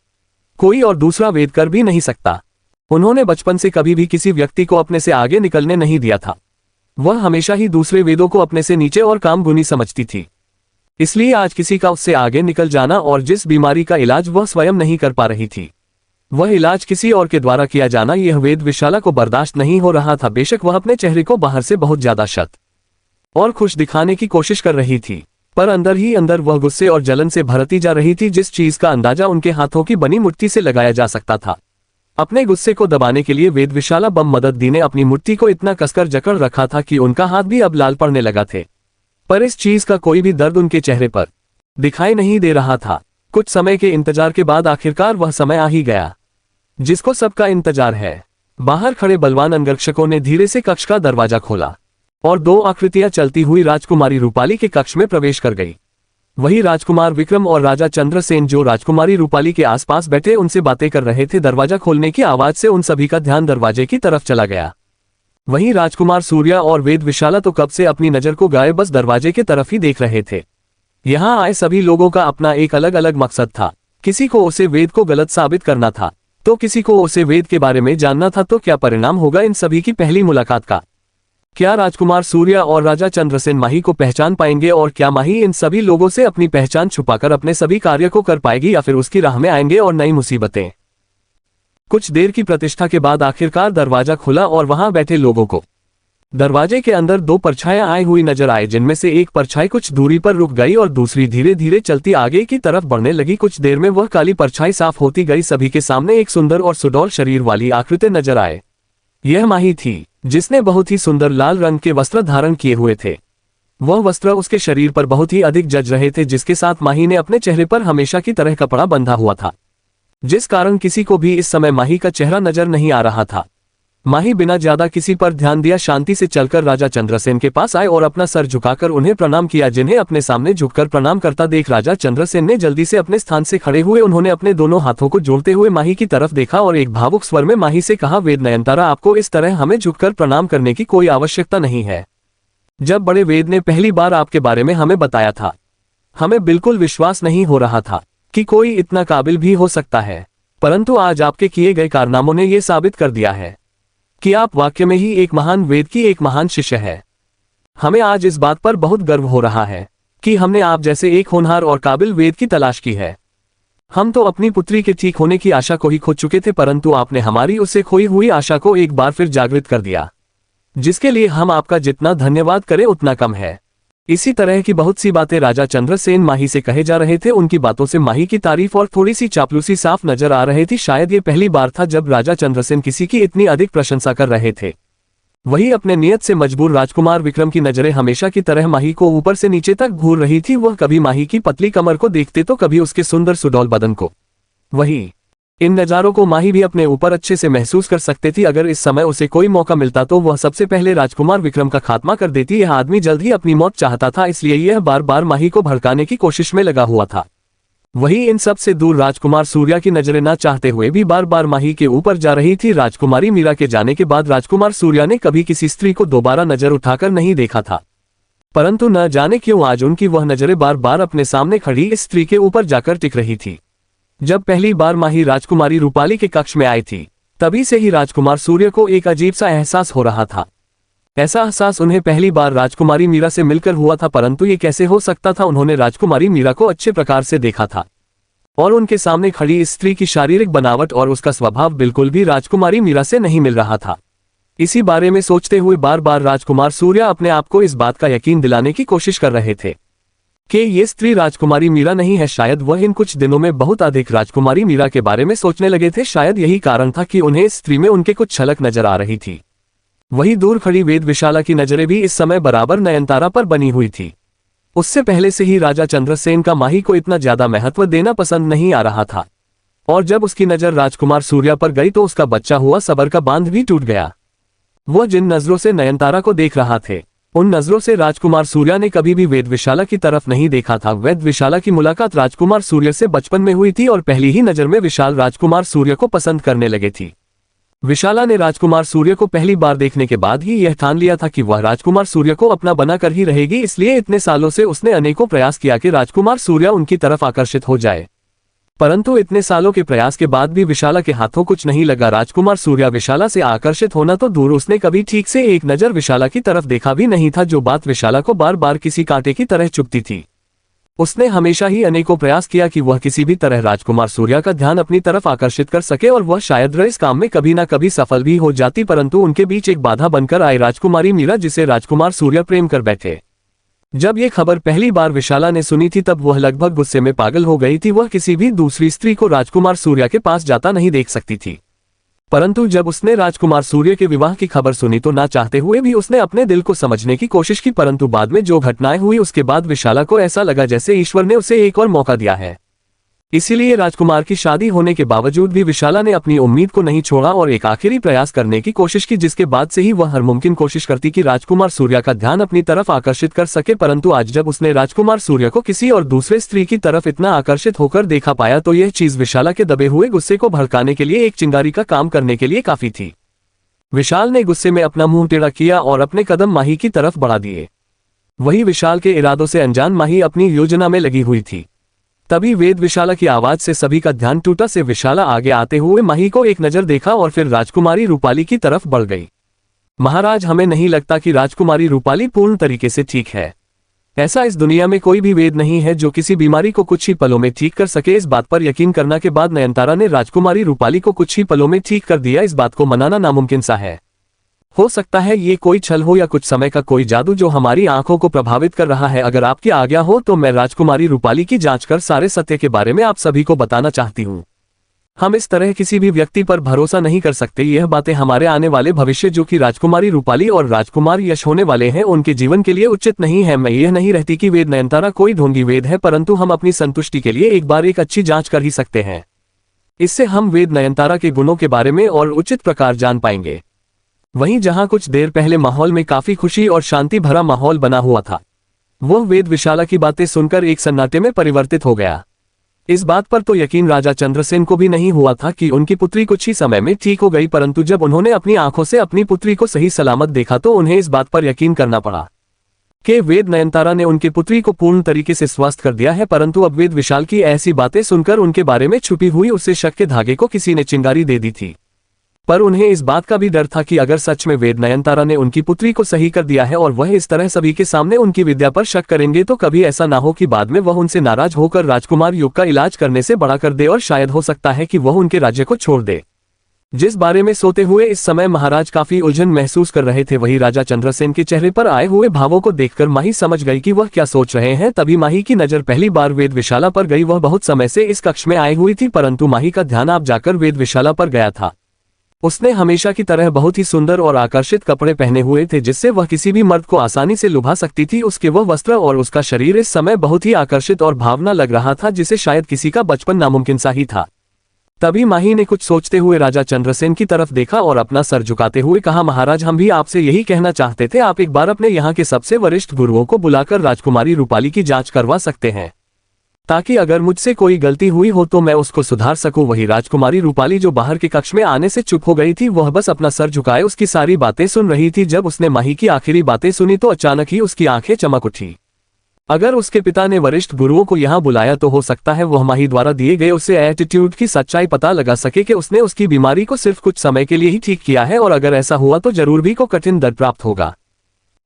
कोई और दूसरा वेद कर भी नहीं सकता। उन्होंने बचपन से कभी भी किसी व्यक्ति को अपने से आगे निकलने नहीं दिया था। वह हमेशा ही दूसरे वेदों को अपने से नीचे और काम गुनी समझती थी। इसलिए आज किसी का उससे आगे निकल जाना और जिस बीमारी का इलाज वह स्वयं नहीं कर पा रही थी, वह इलाज किसी और के द्वारा किया जाना, यह वेद विशाला को बर्दाश्त नहीं हो रहा था। बेशक वह अपने चेहरे को बाहर से बहुत ज्यादा शत और खुश दिखाने की कोशिश कर रही थी, पर अंदर ही अंदर वह गुस्से और जलन से भरती जा रही थी। जिस चीज का अंदाजा उनके हाथों की बनी मुट्ठी से लगाया जा सकता था, अपने गुस्से को दबाने के लिए वेद विशाला बम मदद दी ने अपनी मुट्ठी को इतना कसकर जकड़ रखा था कि उनका हाथ भी अब लाल पड़ने लगा थे। पर इस चीज का कोई भी दर्द उनके चेहरे पर दिखाई नहीं दे रहा था। कुछ समय के इंतजार के बाद आखिरकार वह समय आ ही गया जिसको सबका इंतजार है। बाहर खड़े बलवान अंगरक्षकों ने धीरे से कक्ष का दरवाजा खोला और दो आकृतियां चलती हुई राजकुमारी रूपाली के कक्ष में प्रवेश कर गई। वही राजकुमार विक्रम और राजा चंद्रसेन जो राजकुमारी रूपाली के आसपास बैठे उनसे बातें कर रहे थे। दरवाजा खोलने की आवाज से उन सभी का ध्यान दरवाजे की तरफ चला गया। वहीं राजकुमार सूर्य और वेद विशाला तो कब से अपनी नजर को गाए बस दरवाजे की तरफ ही देख रहे थे। यहाँ आए सभी लोगों का अपना एक अलग अलग मकसद था। किसी को उसे वेद को गलत साबित करना था, तो किसी को उसे वेद के बारे में जानना था, तो क्या परिणाम होगा इन सभी की पहली मुलाकात का? क्या राजकुमार सूर्या और राजा चंद्रसेन माही को पहचान पाएंगे, और क्या माही इन सभी लोगों से अपनी पहचान छुपाकर अपने सभी कार्य को कर पाएगी, या फिर उसकी राह में आएंगे और नई मुसीबतें? कुछ देर की प्रतीक्षा के बाद आखिरकार दरवाजा खुला और वहां बैठे लोगों को दरवाजे के अंदर दो परछाइयां आई हुई नजर आए, जिनमें से एक परछाई कुछ दूरी पर रुक गई और दूसरी धीरे धीरे चलती आगे की तरफ बढ़ने लगी। कुछ देर में वह काली परछाई साफ होती गई। सभी के सामने एक सुंदर और सुडौल शरीर वाली आकृति नजर आए। यह माही थी, जिसने बहुत ही सुंदर लाल रंग के वस्त्र धारण किए हुए थे। वह वस्त्र उसके शरीर पर बहुत ही अधिक जच रहे थे, जिसके साथ माही ने अपने चेहरे पर हमेशा की तरह कपड़ा बंधा हुआ था, जिस कारण किसी को भी इस समय माही का चेहरा नजर नहीं आ रहा था। माही बिना ज्यादा किसी पर ध्यान दिया शांति से चलकर राजा चंद्रसेन के पास आए और अपना सर झुकाकर उन्हें प्रणाम किया। जिन्हें अपने सामने झुककर प्रणाम करता देख राजा चंद्रसेन ने जल्दी से अपने स्थान से खड़े हुए उन्होंने अपने दोनों हाथों को जोड़ते हुए माही की तरफ देखा और एक भावुक स्वर में माही से कहा, वेद नयनतारा, आपको इस तरह हमें झुककर प्रणाम करने की कोई आवश्यकता नहीं है। जब बड़े वेद ने पहली बार आपके बारे में हमें बताया था, हमें बिल्कुल विश्वास नहीं हो रहा था कि कोई इतना काबिल भी हो सकता है, परंतु आज आपके किए गए कारनामों ने यह साबित कर दिया है कि आप वाकई में ही एक महान वेद की एक महान शिष्य है। हमें आज इस बात पर बहुत गर्व हो रहा है कि हमने आप जैसे एक होनहार और काबिल वेद की तलाश की है। हम तो अपनी पुत्री के ठीक होने की आशा को ही खो चुके थे, परंतु आपने हमारी उससे खोई हुई आशा को एक बार फिर जागृत कर दिया, जिसके लिए हम आपका जितना धन्यवाद करें उतना कम है। इसी तरह की बहुत सी बातें राजा चंद्रसेन माही से कहे जा रहे थे। उनकी बातों से माही की तारीफ और थोड़ी सी चापलूसी साफ नजर आ रही थी। शायद ये पहली बार था जब राजा चंद्रसेन किसी की इतनी अधिक प्रशंसा कर रहे थे। वही अपने नियत से मजबूर राजकुमार विक्रम की नजरें हमेशा की तरह माही को ऊपर से नीचे तक घूर रही थी। वह कभी माही की पतली कमर को देखते तो कभी उसके सुंदर सुडौल बदन को। वही इन नजारों को माही भी अपने ऊपर अच्छे से महसूस कर सकती थी। अगर इस समय उसे कोई मौका मिलता तो वह सबसे पहले राजकुमार विक्रम का खात्मा कर देती। यह आदमी जल्द ही अपनी मौत चाहता था, इसलिए यह बार बार माही को भड़काने की कोशिश में लगा हुआ था। वही इन सब से दूर राजकुमार सूर्या की नजरें न चाहते हुए भी बार बार माही के ऊपर जा रही थी। राजकुमारी मीरा के जाने के बाद राजकुमार सूर्या ने कभी किसी स्त्री को दोबारा नजर उठाकर नहीं देखा था, परंतु न जाने क्यों आज उनकी वह नजरें बार बार अपने सामने खड़ी इस स्त्री के ऊपर जाकर टिक रही थी। जब पहली बार माही राजकुमारी रूपाली के कक्ष में आई थी, तभी से ही राजकुमार सूर्य को एक अजीब सा एहसास हो रहा था। ऐसा एहसास उन्हें पहली बार राजकुमारी मीरा से मिलकर हुआ था, परंतु ये कैसे हो सकता था। उन्होंने राजकुमारी मीरा को अच्छे प्रकार से देखा था और उनके सामने खड़ी इस स्त्री की शारीरिक बनावट और उसका स्वभाव बिल्कुल भी राजकुमारी मीरा से नहीं मिल रहा था। इसी बारे में सोचते हुए बार बार राजकुमार सूर्या अपने आप को इस बात का यकीन दिलाने की कोशिश कर रहे थे कि ये स्त्री राजकुमारी मीरा नहीं है। शायद वह इन कुछ दिनों में बहुत अधिक राजकुमारी मीरा के बारे में सोचने लगे थे। शायद यही कारण था कि उन्हें इस स्त्री में उनके कुछ झलक नजर आ रही थी। वही दूर खड़ी वेद विशाला की नजरें भी इस समय बराबर नयनतारा पर बनी हुई थी। उससे पहले से ही राजा चंद्रसेन का माही को इतना ज्यादा महत्व देना पसंद नहीं आ रहा था, और जब उसकी नजर राजकुमार सूर्या पर गई तो उसका बच्चा हुआ सबर का बांध भी टूट गया। वह जिन नजरों से नयनतारा को देख रहा थे, उन नजरों से राजकुमार सूर्या ने कभी भी वेद विशाला की तरफ नहीं देखा था। वेद विशाला की मुलाकात राजकुमार सूर्य से बचपन में हुई थी और पहली ही नजर में विशाल राजकुमार सूर्य को पसंद करने लगी थी। विशाला ने राजकुमार सूर्य को पहली बार देखने के बाद ही यह ठान लिया था कि वह राजकुमार सूर्य को अपना बनाकर ही रहेगी। इसलिए इतने सालों से उसने अनेकों प्रयास किया कि राजकुमार सूर्य उनकी तरफ आकर्षित हो जाए, परंतु इतने सालों के प्रयास के बाद भी विशाला के हाथों कुछ नहीं लगा। राजकुमार सूर्या विशाला से आकर्षित होना तो दूर, उसने कभी ठीक से एक नजर विशाला की तरफ देखा भी नहीं था, जो बात विशाला को बार बार किसी कांटे की तरह चुभती थी। उसने हमेशा ही अनेकों प्रयास किया कि वह किसी भी तरह राजकुमार सूर्या का ध्यान अपनी तरफ आकर्षित कर सके, और वह शायद इस काम में कभी ना कभी सफल भी हो जाती, परंतु उनके बीच एक बाधा बनकर आई राजकुमारी मीरा, जिसे राजकुमार सूर्या प्रेम कर बैठे। जब ये खबर पहली बार विशाला ने सुनी थी तब वह लगभग गुस्से में पागल हो गई थी। वह किसी भी दूसरी स्त्री को राजकुमार सूर्या के पास जाता नहीं देख सकती थी, परंतु जब उसने राजकुमार सूर्य के विवाह की खबर सुनी तो ना चाहते हुए भी उसने अपने दिल को समझने की कोशिश की, परंतु बाद में जो घटनाएं हुई उसके बाद विशाला को ऐसा लगा जैसे ईश्वर ने उसे एक और मौका दिया है। इसीलिए राजकुमार की शादी होने के बावजूद भी विशाला ने अपनी उम्मीद को नहीं छोड़ा और एक आखिरी प्रयास करने की कोशिश की, जिसके बाद से ही वह हर मुमकिन कोशिश करती कि राजकुमार सूर्या का ध्यान अपनी तरफ आकर्षित कर सके। परंतु आज जब उसने राजकुमार सूर्य को किसी और दूसरे स्त्री की तरफ इतना आकर्षित होकर देखा पाया तो यह चीज विशाला के दबे हुए गुस्से को भड़काने के लिए एक चिंगारी का काम करने के लिए काफी थी। विशाल ने गुस्से में अपना मुंह टेढ़ा किया और अपने कदम माही की तरफ बढ़ा दिए। वही विशाल के इरादों से अनजान माही अपनी योजना में लगी हुई थी। तभी वेद विशाला की आवाज से सभी का ध्यान टूटा से विशाला आगे आते हुए माही को एक नजर देखा और फिर राजकुमारी रूपाली की तरफ बढ़ गई। महाराज, हमें नहीं लगता कि राजकुमारी रूपाली पूर्ण तरीके से ठीक है। ऐसा इस दुनिया में कोई भी वेद नहीं है जो किसी बीमारी को कुछ ही पलों में ठीक कर सके। इस बात पर यकीन करना के बाद नयनतारा ने राजकुमारी रूपाली को कुछ ही पलों में ठीक कर दिया। इस बात को मनाना नामुमकिन सा है। हो सकता है ये कोई छल हो या कुछ समय का कोई जादू जो हमारी आंखों को प्रभावित कर रहा है। अगर आपकी आज्ञा हो तो मैं राजकुमारी रूपाली की जांच कर सारे सत्य के बारे में आप सभी को बताना चाहती हूँ। हम इस तरह किसी भी व्यक्ति पर भरोसा नहीं कर सकते। यह बातें हमारे आने वाले भविष्य जो कि राजकुमारी रूपाली और राजकुमार यश होने वाले हैं उनके जीवन के लिए उचित नहीं है। मैं यह नहीं रहती कि वेद नयनतारा कोई ढोंगी वेद है, परंतु हम अपनी संतुष्टि के लिए एक बार एक अच्छी जांच कर ही सकते हैं। इससे हम वेद नयनतारा के गुणों के बारे में और उचित प्रकार जान पाएंगे। वहीं जहां कुछ देर पहले माहौल में काफी खुशी और शांति भरा माहौल बना हुआ था, वह वेद विशाला की बातें सुनकर एक सन्नाटे में परिवर्तित हो गया। इस बात पर तो यकीन राजा चंद्रसेन को भी नहीं हुआ था कि उनकी पुत्री कुछ ही समय में ठीक हो गई, परंतु जब उन्होंने अपनी आंखों से अपनी पुत्री को सही सलामत देखा तो उन्हें इस बात पर यकीन करना पड़ा कि वेद नयनतारा ने उनकी पुत्री को पूर्ण तरीके से स्वस्थ कर दिया है। परंतु अब वेद विशाल की ऐसी बातें सुनकर उनके बारे में छुपी हुई उससे शक के धागे को किसी ने चिंगारी दे दी थी। पर उन्हें इस बात का भी डर था कि अगर सच में वेद नयनतारा ने उनकी पुत्री को सही कर दिया है और वह इस तरह सभी के सामने उनकी विद्या पर शक करेंगे तो कभी ऐसा ना हो कि बाद में वह उनसे नाराज होकर राजकुमार युग का इलाज करने से बड़ा कर दे और शायद हो सकता है कि वह उनके राज्य को छोड़ दे। जिस बारे में सोते हुए इस समय महाराज काफी उलझन महसूस कर रहे थे, वही राजा चंद्रसेन के चेहरे पर आए हुए भावों को देखकर माही समझ गई कि वह क्या सोच रहे हैं। तभी माही की नजर पहली बार वेद विशाला पर गई। वह बहुत समय से इस कक्ष में आई हुई थी, परंतु माही का ध्यान आप जाकर वेद विशाला पर गया था। उसने हमेशा की तरह बहुत ही सुंदर और आकर्षित कपड़े पहने हुए थे जिससे वह किसी भी मर्द को आसानी से लुभा सकती थी। उसके वह वस्त्र और उसका शरीर इस समय बहुत ही आकर्षित और भावना लग रहा था जिसे शायद किसी का बचपन नामुमकिन सा ही था। तभी माही ने कुछ सोचते हुए राजा चंद्रसेन की तरफ देखा और अपना सर झुकाते हुए कहा, महाराज, हम भी आपसे यही कहना चाहते थे। आप एक बार अपने यहाँ के सबसे वरिष्ठ गुरुओं को बुलाकर राजकुमारी रूपाली की जांच करवा सकते हैं, ताकि अगर मुझसे कोई गलती हुई हो तो मैं उसको सुधार सकूं। वही राजकुमारी रूपाली जो बाहर के कक्ष में आने से चुप हो गई थी, वह बस अपना सर झुकाए उसकी सारी बातें सुन रही थी। जब उसने माही की आखिरी बातें सुनी तो अचानक ही उसकी आंखें चमक उठी। अगर उसके पिता ने वरिष्ठ गुरुओं को यहाँ बुलाया तो हो सकता है वह माही द्वारा दिए गए उससे एटीट्यूड की सच्चाई पता लगा सके कि उसने उसकी बीमारी को सिर्फ कुछ समय के लिए ही ठीक किया है, और अगर ऐसा हुआ तो जरूर भी को कठिन दर्द प्राप्त होगा।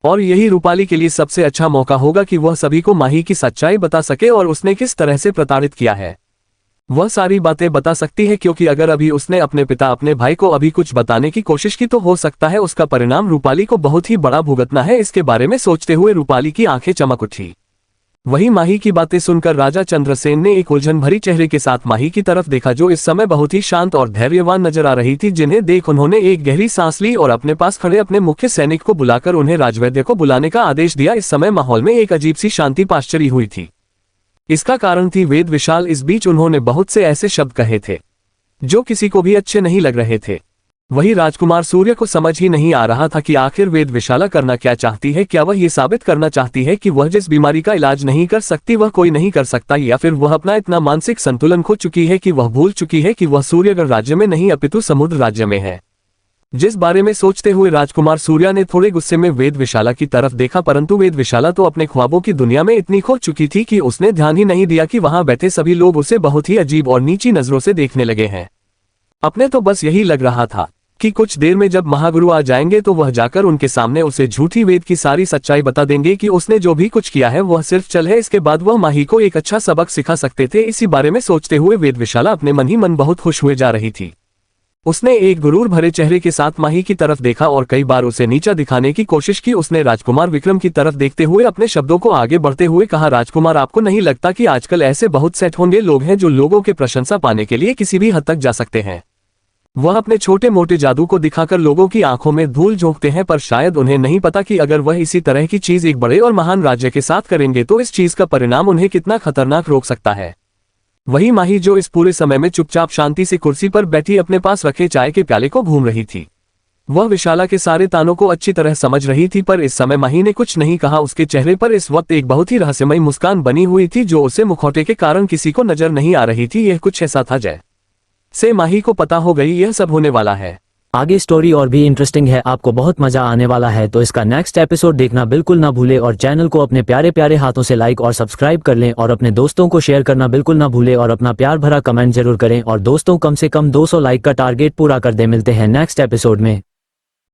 और यही रूपाली के लिए सबसे अच्छा मौका होगा कि वह सभी को माही की सच्चाई बता सके और उसने किस तरह से प्रताड़ित किया है। वह सारी बातें बता सकती है, क्योंकि अगर अभी उसने अपने पिता अपने भाई को अभी कुछ बताने की कोशिश की तो हो सकता है उसका परिणाम रूपाली को बहुत ही बड़ा भुगतना है। इसके बारे में सोचते हुए रूपाली की आंखें चमक उठी। वही माही की बातें सुनकर राजा चंद्रसेन ने एक उलझन भरी चेहरे के साथ माही की तरफ देखा, जो इस समय बहुत ही शांत और धैर्यवान नजर आ रही थी। जिन्हें देख उन्होंने एक गहरी सांस ली और अपने पास खड़े अपने मुख्य सैनिक को बुलाकर उन्हें राजवैद्य को बुलाने का आदेश दिया। इस समय माहौल में एक अजीब सी शांति पाश्चरी हुई थी। इसका कारण थी वेद विशाल। इस बीच उन्होंने बहुत से ऐसे शब्द कहे थे जो किसी को भी अच्छे नहीं लग रहे थे। वही राजकुमार सूर्य को समझ ही नहीं आ रहा था कि आखिर वेद विशाला करना क्या चाहती है। क्या वह ये साबित करना चाहती है कि वह जिस बीमारी का इलाज नहीं कर सकती वह कोई नहीं कर सकता, या फिर वह अपना इतना मानसिक संतुलन खो चुकी है कि वह भूल चुकी है कि वह सूर्यगढ़ राज्य में नहीं अपितु समुद्र राज्य में है। जिस बारे में सोचते हुए राजकुमार सूर्या ने थोड़े गुस्से में वेद विशाला की तरफ देखा, परंतु वेद विशाला तो अपने ख्वाबों की दुनिया में इतनी खो चुकी थी कि उसने ध्यान ही नहीं दिया कि वहां बैठे सभी लोग उसे बहुत ही अजीब और नीची नजरों से देखने लगे हैं। अपने तो बस यही लग रहा था कि कुछ देर में जब महागुरु आ जाएंगे तो वह जाकर उनके सामने उसे झूठी वेद की सारी सच्चाई बता देंगे कि उसने जो भी कुछ किया है वह सिर्फ छल है। इसके बाद वह माही को एक अच्छा सबक सिखा सकते थे। इसी बारे में सोचते हुए वेद विशाला अपने मन ही मन बहुत खुश हुए जा रही थी। उसने एक गुरूर भरे चेहरे के साथ माही की तरफ देखा और कई बार उसे नीचा दिखाने की कोशिश की। उसने राजकुमार विक्रम की तरफ देखते हुए अपने शब्दों को आगे बढ़ते हुए कहा, राजकुमार, आपको नहीं लगता कि आजकल ऐसे बहुत सेट होंगे लोग हैं जो लोगों के प्रशंसा पाने के लिए किसी भी हद तक जा सकते हैं। वह अपने छोटे मोटे जादू को दिखाकर लोगों की आंखों में धूल झोंकते हैं, पर शायद उन्हें नहीं पता कि अगर वह इसी तरह की चीज एक बड़े और महान राज्य के साथ करेंगे तो इस चीज का परिणाम उन्हें कितना खतरनाक रोक सकता है। वही माही जो इस पूरे समय में चुपचाप शांति से कुर्सी पर बैठी अपने पास रखे चाय के प्याले को घूम रही थी, वह विशाला के सारे तानों को अच्छी तरह समझ रही थी। पर इस समय माही ने कुछ नहीं कहा। उसके चेहरे पर इस वक्त एक बहुत ही रहस्यमयी मुस्कान बनी हुई थी जो उसे मुखौटे के कारण किसी को नजर नहीं आ रही थी। यह कुछ ऐसा था जैसे माही को पता हो गई यह सब होने वाला है। आगे स्टोरी और भी इंटरेस्टिंग है, आपको बहुत मजा आने वाला है, तो इसका नेक्स्ट एपिसोड देखना बिल्कुल ना भूले और चैनल को अपने प्यारे प्यारे हाथों से लाइक और सब्सक्राइब कर लें और अपने दोस्तों को शेयर करना बिल्कुल ना भूले और अपना प्यार भरा कमेंट जरूर करें और दोस्तों कम से कम 200 लाइक का टारगेट पूरा कर दे। मिलते हैं नेक्स्ट एपिसोड में।